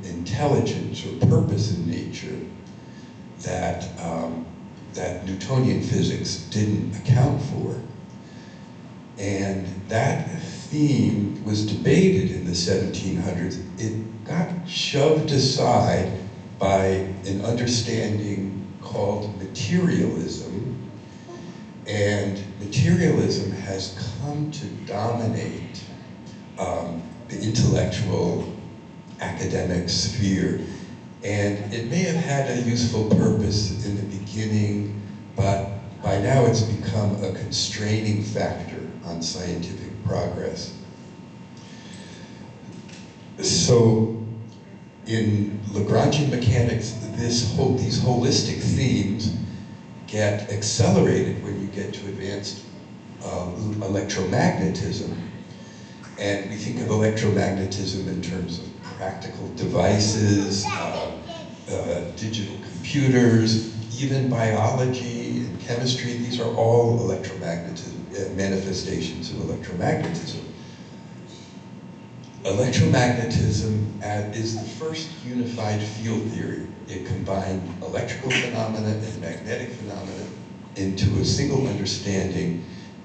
intelligence or purpose in nature that, that Newtonian physics didn't account for. And that theme was debated in the 1700s. It got shoved aside by an understanding called materialism, and materialism has come to dominate the intellectual academic sphere. And it may have had a useful purpose in the beginning, but by now it's become a constraining factor on scientific progress. So in Lagrangian mechanics, these holistic themes get accelerated when you get to advanced electromagnetism. And we think of electromagnetism in terms of practical devices, digital computers, even biology and chemistry. These are all electromagnetism, manifestations of electromagnetism. Electromagnetism is the first unified field theory. It combined electrical phenomena and magnetic phenomena into a single understanding.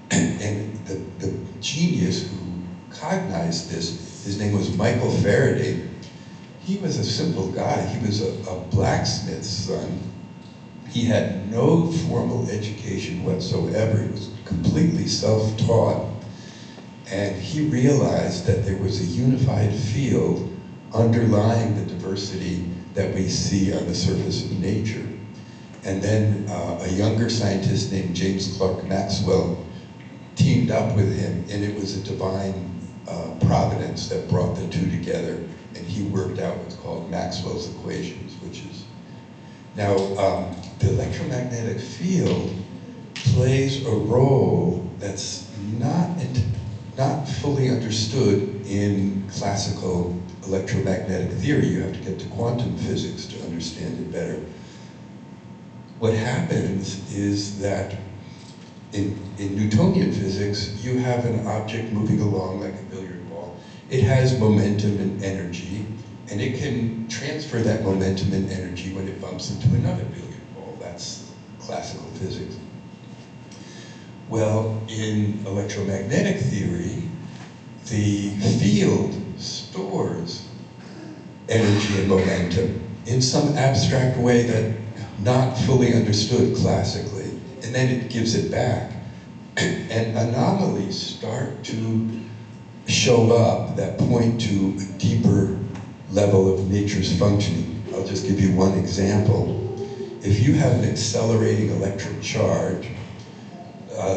And the genius who cognized this, his name was Michael Faraday. He was a simple guy. He was a blacksmith's son. He had no formal education whatsoever. He was completely self-taught. And he realized that there was a unified field underlying the diversity that we see on the surface of nature. And then a younger scientist named James Clerk Maxwell teamed up with him, and it was a divine providence that brought the two together, and he worked out what's called Maxwell's equations, which is, now the electromagnetic field plays a role that's not fully understood in classical electromagnetic theory. You have to get to quantum physics to understand it better. What happens is that in Newtonian physics, you have an object moving along like a billiard ball. It has momentum and energy, and it can transfer that momentum and energy when it bumps into another billiard ball. That's classical physics. Well, in electromagnetic theory, the field stores energy and momentum in some abstract way that not fully understood classically, and then it gives it back. And anomalies start to show up that point to a deeper level of nature's functioning. I'll just give you one example. If you have an accelerating electric charge,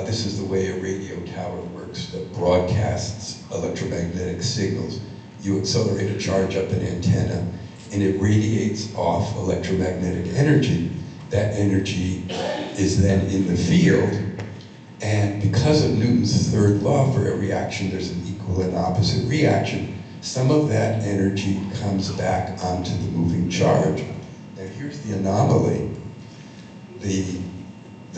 this is the way a radio tower works that broadcasts electromagnetic signals. You accelerate a charge up an antenna, and it radiates off electromagnetic energy. That energy is then in the field, and because of Newton's third law, for every action there's an equal and opposite reaction. Some of that energy comes back onto the moving charge. Now here's the anomaly. The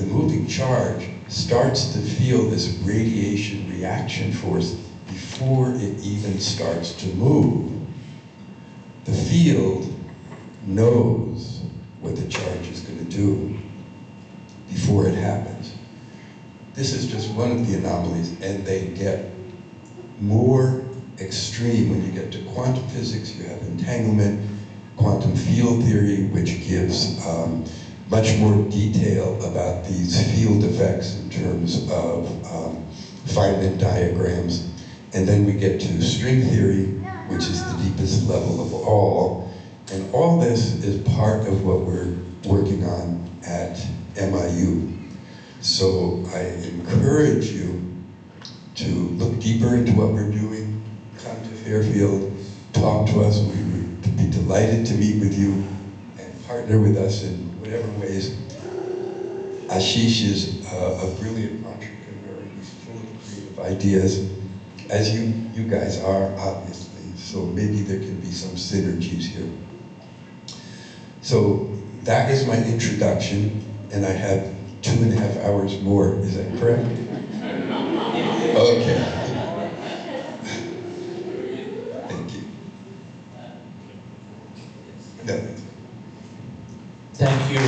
moving charge starts to feel this radiation reaction force before it even starts to move. The field knows what the charge is going to do before it happens. This is just one of the anomalies, and they get more extreme when you get to quantum physics. You have entanglement, quantum field theory, which gives much more detail about these field effects in terms of Feynman diagrams. And then we get to string theory, which is the deepest level of all. And all this is part of what we're working on at MIU. So I encourage you to look deeper into what we're doing. Come to Fairfield, talk to us. We would be delighted to meet with you and partner with us in whatever ways. Ashish is a brilliant entrepreneur. He's full of creative ideas, as you guys are, obviously. So maybe there can be some synergies here. So that is my introduction, and I have 2.5 hours more. Is that correct? Okay. Thank you. No. Thank you.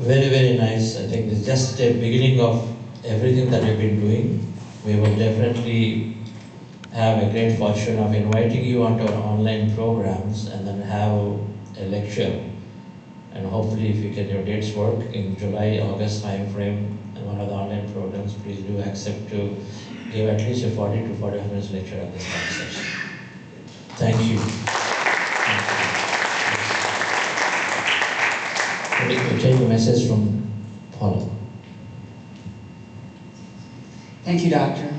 Very, very nice. I think it's just a beginning of everything that we've been doing. We will definitely have a great fortune of inviting you onto our online programs and then have a lecture. And hopefully if you get your dates work in July, August time frame and one of the online programs, please do accept to give at least a 40 to 45 minutes lecture at this time session. Thank you. We take a message from Paula. Thank you, Doctor.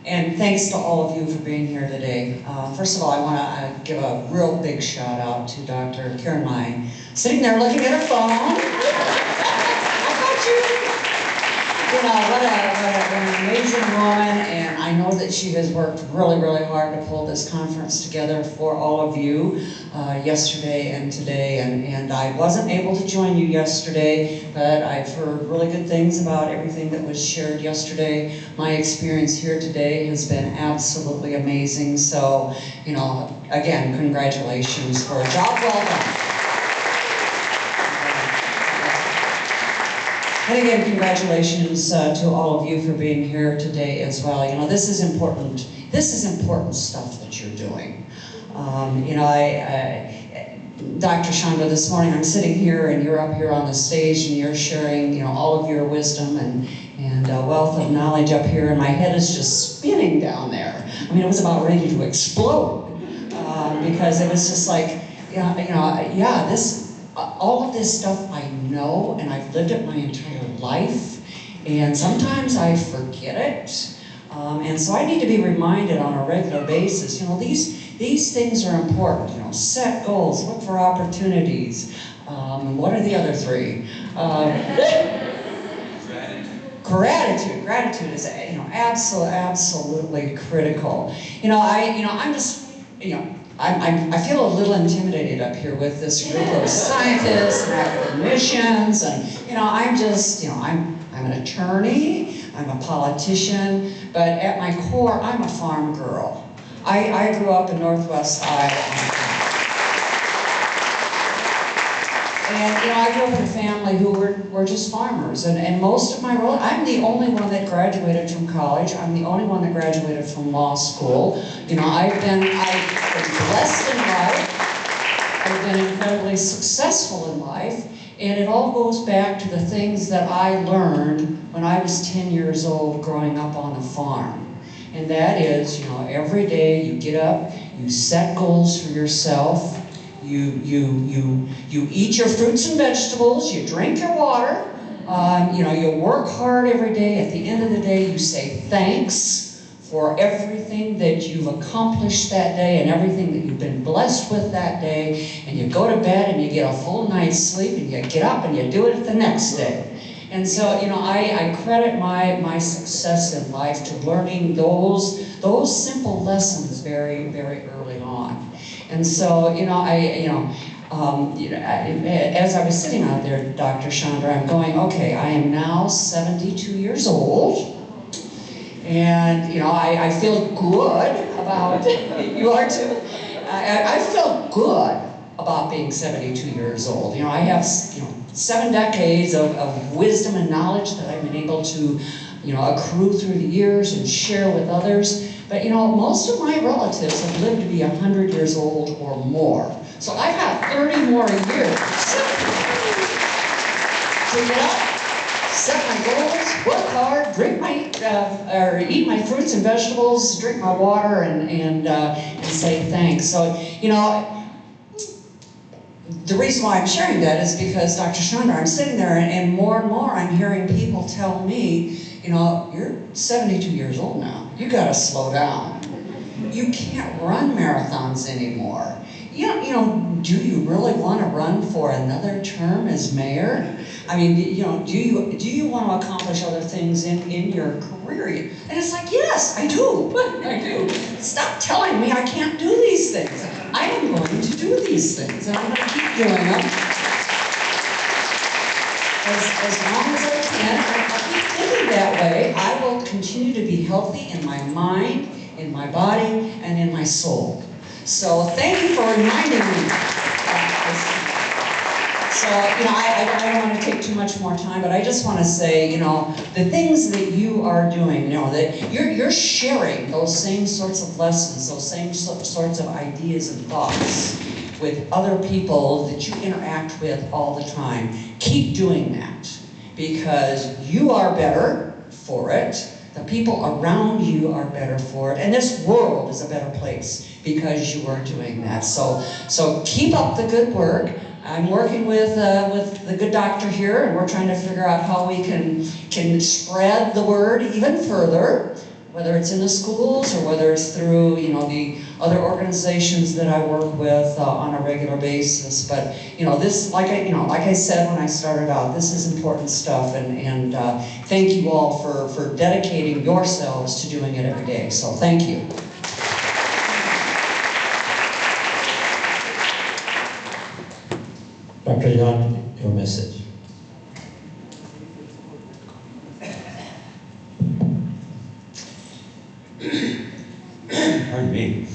And thanks to all of you for being here today. First of all, I want to give a real big shout out to Dr. Karen Mai, sitting there looking at her phone. I got you. You know, what an amazing woman, and I know that she has worked really, really hard to pull this conference together for all of you yesterday and today. And I wasn't able to join you yesterday, but I've heard really good things about everything that was shared yesterday. My experience here today has been absolutely amazing. So, you know, again, congratulations for a job well done. And again, congratulations to all of you for being here today as well. You know, this is important. This is important stuff that you're doing. You know, Dr. Chandra, this morning I'm sitting here and you're up here on the stage and you're sharing, you know, all of your wisdom and wealth of knowledge up here, and my head is just spinning down there. I mean, it was about ready to explode because it was just like, all of this stuff I know, and I've lived it my entire life, and sometimes I forget it. And so I need to be reminded on a regular basis, you know, these things are important. You know, set goals, look for opportunities. What are the other three? Gratitude is, you know, absolutely critical. You know, I'm just, you know, I feel a little intimidated up here with this group of scientists and academicians, and you know, I'm just, you know, I'm an attorney, I'm a politician, but at my core, I'm a farm girl. I grew up in Northwest Iowa. And you know, I grew up in a family who were just farmers, and most of my role, I'm the only one that graduated from college. I'm the only one that graduated from law school. You know, I've been blessed in life. I've been incredibly successful in life, and it all goes back to the things that I learned when I was 10 years old growing up on a farm. And that is, you know, every day you get up, you set goals for yourself. You eat your fruits and vegetables, you drink your water, you know, you work hard every day. At the end of the day, you say thanks for everything that you've accomplished that day and everything that you've been blessed with that day, and you go to bed and you get a full night's sleep and you get up and you do it the next day. And so, you know, I credit my success in life to learning those simple lessons very, very early on. And so, you know, as I was sitting out there, Dr. Chandra, I'm going, okay, I am now 72 years old, and, you know, I feel good about, you are too? I feel good about being 72 years old. You know, I have, you know, 7 decades of wisdom and knowledge that I've been able to, you know, accrue through the years and share with others. But you know, most of my relatives have lived to be 100 years old or more. So I've got 30 more years to get up, set my goals, work hard, drink my, or eat my fruits and vegetables, drink my water, and say thanks. So, you know, the reason why I'm sharing that is because, Dr. Chandra, I'm sitting there and more I'm hearing people tell me, you know, you're 72 years old now. You gotta slow down. You can't run marathons anymore. You know, do you really want to run for another term as mayor? I mean, you know, do you want to accomplish other things in your career? And it's like, yes, I do. I do. Stop telling me I can't do these things. I am going to do these things, and I'm going to keep doing them as long as I can. I'll keep thinking that way. I will continue to be healthy in my mind, in my body, and in my soul. So thank you for reminding me. So, you know, I don't want to take too much more time, but I just want to say, you know, the things that you are doing, you know, that you're sharing those same sorts of lessons, those same sorts of ideas and thoughts with other people that you interact with all the time. Keep doing that, because you are better for it. The people around you are better for it, and this world is a better place because you are doing that. So keep up the good work. I'm working with the good doctor here, and we're trying to figure out how we can spread the word even further, whether it's in the schools or whether it's through, you know, the other organizations that I work with on a regular basis. But, you know, this, like I said when I started out, this is important stuff, and thank you all for dedicating yourselves to doing it every day. So thank you. Dr. Young, your message. Pardon me.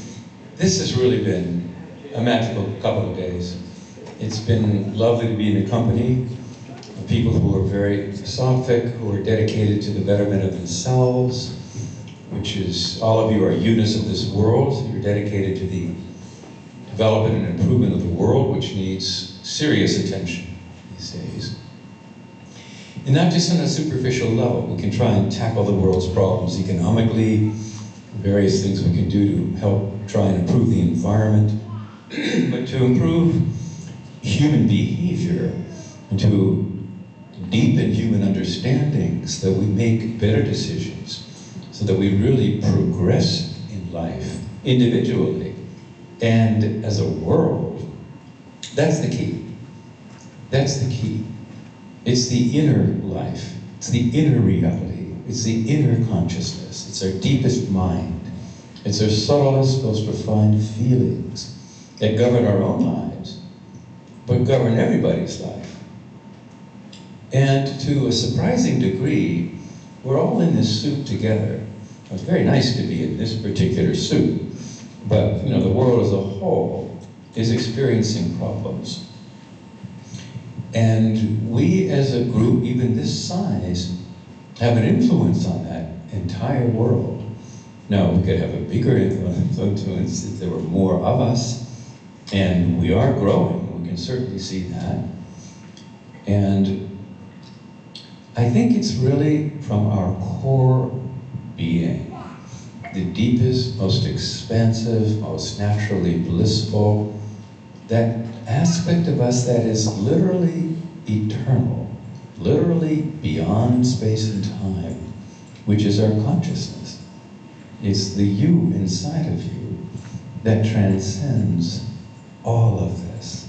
This has really been a magical couple of days. It's been lovely to be in the company of people who are very philosophic, who are dedicated to the betterment of themselves, which is, all of you are units of this world. You're dedicated to the development and improvement of the world, which needs serious attention these days. And not just on a superficial level. We can try and tackle the world's problems economically, various things we can do to help try and improve the environment, but to improve human behavior and to deepen human understandings, that we make better decisions, so that we really progress in life, individually and as a world. That's the key. That's the key. It's the inner life. It's the inner reality. It's the inner consciousness. It's our deepest mind. It's our subtlest, most refined feelings that govern our own lives, but govern everybody's life. And to a surprising degree, we're all in this suit together. It's very nice to be in this particular suit, but, you know, the world as a whole is experiencing problems. And we as a group, even this size, have an influence on that entire world. Now, we could have a bigger influence if there were more of us, and we are growing. We can certainly see that. And I think it's really from our core being, the deepest, most expansive, most naturally blissful, that aspect of us that is literally eternal, literally beyond space and time, which is our consciousness. It's the you inside of you that transcends all of this,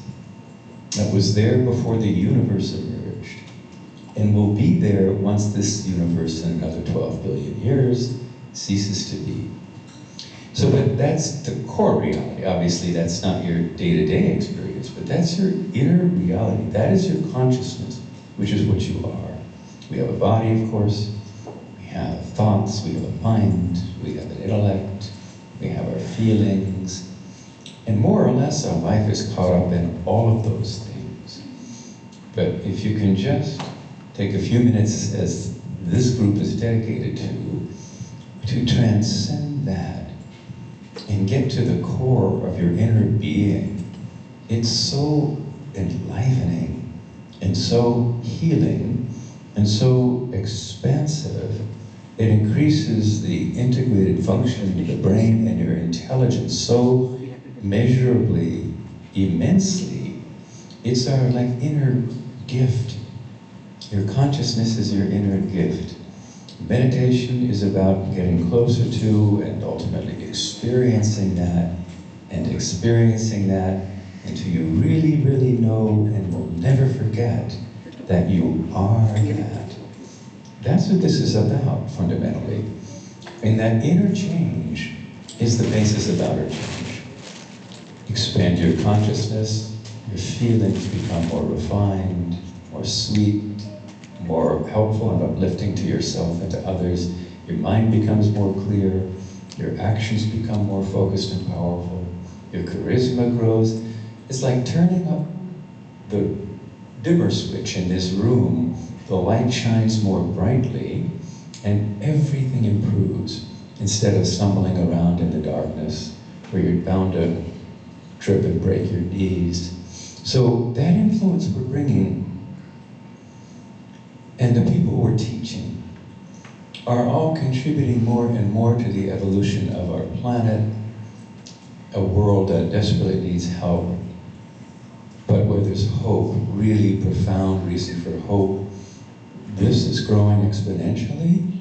that was there before the universe emerged, and will be there once this universe in another 12 billion years ceases to be. So that's the core reality. Obviously, that's not your day-to-day experience, but that's your inner reality. That is your consciousness, which is what you are. We have a body, of course. We have thoughts. We have a mind. We have an intellect. We have our feelings. And more or less, our life is caught up in all of those things. But if you can just take a few minutes, as this group is dedicated to transcend that, and get to the core of your inner being, it's so enlivening and so healing and so expansive. It increases the integrated function of the brain and your intelligence so measurably, immensely. It's our inner gift. Your consciousness is your inner gift. Meditation is about getting closer to and ultimately experiencing that until you really, really know and will never forget that you are that. That's what this is about, fundamentally. And that inner change is the basis of outer change. Expand your consciousness, your feelings become more refined, more sweet, more helpful and uplifting to yourself and to others. Your mind becomes more clear. Your actions become more focused and powerful. Your charisma grows. It's like turning up the dimmer switch in this room. The light shines more brightly and everything improves instead of stumbling around in the darkness where you're bound to trip and break your knees. So that influence we're bringing and the people we're teaching are all contributing more and more to the evolution of our planet, a world that desperately needs help. but where there's hope, really profound reason for hope. This is growing exponentially,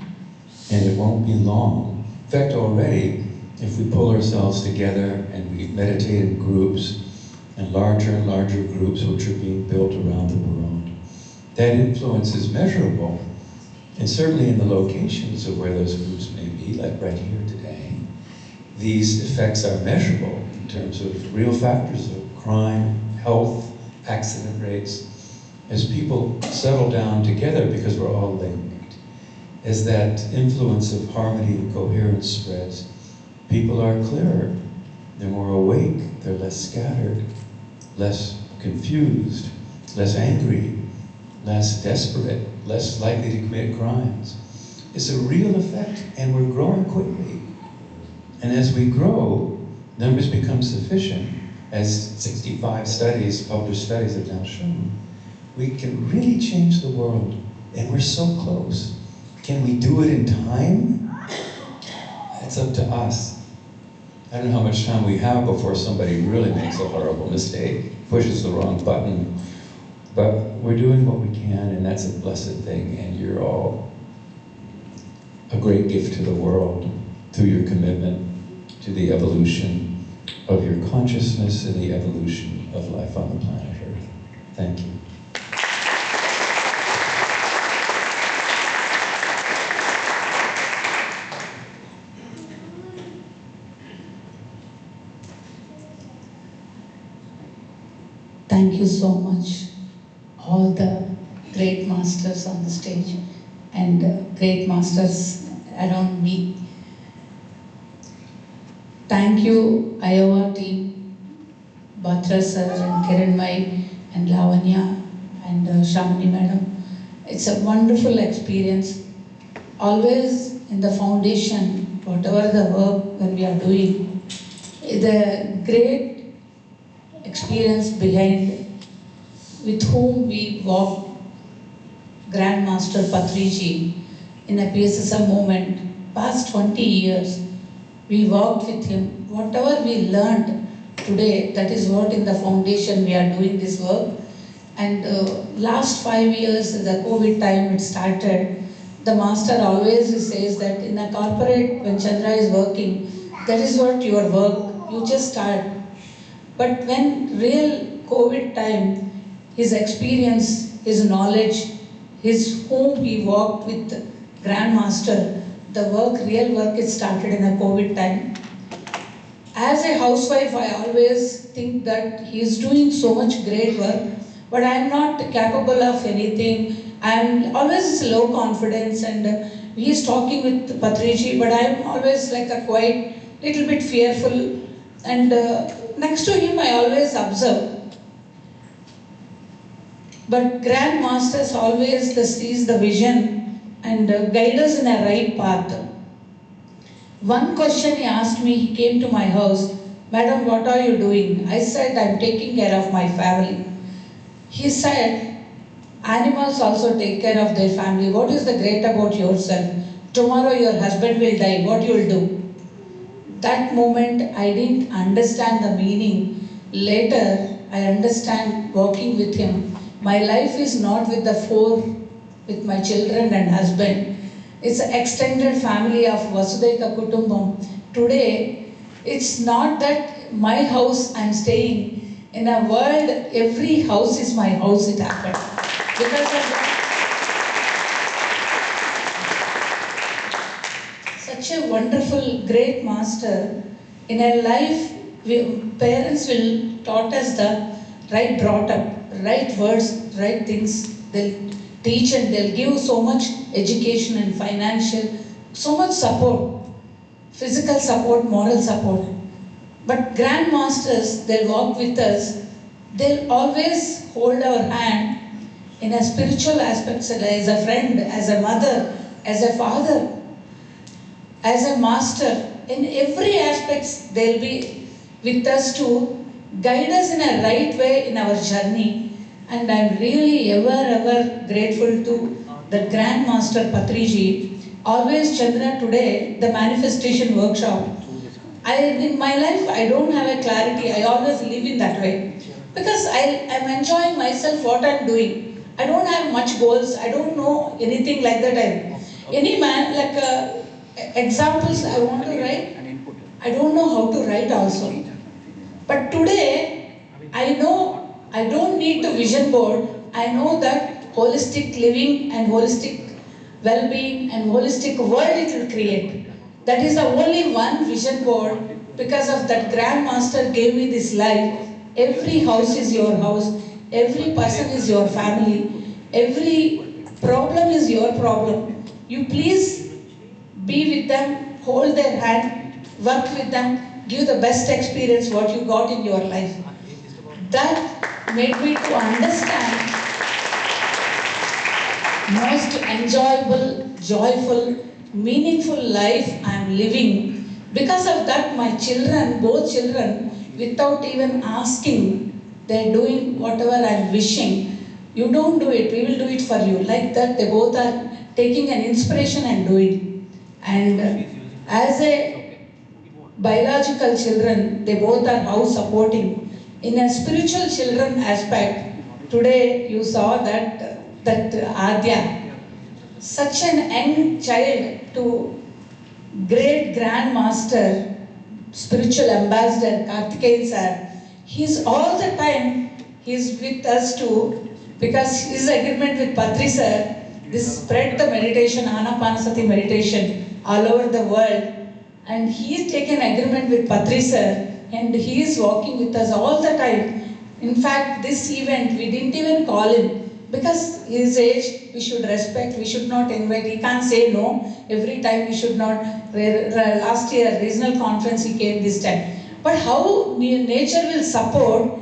and it won't be long. In fact, already, if we pull ourselves together and we meditate in groups, and larger groups which are being built around the world, that influence is measurable. And certainly in the locations of where those groups may be, like right here today, these effects are measurable in terms of real factors of crime, health, accident rates. As people settle down together, because we're all linked, as that influence of harmony and coherence spreads, people are clearer, they're more awake, they're less scattered, less confused, less angry, less desperate, less likely to commit crimes. It's a real effect, and we're growing quickly. And as we grow, numbers become sufficient, as 65 studies, published studies have now shown. We can really change the world, and we're so close. Can we do it in time? It's up to us. I don't know how much time we have before somebody really makes a horrible mistake, pushes the wrong button, but we're doing what we can, and that's a blessed thing, and you're all a great gift to the world through your commitment to the evolution of your consciousness and the evolution of life on the planet Earth. Thank you. Thank you so much, all the great masters on the stage and great masters around me. Thank you, Iowa team, Batra sir and Kiran Mai and Lavanya and Shamini madam. It's a wonderful experience. Always in the foundation, whatever the work when we are doing, the great experience behind with whom we walk, Grandmaster Patriji, in a PSSM movement, past 20 years, we walked with him. Whatever we learned today, that is what in the foundation we are doing this work. And last 5 years, the COVID time it started, the master always says that in a corporate, when Chandra is working, that is what your work, you just start. But when real COVID time, his experience, his knowledge, his whom he walked with Grandmaster, the work, real work, it started in a COVID time. As a housewife, I always think that he is doing so much great work, but I am not capable of anything. I am always low confidence, and he is talking with Patriji, but I am always like a quite little bit fearful. And next to him, I always observe. But Grandmasters always sees the vision and guide us in a right path. One question he asked me, he came to my house, "Madam, what are you doing?" I said, "I'm taking care of my family." He said, "Animals also take care of their family. What is the great about yourself? Tomorrow your husband will die, what you will do?" That moment I didn't understand the meaning. Later I understand walking with him. My life is not with the four, with my children and husband. It's an extended family of Vasudhaiva Kutumbam. Today, it's not that my house I'm staying. In a world, every house is my house, it happened. Because of that, such a wonderful, great master. In a life, parents will taught us the right brought up, right words, right things. They'll teach and they'll give so much education and financial, so much support, physical support, moral support. But grandmasters, they'll walk with us, they'll always hold our hand in a spiritual aspect, as a friend, as a mother, as a father, as a master. In every aspect, they'll be with us to guide us in a right way in our journey. And I'm really ever grateful to the Grandmaster Patriji. Always Chandra today, the manifestation workshop. In my life, I don't have a clarity. I always live in that way. because I'm enjoying myself what I'm doing. I don't have much goals. I don't know anything like that. Any man, like examples I want to write, I don't know how to write also. But today, I know I don't need the vision board. I know that holistic living and holistic well-being and holistic world it will create. That is the only one vision board. Because of that, Grandmaster gave me this life. Every house is your house. Every person is your family. Every problem is your problem. You please be with them, hold their hand, work with them, give the best experience what you got in your life. That made me to understand most enjoyable, joyful, meaningful life I am living. Because of that, my children, both children, without even asking, they're doing whatever I'm wishing. You don't do it, we will do it for you. Like that, they both are taking an inspiration and doing. And as a biological children, they both are now supporting. In a spiritual children aspect, today you saw that Adya, such an young child to great grandmaster, spiritual ambassador Karthikeyan sir, he's all the time, he's with us too, because his agreement with Patri sir, this spread the meditation, Anapanasati meditation all over the world. And he's taken agreement with Patri sir, and he is walking with us all the time. In fact, this event, we didn't even call him, because his age, we should respect, we should not invite, he can't say no. Every time we should not, last year, regional conference he came this time. But how nature will support,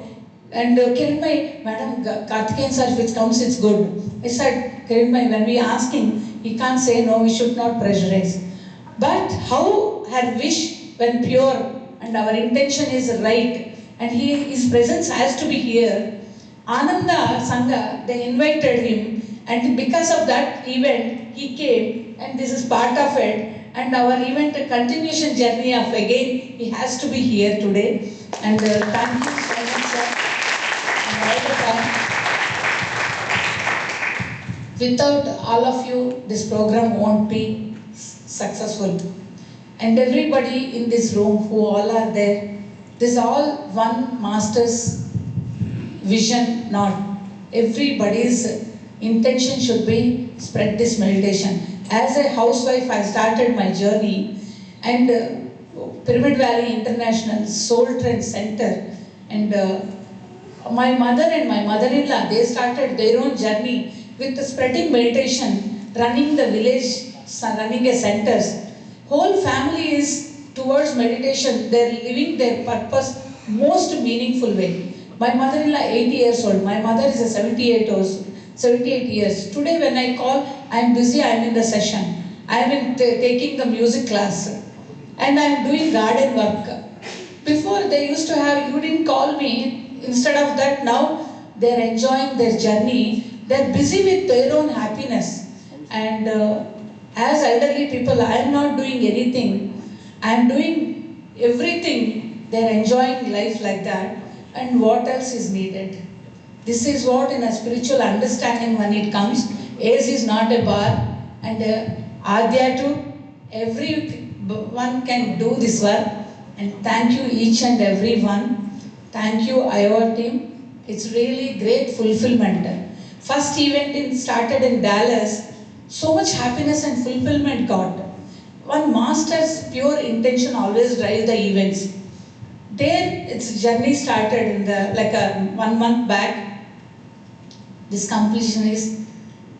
and Kiranbhai, Madam Karthikeyan sir, if it comes, it's good. I said, Kiranbhai, when we ask him, he can't say no, we should not pressurize. But how her wish, when pure, and our intention is right, and his presence has to be here. Ananda Sangha, they invited him, and because of that event, he came, and this is part of it. And our event, a continuation journey of again, he has to be here today. And thank you so much, sir. And all the time. Without all of you, this program won't be successful. And everybody in this room who all are there, this is all one master's vision, not everybody's intention should be spread this meditation. As a housewife, I started my journey, and Pyramid Valley International Soul Trend Center, and my mother and my mother-in-law, they started their own journey with the spreading meditation, running the village, running a centers. Whole family is towards meditation. They're living their purpose most meaningful way. My mother-in-law 80 years old. My mother is a 78 years. Today when I call, I'm busy, I'm in the session. I'm taking the music class. And I'm doing garden work. Before they used to have, you didn't call me. Instead of that, now they're enjoying their journey. They're busy with their own happiness. And as elderly people, I am not doing anything. I am doing everything. They're enjoying life like that. And what else is needed? This is what in a spiritual understanding when it comes, age is not a bar. And Adya too, everyone can do this work. And thank you each and every one. Thank you Iowa team. It's really great fulfillment. First event started in Dallas. So much happiness and fulfillment got. One master's pure intention always drives the events. There, its journey started in the 1 month back. This completion is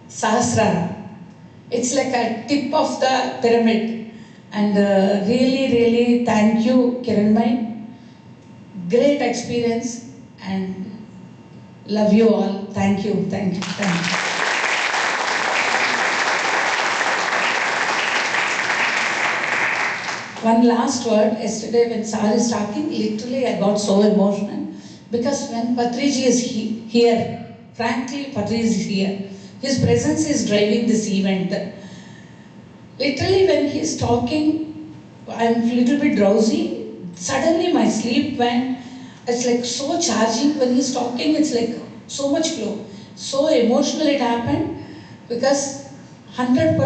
Sahasrara. It's like a tip of the pyramid. And really thank you, Kiranbhai. Great experience and love you all. Thank you. One last word. Yesterday when Sar is talking, literally I got so emotional. Because when Patriji is here, frankly Patri is here. His presence is driving this event. Literally when he is talking, I'm a little bit drowsy. Suddenly my sleep went. It's like so charging when he's talking, it's like so much flow. So emotional it happened because 100%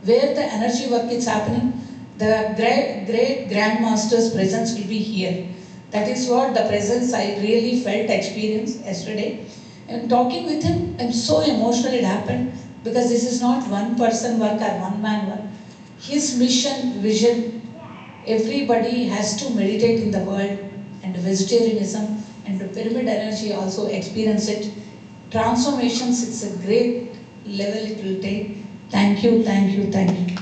where the energy work is happening, the great grandmaster's presence will be here. That is what the presence I really felt, experienced yesterday. And talking with him, I'm so emotional it happened because this is not one person work or one man work. His mission, vision, everybody has to meditate in the world, and vegetarianism and the pyramid energy also experience it. Transformations, it's a great level it will take. Thank you, thank you, thank you.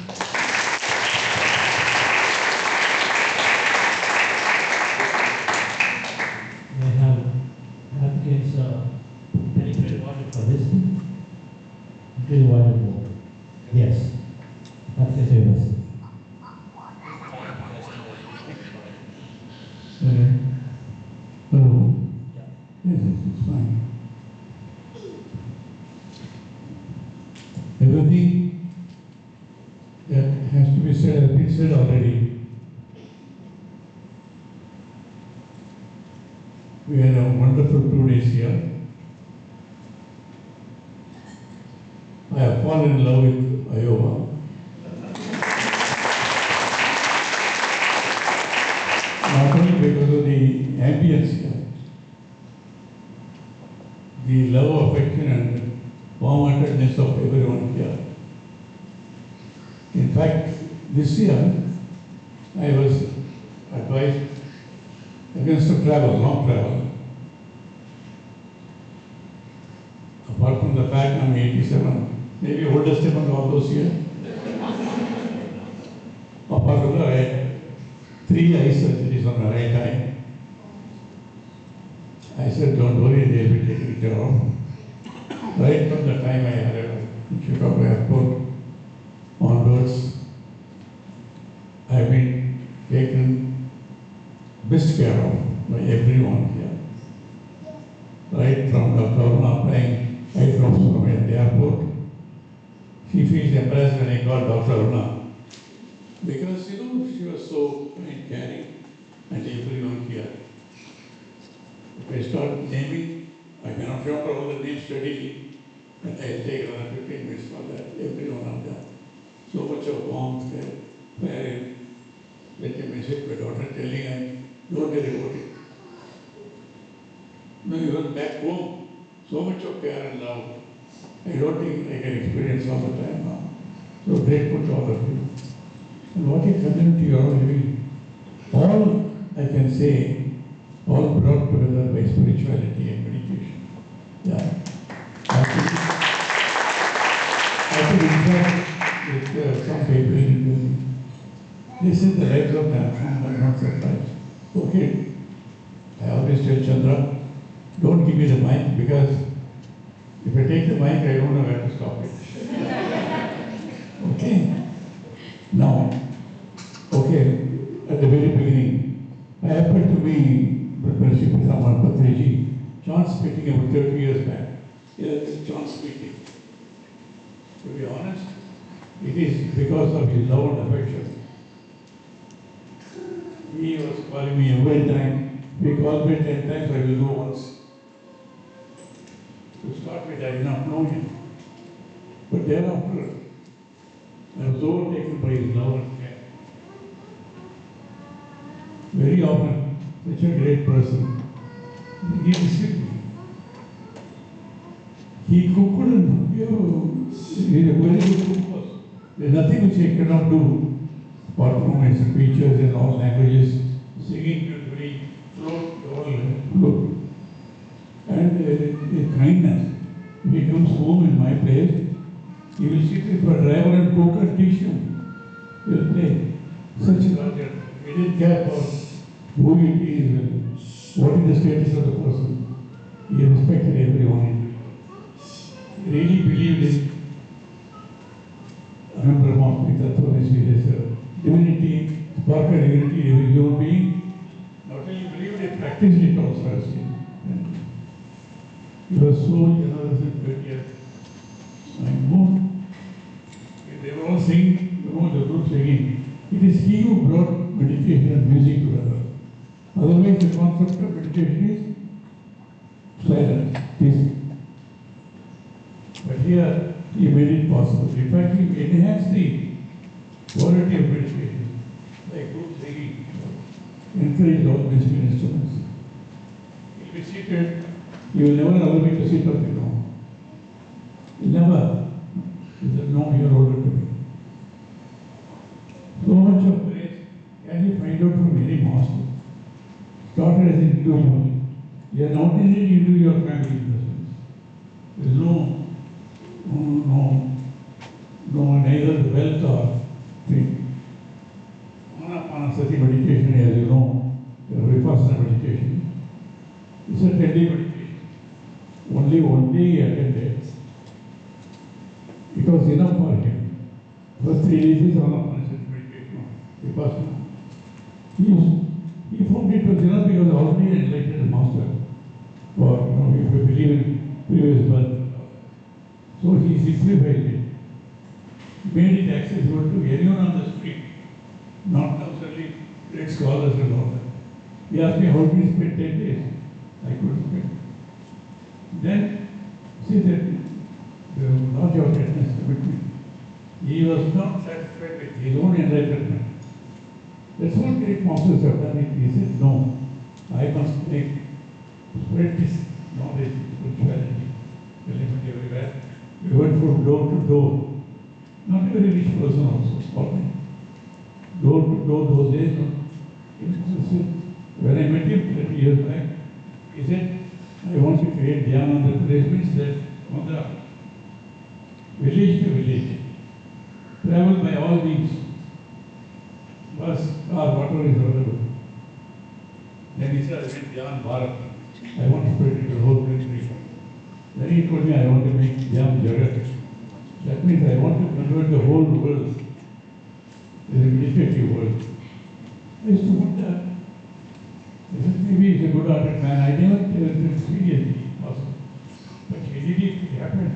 They have applicants penetrate water for this. Increase water more. Yes. Applicants university. Hello. Yes, it's fine. Everything that has to be said has been said already. We had a wonderful 2 days here. I have fallen in love with Iowa. Not only because of the ambience here, the love, affection and warm-heartedness of everyone here. In fact, this year I was advised against to travel, long travel. Apart from the fact I'm 87, maybe oldest among all those here. Apart from that, I had 3 eye surgeries on the right eye. I said, don't worry, they'll be taking care of. Right from the time I arrived in Chicago airport onwards, I've been taken best care of by everyone here. Right from Dr. Aruna applying eye drops for me at the airport. She feels embarrassed when I call Dr. Aruna. Because, she was so caring and everyone here. If I start naming, I cannot remember all the names steadily, and I'll take another 15 minutes for that, every one of them. So much of warmth there, where let me message my daughter telling I don't worry about it. No, even back home, so much of care and love. I don't think I can experience all the time now. So grateful to all of you. And what a community you are living. All I can say, all brought together by spirituality and meditation. Yeah. I could interact with some people individually. This is the lives of man, I'm not surprised. Okay. I always tell Chandra, don't give me the mic because if I take the mic, I don't know where to stop it. Okay. Now, okay, at the very beginning, I happened to be partnership with Amar Patreji, chance meeting about 30 years back. Yes, chance meeting. To be honest, it is because of his love and affection. He was calling me every time. He called me 10 times, I will go once. To start with, I did not know him. But thereafter, I was overtaken by his love and care. Very often, such a great person, he received me. He cooked and he is a very good cook. There is nothing which he cannot do. Apart from his speeches in all languages, singing beautifully, float. And his kindness. If he comes home in my place, he will sit with a driver and cook and teach him. He will play. Such a larger. He didn't care for who it is, what is the status of the person. He respected everyone. He really believed in there's a divinity, spark of divinity in every human being. Not only believed it, practiced it also as he was so generous and courteous. I know. They were all singing, the group singing. It is he who brought meditation and music together. Otherwise, the concept of meditation is silence, peace. But here, he made it possible. In fact, he enhanced the quality of meditation. Like Bruce Lee encouraged all musical instruments. He'll be seated, he will never allow me to sit on the ground. Never. He said, no, you are older to me. So much of grace can you find out from any master. Started as an individual. You are not in it into your family investments. There is no, neither the wealth or thing. Anapanasati meditation, as you know, Vipassana meditation, it's a 10-day meditation. Only one day he attended. It was enough for him. First 3 days is Anapanasati meditation, Vipassana. He found it was enough because already enlightened master. Or, if you believe in previous birth. So he simplified it. Made it accessible to anyone on the street. Not necessarily great scholars and all that. He asked me, how do you spend 10 days? I couldn't spend. Then, see that the large of witness between. He was not satisfied with his own enlightenment. That's what great masters have done. He said, no, I must spread this knowledge, spirituality, element everywhere. We went from door to door. Not a very rich person also, ordinary. Door to door those days. When I met him 30 years back, he said, I want to create Dhyan on the place, means that on the village to village, travel by all means, bus, car, whatever is available. Then he said, I went Dhyan Bharat. I want to spread it to the whole country. Then he told me, I want to make Dhyan Jagat. That means I want to convert the whole world. There is a meditative world. I used to wonder, maybe he's a good-hearted man. I never seriously possible. But he did it, it happened.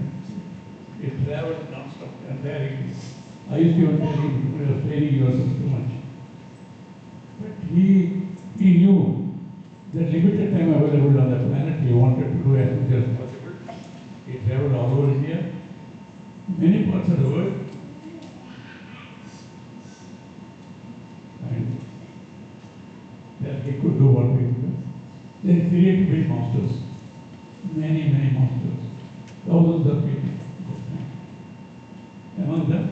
He traveled non-stop and there he is. I used to tell him, you are training yourself too much. But he knew that limited time available on the planet, he wanted to do as much as possible. He traveled all over India, many parts of the world. And that he could do what we could. Then he created many masters. Many masters. Thousands of people. Among them,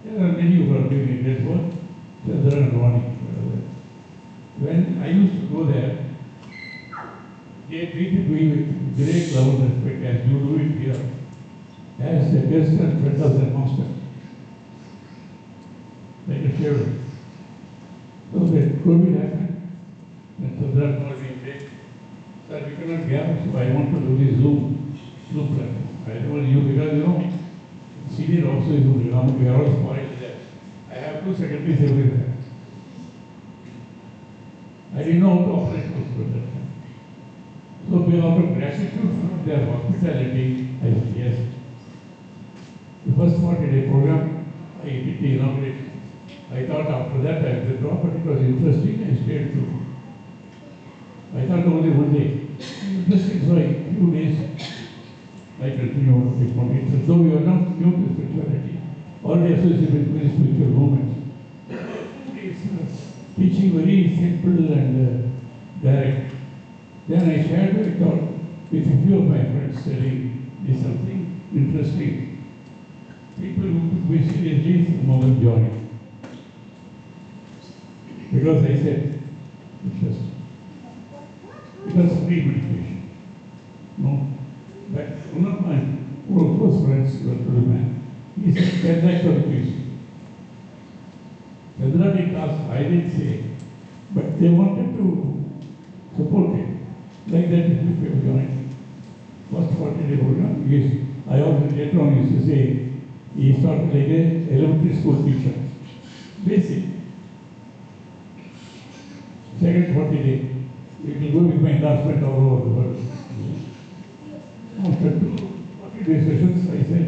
there are many who are doing this work. There are Ronnie. When I used to go there, they treated me with great love and respect as you do it here, as the guest and friend of the master. Like a shadow. So when COVID happened, and Sadhguru called me and said, sir, we cannot gather, so I want to do this Zoom platform. I don't want you because senior also is we are all spoiled there. I have 2 secretaries everywhere. I didn't know how to operate also at that time. So out of gratitude for their hospitality, I said yes. The first 40-day program, I did the inauguration. I thought after that I would withdraw, but it was interesting, I stayed through. I thought only one day. Interesting, so a few days I continued with my interest. Though we were not new to spirituality, already associated with many spiritual movements. Teaching very simple and direct. Then I shared it out with a few of my friends, telling me something interesting. People who took me seriously, some of them joined. Because I said, interesting. It was free meditation. No. But one of my close friends, was a man, he said, 10 lakhs rupees. Vedranti class, I didn't say, but they wanted to support it. Like that, if people joined. First 40-day program, yes. I also later on used to say, he started like an elementary school teacher. Basic. Second 40-day, it will go with my endorsement all over the world. After 40-day sessions, I said,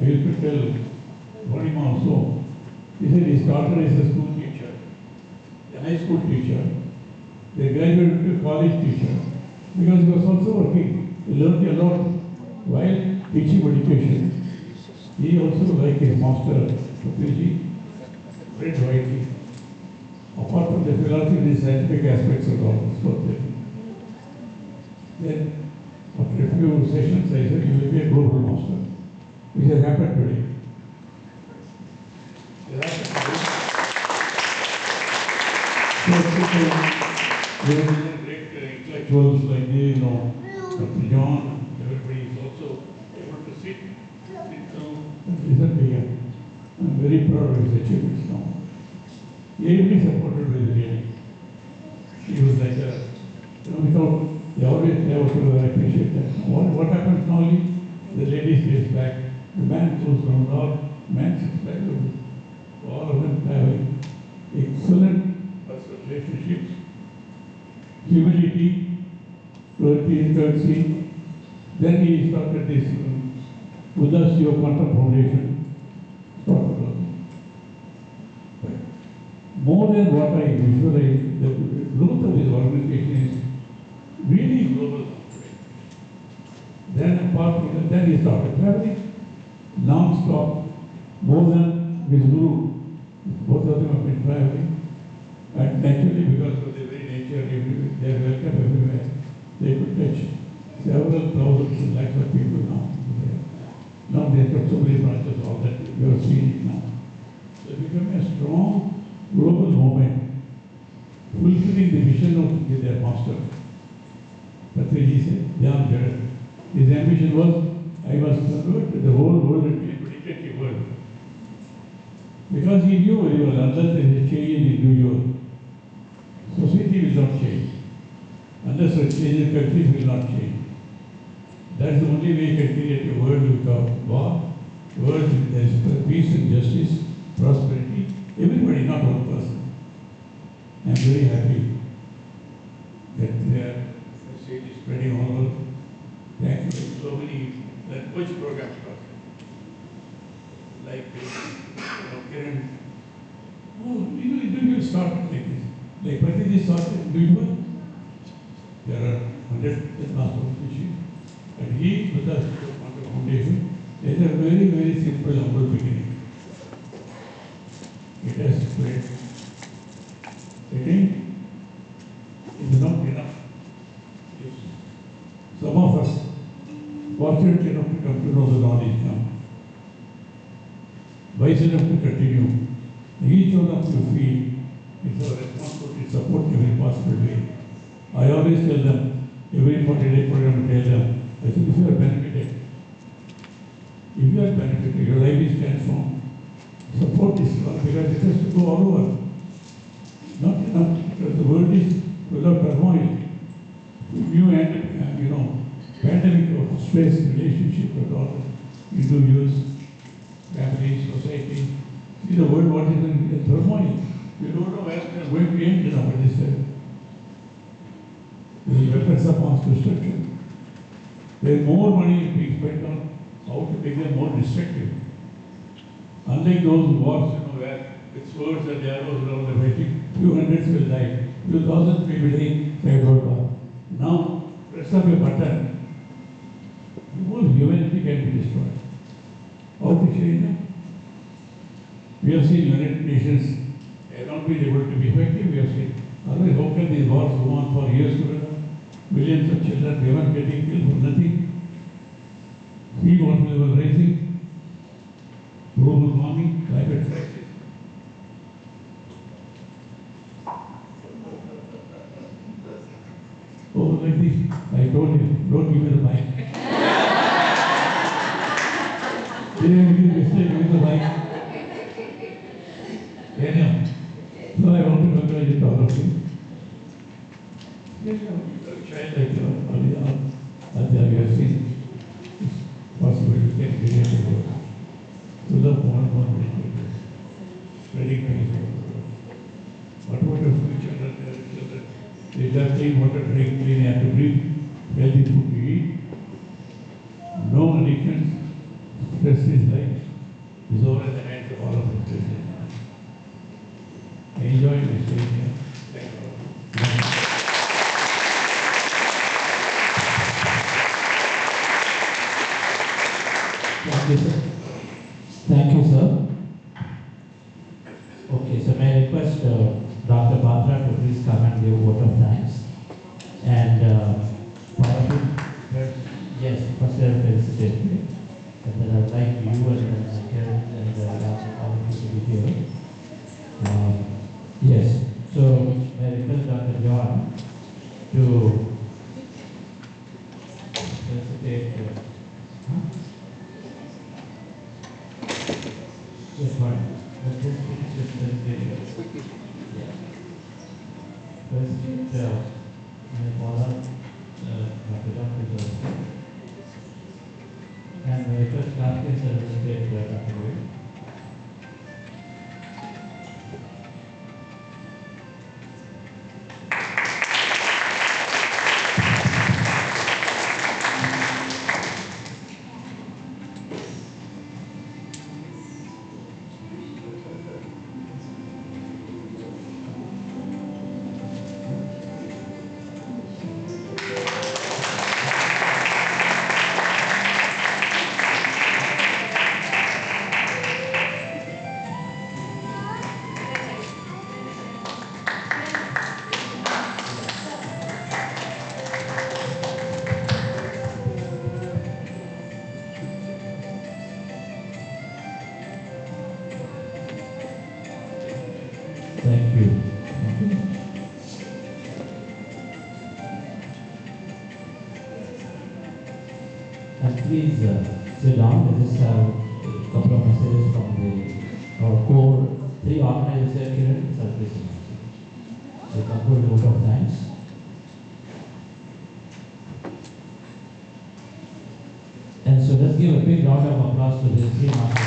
I used to tell Bharima also, he said he started as a school teacher, a high school teacher. They graduated to college teacher because he was also working. He learned a lot while teaching education. He also, like his master, PG, read widely. Apart from the philosophy, the scientific aspects of all this was there. Then, after a few sessions, I said, you will be a global master, which has happened today. There are great intellectuals like me, Dr. John, everybody is also able to sit through and listen to him. I'm very proud of his achievements now. He ably supported with really. He was like a, without, they always say whatever, I appreciate that. What happens now is, the lady stays back, the man goes round all, man sits back, all of them having excellent personal relationships, humility, courtesy. Then he started this Buddha's Yoga Quantum Foundation. More than what I visualize, the growth of this organization is really global. Then apart from that, then he started traveling non-stop, more than his guru. Both of them have been traveling. And naturally, because of their very nature, they are welcome everywhere. They could touch several thousands and lakhs of people now. Now they have so many branches, all that you are seeing now. So it became a strong global movement, fulfilling the vision of their master. Patriji said, Jam Jagat. His ambition was, I must convert the whole world into a meditative world. Because he knew very well, unless there is a change in individual, society will not change. Unless a change in countries will not change. That's the only way you can create a world without war, a world with there is peace and justice, prosperity, everybody, not one person. I'm very happy that their message is spreading all over. Thank you. So many language programs, like Kiran. Oh, you start like this. Like Patiji started doing well. There are 100 master teachers. And he, with us, on the foundation, it is a very, very simple, humble beginning. It has spread. Again, it is not enough. Some of us fortunate enough to come to know the knowledge now. Wise enough to continue. Each one of you feel it's our responsibility to support every possible way. I always tell them, every 40-day program, I tell them, I think if you are benefited, your life is transformed. Support this work because it has to go all over. Not enough, because the world is full of turmoil. New and, pandemic of stress, relationship with all individuals, families, society. See the world, what is in turmoil. You don't know where we are going to end now at this time. There is weapons of mass destruction. There is more money being spent on how to make them more destructive. Unlike those wars, where with swords and arrows around the fighting, few hundreds will die, few thousands may be dying by war. Now, press of a button, the whole humanity can be destroyed. How to change them? We have seen United Nations have not been able to be effective. We have seen. Otherwise, how can these wars go on for years together? Millions of children, women getting killed for nothing. Sea water level rising, global warming, climate crisis. Oh, like this, I told you, don't give me the mic. They will give mistake with the mic. Anyhow, so I want to congratulate all of you. Child like you have seen, it's possible you can create a world. To love more meditators, spreading peace. What about your future children? They have clean water to drink, clean air to breathe, healthy food to eat, no addictions. Stress is life. Is over in the hands of all of us. Enjoy my stay here. Thank you. you, sir. Okay, so may I request Dr. Batra to please come and give a vote of thanks. And yes, first I will felicitate you. And then I would like you and Karen and all of you to be here. Yes, so may I request Dr. John to felicitate. Yes, fine. Let's just finish this presentation. Yeah. First, my father, Dr. John Peter. And my first class is Dr. Will. Thank you. And please sit down. We just have a couple of messages from our core three organizers here in service. So conclude the vote of thanks. And so let's give a big round of applause to the three masters.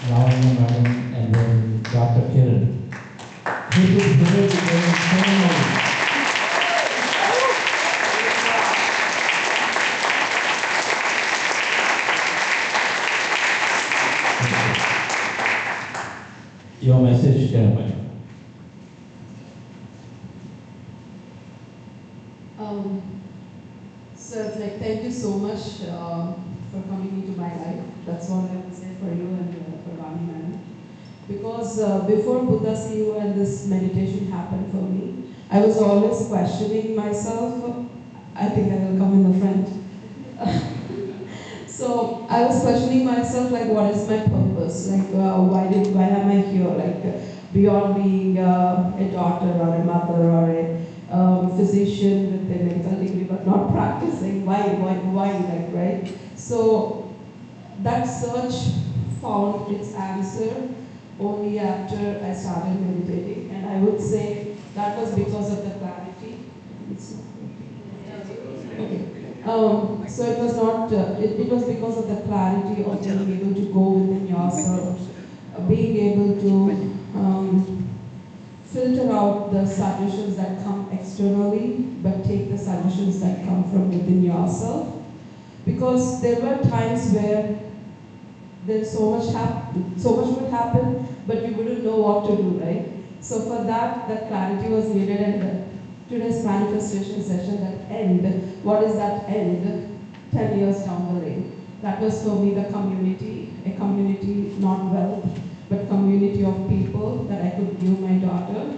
Lavanya Madam and then Dr. Kiran. This is very, very ceremony. Your message, Kiran. So it's like, thank you so much for coming into my life. That's what I would say for you and for Rani Madam. Because before Buddha CEO and this meditation happened for me, I was always questioning myself. I think I will come in the front. So I was questioning myself, like, what is my purpose? Like, why am I here? Like, beyond being a daughter or a mother or a physician with a medical degree but not practicing. Why, like, right? So that search found its answer only after I started meditating, and I would say that was because of the clarity. Okay. So it was not. It was because of the clarity of being able to go within yourself, being able to filter out the suggestions that come externally, but take the suggestions that come from within yourself. Because there were times where there's so much would happen, but you wouldn't know what to do, right? So for that clarity was needed, and today's manifestation session, that end, what is that end? 10 years down the lane. That was for me the community, a community, not wealth, but community of people that I could give my daughter,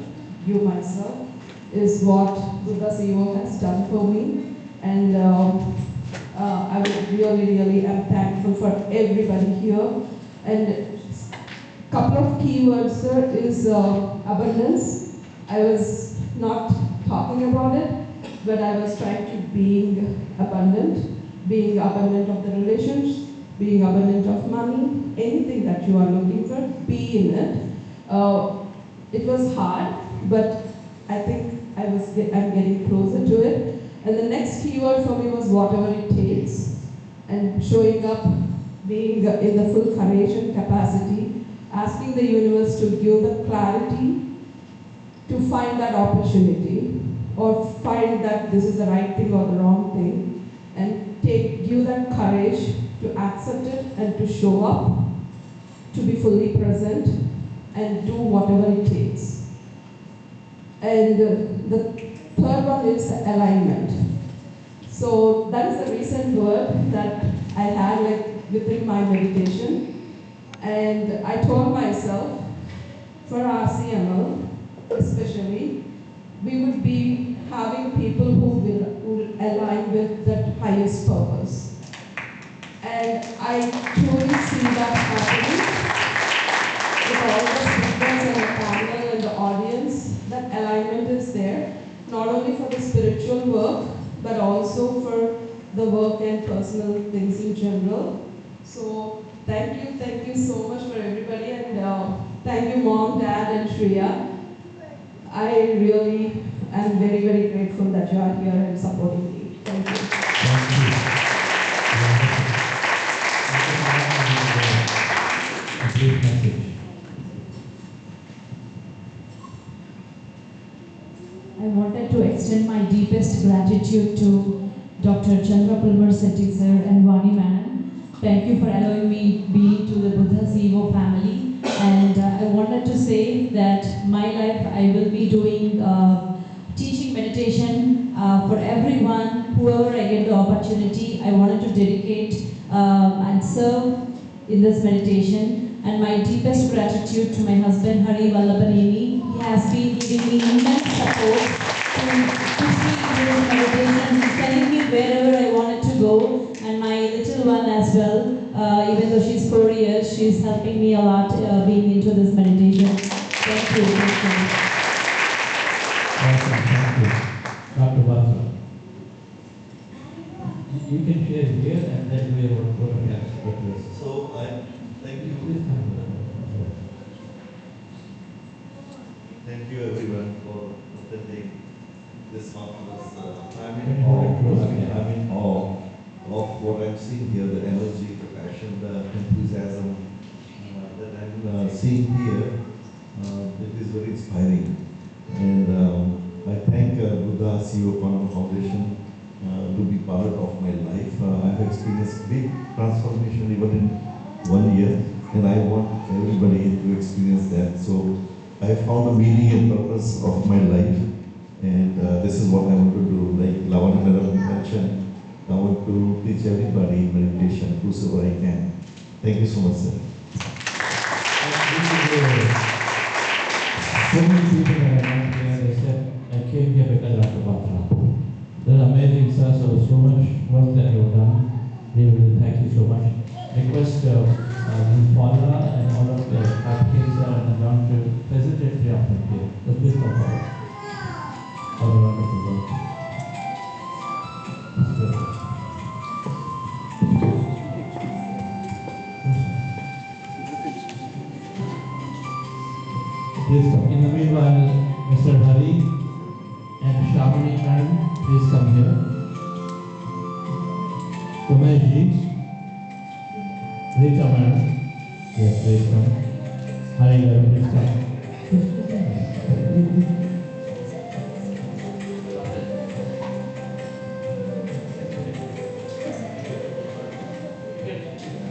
give myself, is what Buddha CEO has done for me. And I would really am thankful for everybody here. And couple of keywords, sir, is abundance. I was not talking about it, but I was trying to being abundant of the relations, being abundant of money, anything that you are looking for, be in it. It was hard, but I think I'm getting closer to it. And the next keyword for me was whatever it takes, and showing up, being in the full courage and capacity, asking the universe to give the clarity to find that opportunity, or find that this is the right thing or the wrong thing, and give that courage to accept it and to show up, to be fully present, and do whatever it takes. And the third third one is alignment. So that is the recent word that I had within my meditation. And I told myself, for RCML especially, we would be having people who will align with that highest purpose. And I truly see that happening with all the speakers and the panel and the audience. That alignment is there, not only for the spiritual work, but also for the work and personal things in general. So thank you so much for everybody, and thank you Mom, Dad, and Shreya. I really am very, very grateful that you are here and supporting me. Thank you. Brief message. I wanted to extend my deepest gratitude to Dr. Chandra Pulvar Sethi sir and Vani man. Thank you for allowing me be to the Buddha's Evo family. And I wanted to say that my life I will be doing teaching meditation for everyone, whoever I get the opportunity. I wanted to dedicate and serve in this meditation. And my deepest gratitude to my husband Hari Vallapaneni. He has been giving me immense support to see this meditation. He's telling me wherever I wanted to go, and my little one as well. Even though she's 4 years, she's helping me a lot being into this meditation. Thank you. Awesome, thank you. Dr. Batra. You can share here and then we will go to next. So thank you. Thank you everyone for attending this conference. I'm in awe of what I'm seeing here, the energy, the passion, the enthusiasm that I'm seeing here. It is very inspiring. And I thank Buddha CEO Foundation to be part of my life. I've experienced big transformation even in 1 year, and I want everybody to experience that. So I found a meaning and purpose of my life, and this is what I want to do. Like Lavanya Madam mentioned, I want to teach everybody meditation, whosoever I can. Thank you so much, sir. So many people that I met here, they said, I came here because of Dr. Batra. They're amazing, sir, so much work that you've done. They will thank you so much. Request the Paula and all of the applicants and John to facilitate the offering here. The please come forward. For the wonderful work. Please come. In the meanwhile, Mr. Hari and Shamini madam, please come here. Kumeshji, Rita madam, yes, please come. Hari madam, please come.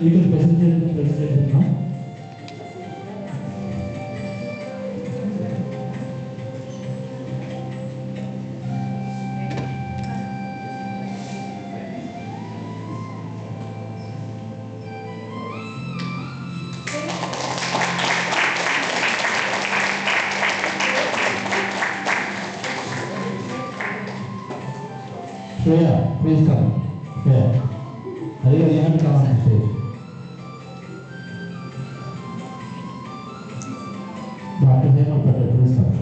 You can present it now. Shreya, please come. Shreya. Hariga, you have to come on the stage. Dr. Hema Patel, please come.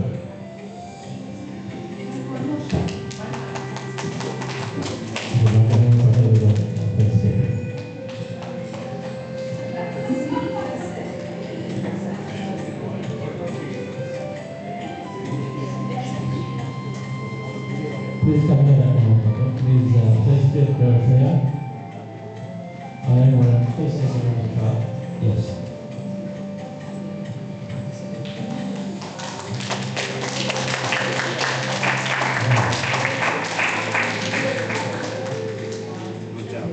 Dr. Hema Patel will go first stage. Please come here, Dr. Hema Patel. Please face Shreya. And we're facing the shot. Yes. Good job.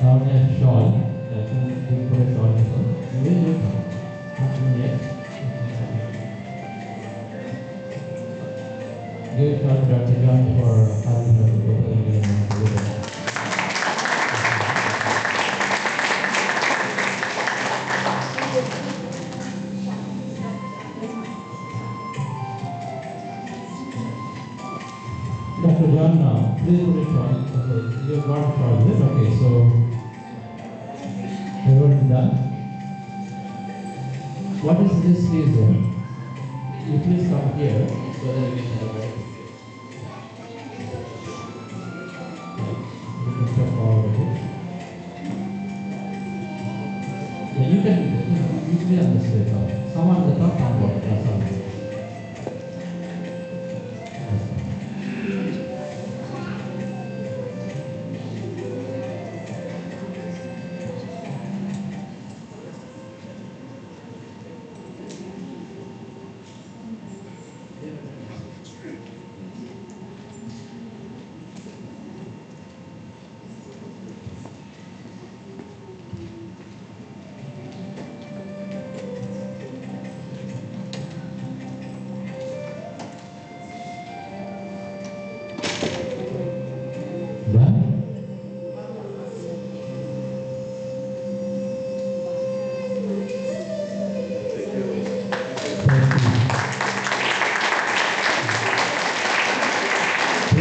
Now there's shawl. We put a shawl here. Give it to Dr. John for having her Dr. John, please put it on. Okay, you've got it on. Okay, so everyone done? What is this please there? You please come here so that we can have a better picture. You can step forward a bit. Yeah, you can be on this way. Someone at the top and what? That's all.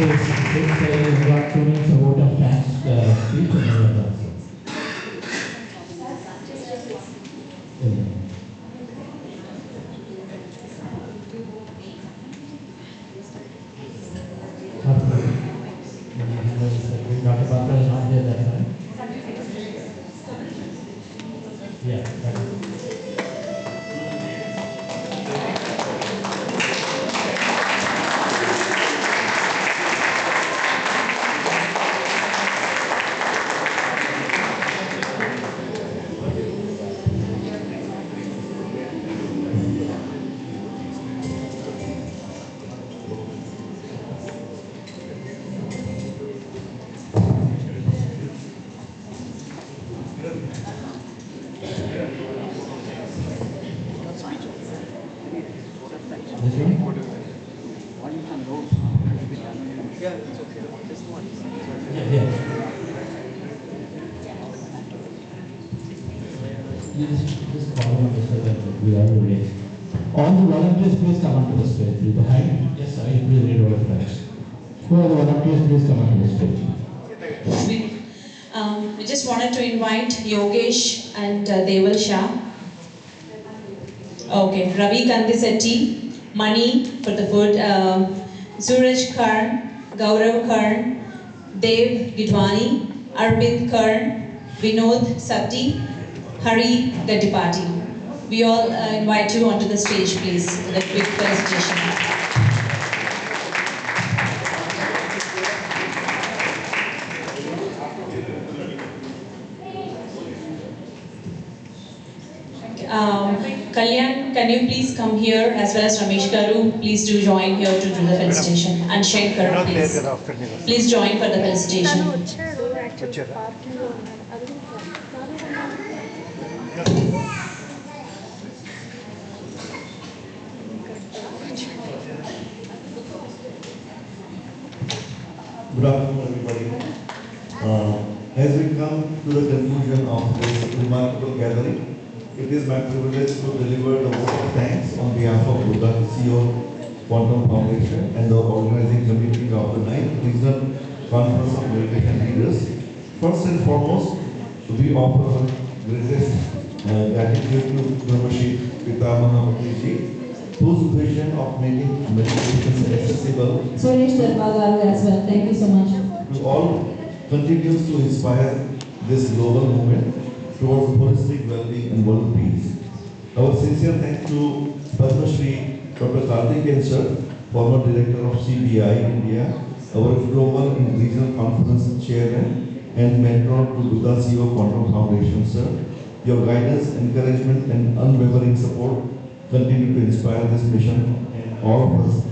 Please, since you've got 2 minutes of vote of thanks speech, and you have done so. Dr. Batra is not there that time. Yeah, that is. All the volunteers, please come onto the stage. Behind, yes, sir, you please read all the facts. Who are the volunteers, please come onto the stage. We just wanted to invite Yogesh and Deval Shah. Okay, Ravi Kandisetti, Mani for the food, Suraj Karn, Gaurav Karn, Dev Gidwani, Arvind Karn, Vinod Sati, Hari Gattipati. We all invite you onto the stage, please, for the quick presentation. Kalyan, can you please come here, as well as Ramesh Garu, please do join here to do the felicitation. And Shankar, please. Please join for the felicitation. Good afternoon, everybody. As we come to the conclusion of this remarkable gathering, it is my privilege to deliver the vote of thanks on behalf of Buddha CEO Quantum Foundation and the organizing committee of the 9th Regional Conference of Meditation Leaders. First and foremost, we offer our greatest gratitude to Brahmashi Pitamana Ji, whose vision of making meditation accessible Suresh Darbagaru as well. Thank you so much. to all continues to inspire this global movement towards holistic well-being and world peace. Our sincere thanks to Padma Shri Dr. Karthikeyan sir, former director of CBI India, our global and regional conference chairman and mentor to Buddha CEO Quantum Foundation sir. Your guidance, encouragement and unwavering support continue to inspire this mission and all of us.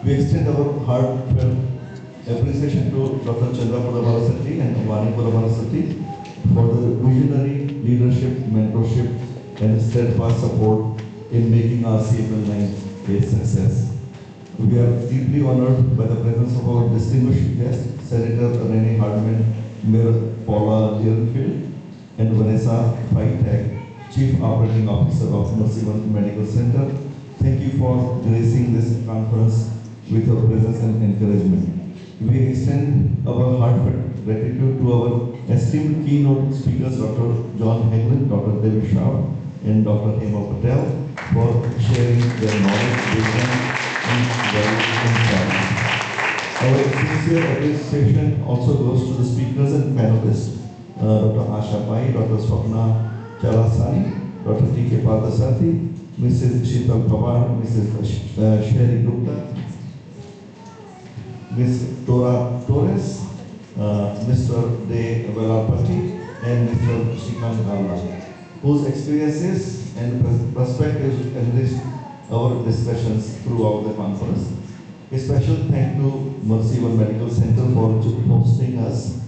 We extend our heartfelt appreciation to Dr. Chandrapura Balasetti and Vani Balasetti for the visionary leadership, mentorship, and steadfast support in making our CFL9 a success. We are deeply honored by the presence of our distinguished guests, Senator Renee Hardman, Mayor Paula Deerfield, and Vanessa Freitag, Chief Operating Officer of Mercy One Medical Center. Thank you for gracing this conference with your presence and encouragement. We extend our heartfelt gratitude to our esteemed keynote speakers, Dr. John Hagelin, Dr. David Shah, and Dr. Hema Patel, for sharing their knowledge, wisdom, and valuable insights. Our sincere appreciation also goes to the speakers and panelists, Dr. Asha Pai, Dr. Swapna Chalasani, Dr. T.K. Pardasati, Mrs. Sheetal Pawar, Mrs. Sherry Gupta, Ms. Dora Torres, Mr. De Velarpati, and Mr. Shrikant Kalla, whose experiences and perspectives enriched our discussions throughout the conference. A special thank to Mercy One Medical Center for hosting us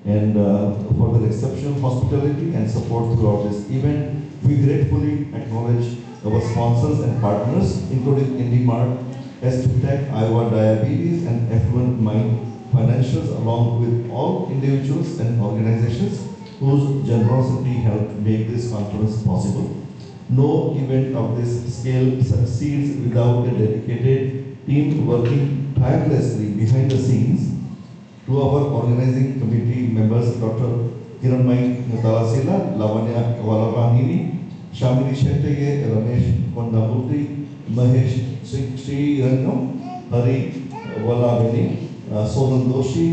and for their exceptional hospitality and support throughout this event. We gratefully acknowledge our sponsors and partners, including IndyMart, Estutech, Iowa Diabetes, and F1 Mind Financials, along with all individuals and organizations whose generosity helped make this conference possible. No event of this scale succeeds without a dedicated team working tirelessly behind the scenes. To our organizing committee members, Dr. Kiranmai Talasila, Lavanya Valavanini, Shamini Shettige, Ramesh Kondamurti, Mahesh Sri Rangam, Hari Valavini, Sonal Doshi,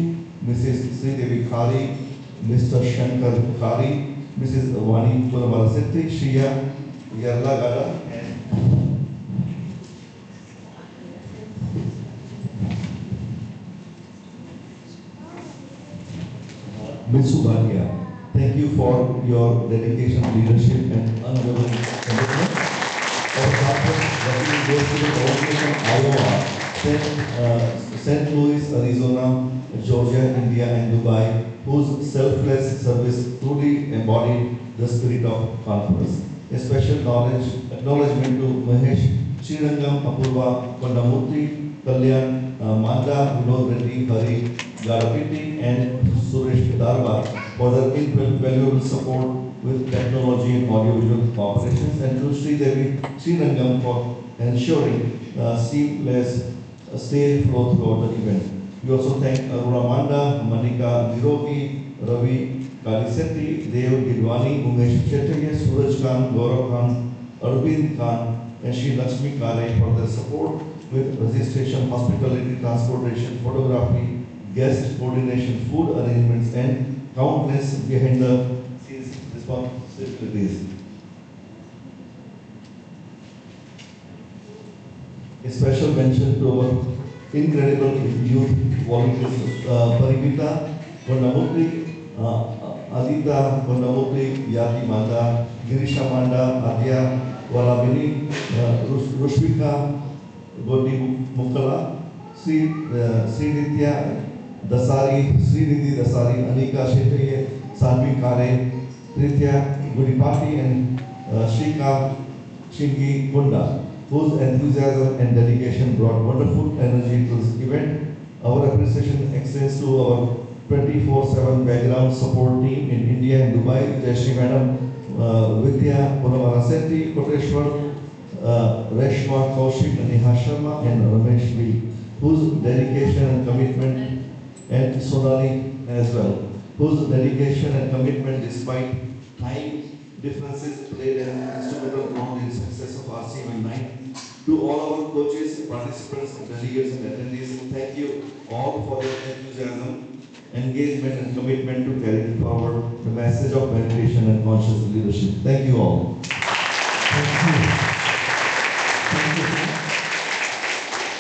Mrs. Sridevi Khari, Mr. Shankar Khari, Mrs. Vani Puravalaseti, Shriya Yarla Gada, and Mitsu Bhatia. Thank you for your dedication, leadership, and unwavering commitment. Our conference regularly goes to the coordination Iowa, St. Louis, Arizona, Georgia, India, and Dubai, whose selfless service truly embodied the spirit of conference. A special acknowledgement to Mahesh Srirangam, Apurva Kondamurti, Kalyan, Manda, Vinod Reddy, Hari Garapiti, and Suresh Darba for their invaluable support with technology and audiovisual operations, and to Sridevi Srirangam for ensuring seamless stage flow throughout the event. We also thank Aruna Manda, Manika Nirogi, Ravi Kalisetti, Dev Gidwani, Umesh Chettage, Suraj Khan, Gaurav Khan, Arvind Khan, and Shri Lakshmi Kare for their support with registration, hospitality, transportation, photography, guest coordination, food arrangements, and countless behind the scenes responsibilities. A special mention to our incredible youth volunteers, Parivita Kondamurti, Adita Kondamurti, Yati Manda, Girisha Manda, Adya Valavini, Rushvika Godi Mukala, Srinidhi Dasari, Anika Shettige, Sanvi Kare, Tritya Gudipati, and Shrika Shingi Kunda, whose enthusiasm and dedication brought wonderful energy to this event. Our appreciation extends to our 24/7 background support team in India and Dubai, Jayashree Madam, Vidya Punavarasetti, Koteshwar, Reshma Kaushik, Neha Sharma, and Ramesh V, whose dedication and commitment, and Sonali as well, whose dedication and commitment despite time differences played an instrumental role in the success of RCM9. To all our coaches, participants, delegates, and attendees, thank you all for your enthusiasm, engagement, and commitment to carry forward the message of meditation and conscious leadership. Thank you all. Thank you. Thank you.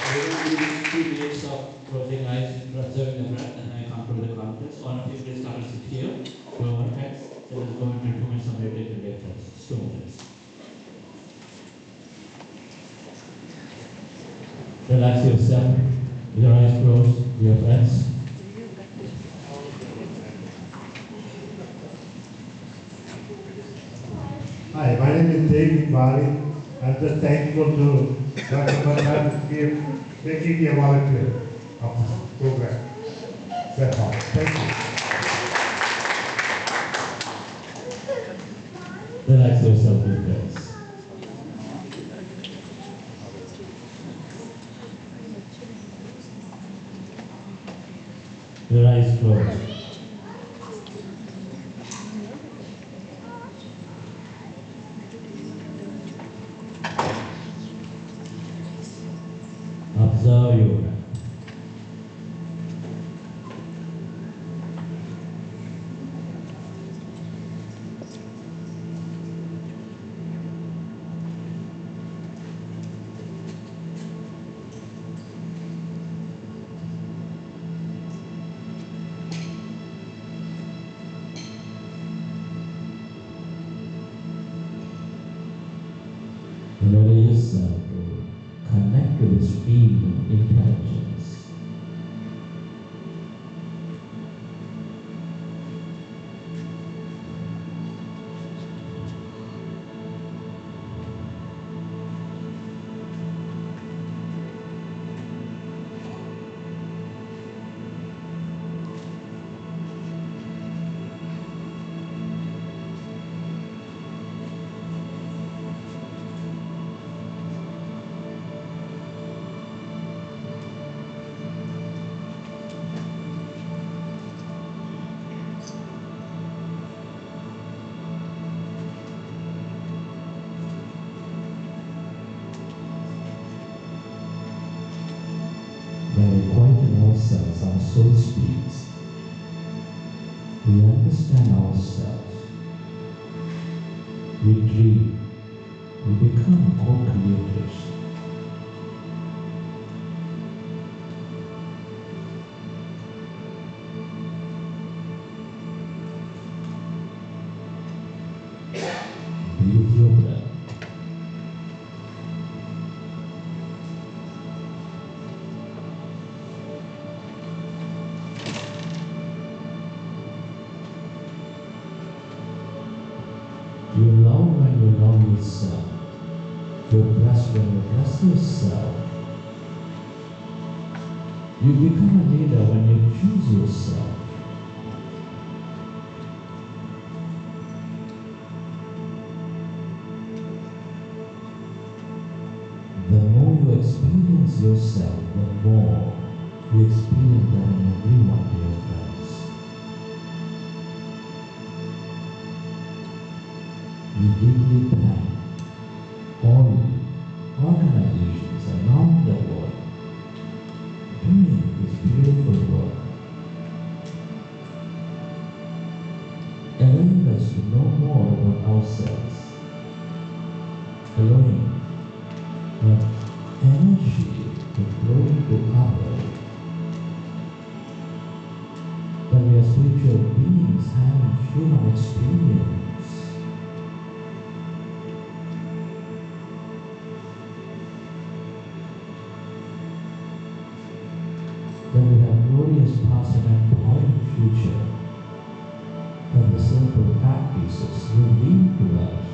We will do 2 minutes of closing eyes, observing the breath, and I conclude the conference. All of you please come and sit here. To our heads. So let's go into 2 minutes of meditation breakfast. 2 minutes. Relax yourself, with your eyes closed, your friends. Hi, my name is David Bali. I'm just thankful to Dr. Bhatt for making me a volunteer of this program. That's all. Thank you. Relax yourself, guys. Your eyes closed. Observe your breath. Allow yourself to connect to this field of intelligence. When we quieten ourselves, our soul speaks. We understand ourselves. We dream. We become co-creators. Be with your breath. You love when you love yourself. You bless when you bless yourself. You become a leader when you choose yourself. The more you experience yourself, the more you experience that in everyone, dear friends. We deeply thank all organizations around the world doing this beautiful work, allowing us to know more about ourselves, allowing that energy to flow into others, that we are spiritual beings having human experience. That we have glorious past and empowering future, that the simple practices reveal to us.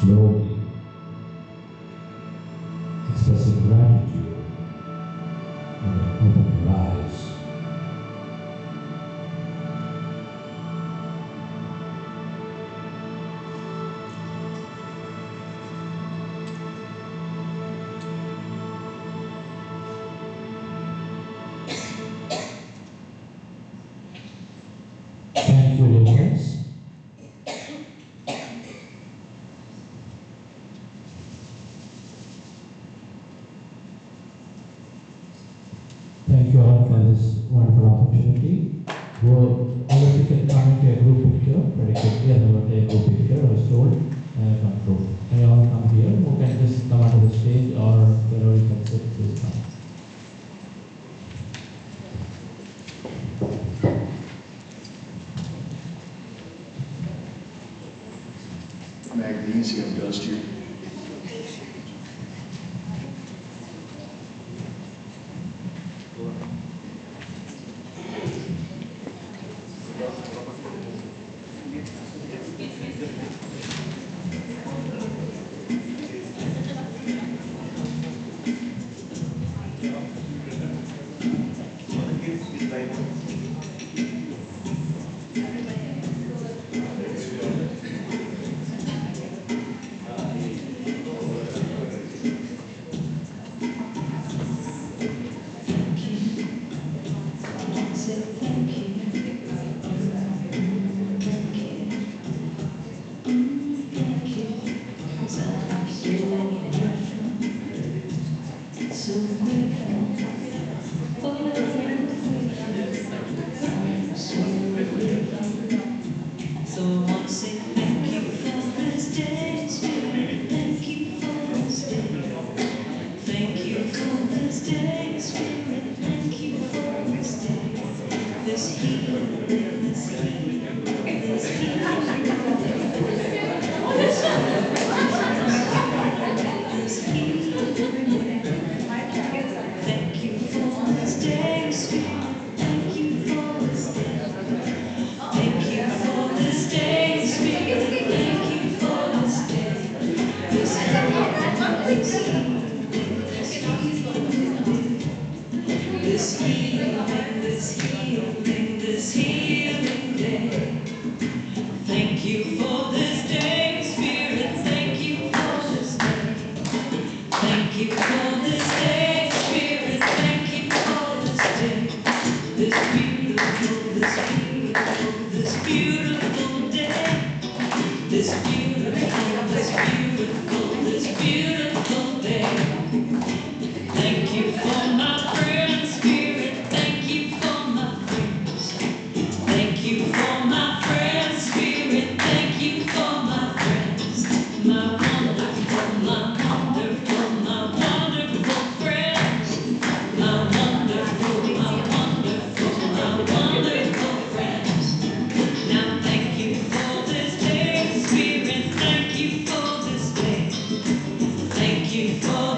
Slowly expressing gratitude and then open your eyes. Thank you, Lucas. thank you all for this wonderful opportunity. All of you can come into a group picture very quickly, as I will take a group picture, I was told, come through. Can you all come here? Who can just come onto the stage, or wherever you can sit, please come. Magnesium dust you. So I want to say thank you for this day, Spirit. Thank you for this day. Thank you for this day, Spirit. Thank you for this day. This healing, this healing, this healing, this healing. Thank you for this day, Spirit. Thank you for this day. Thank you for this day, Spirit. Thank you for this day. This healing, this healing, this healing, this healing day. Thank you for this day, Spirit. Thank you for this day. Thank you for this day, Spirit. Thank you for this day. This beautiful, this beautiful, this beautiful day. This beautiful, this beautiful, this beautiful day. Thank you for my friends, Spirit. Thank you for my friends. Thank you for my friends, Spirit. Thank you for my friends. My wonderful, my wonderful, my wonderful friends. My wonderful, my wonderful, my wonderful friends. Now thank you for this day, Spirit. Thank you for this day. Thank you for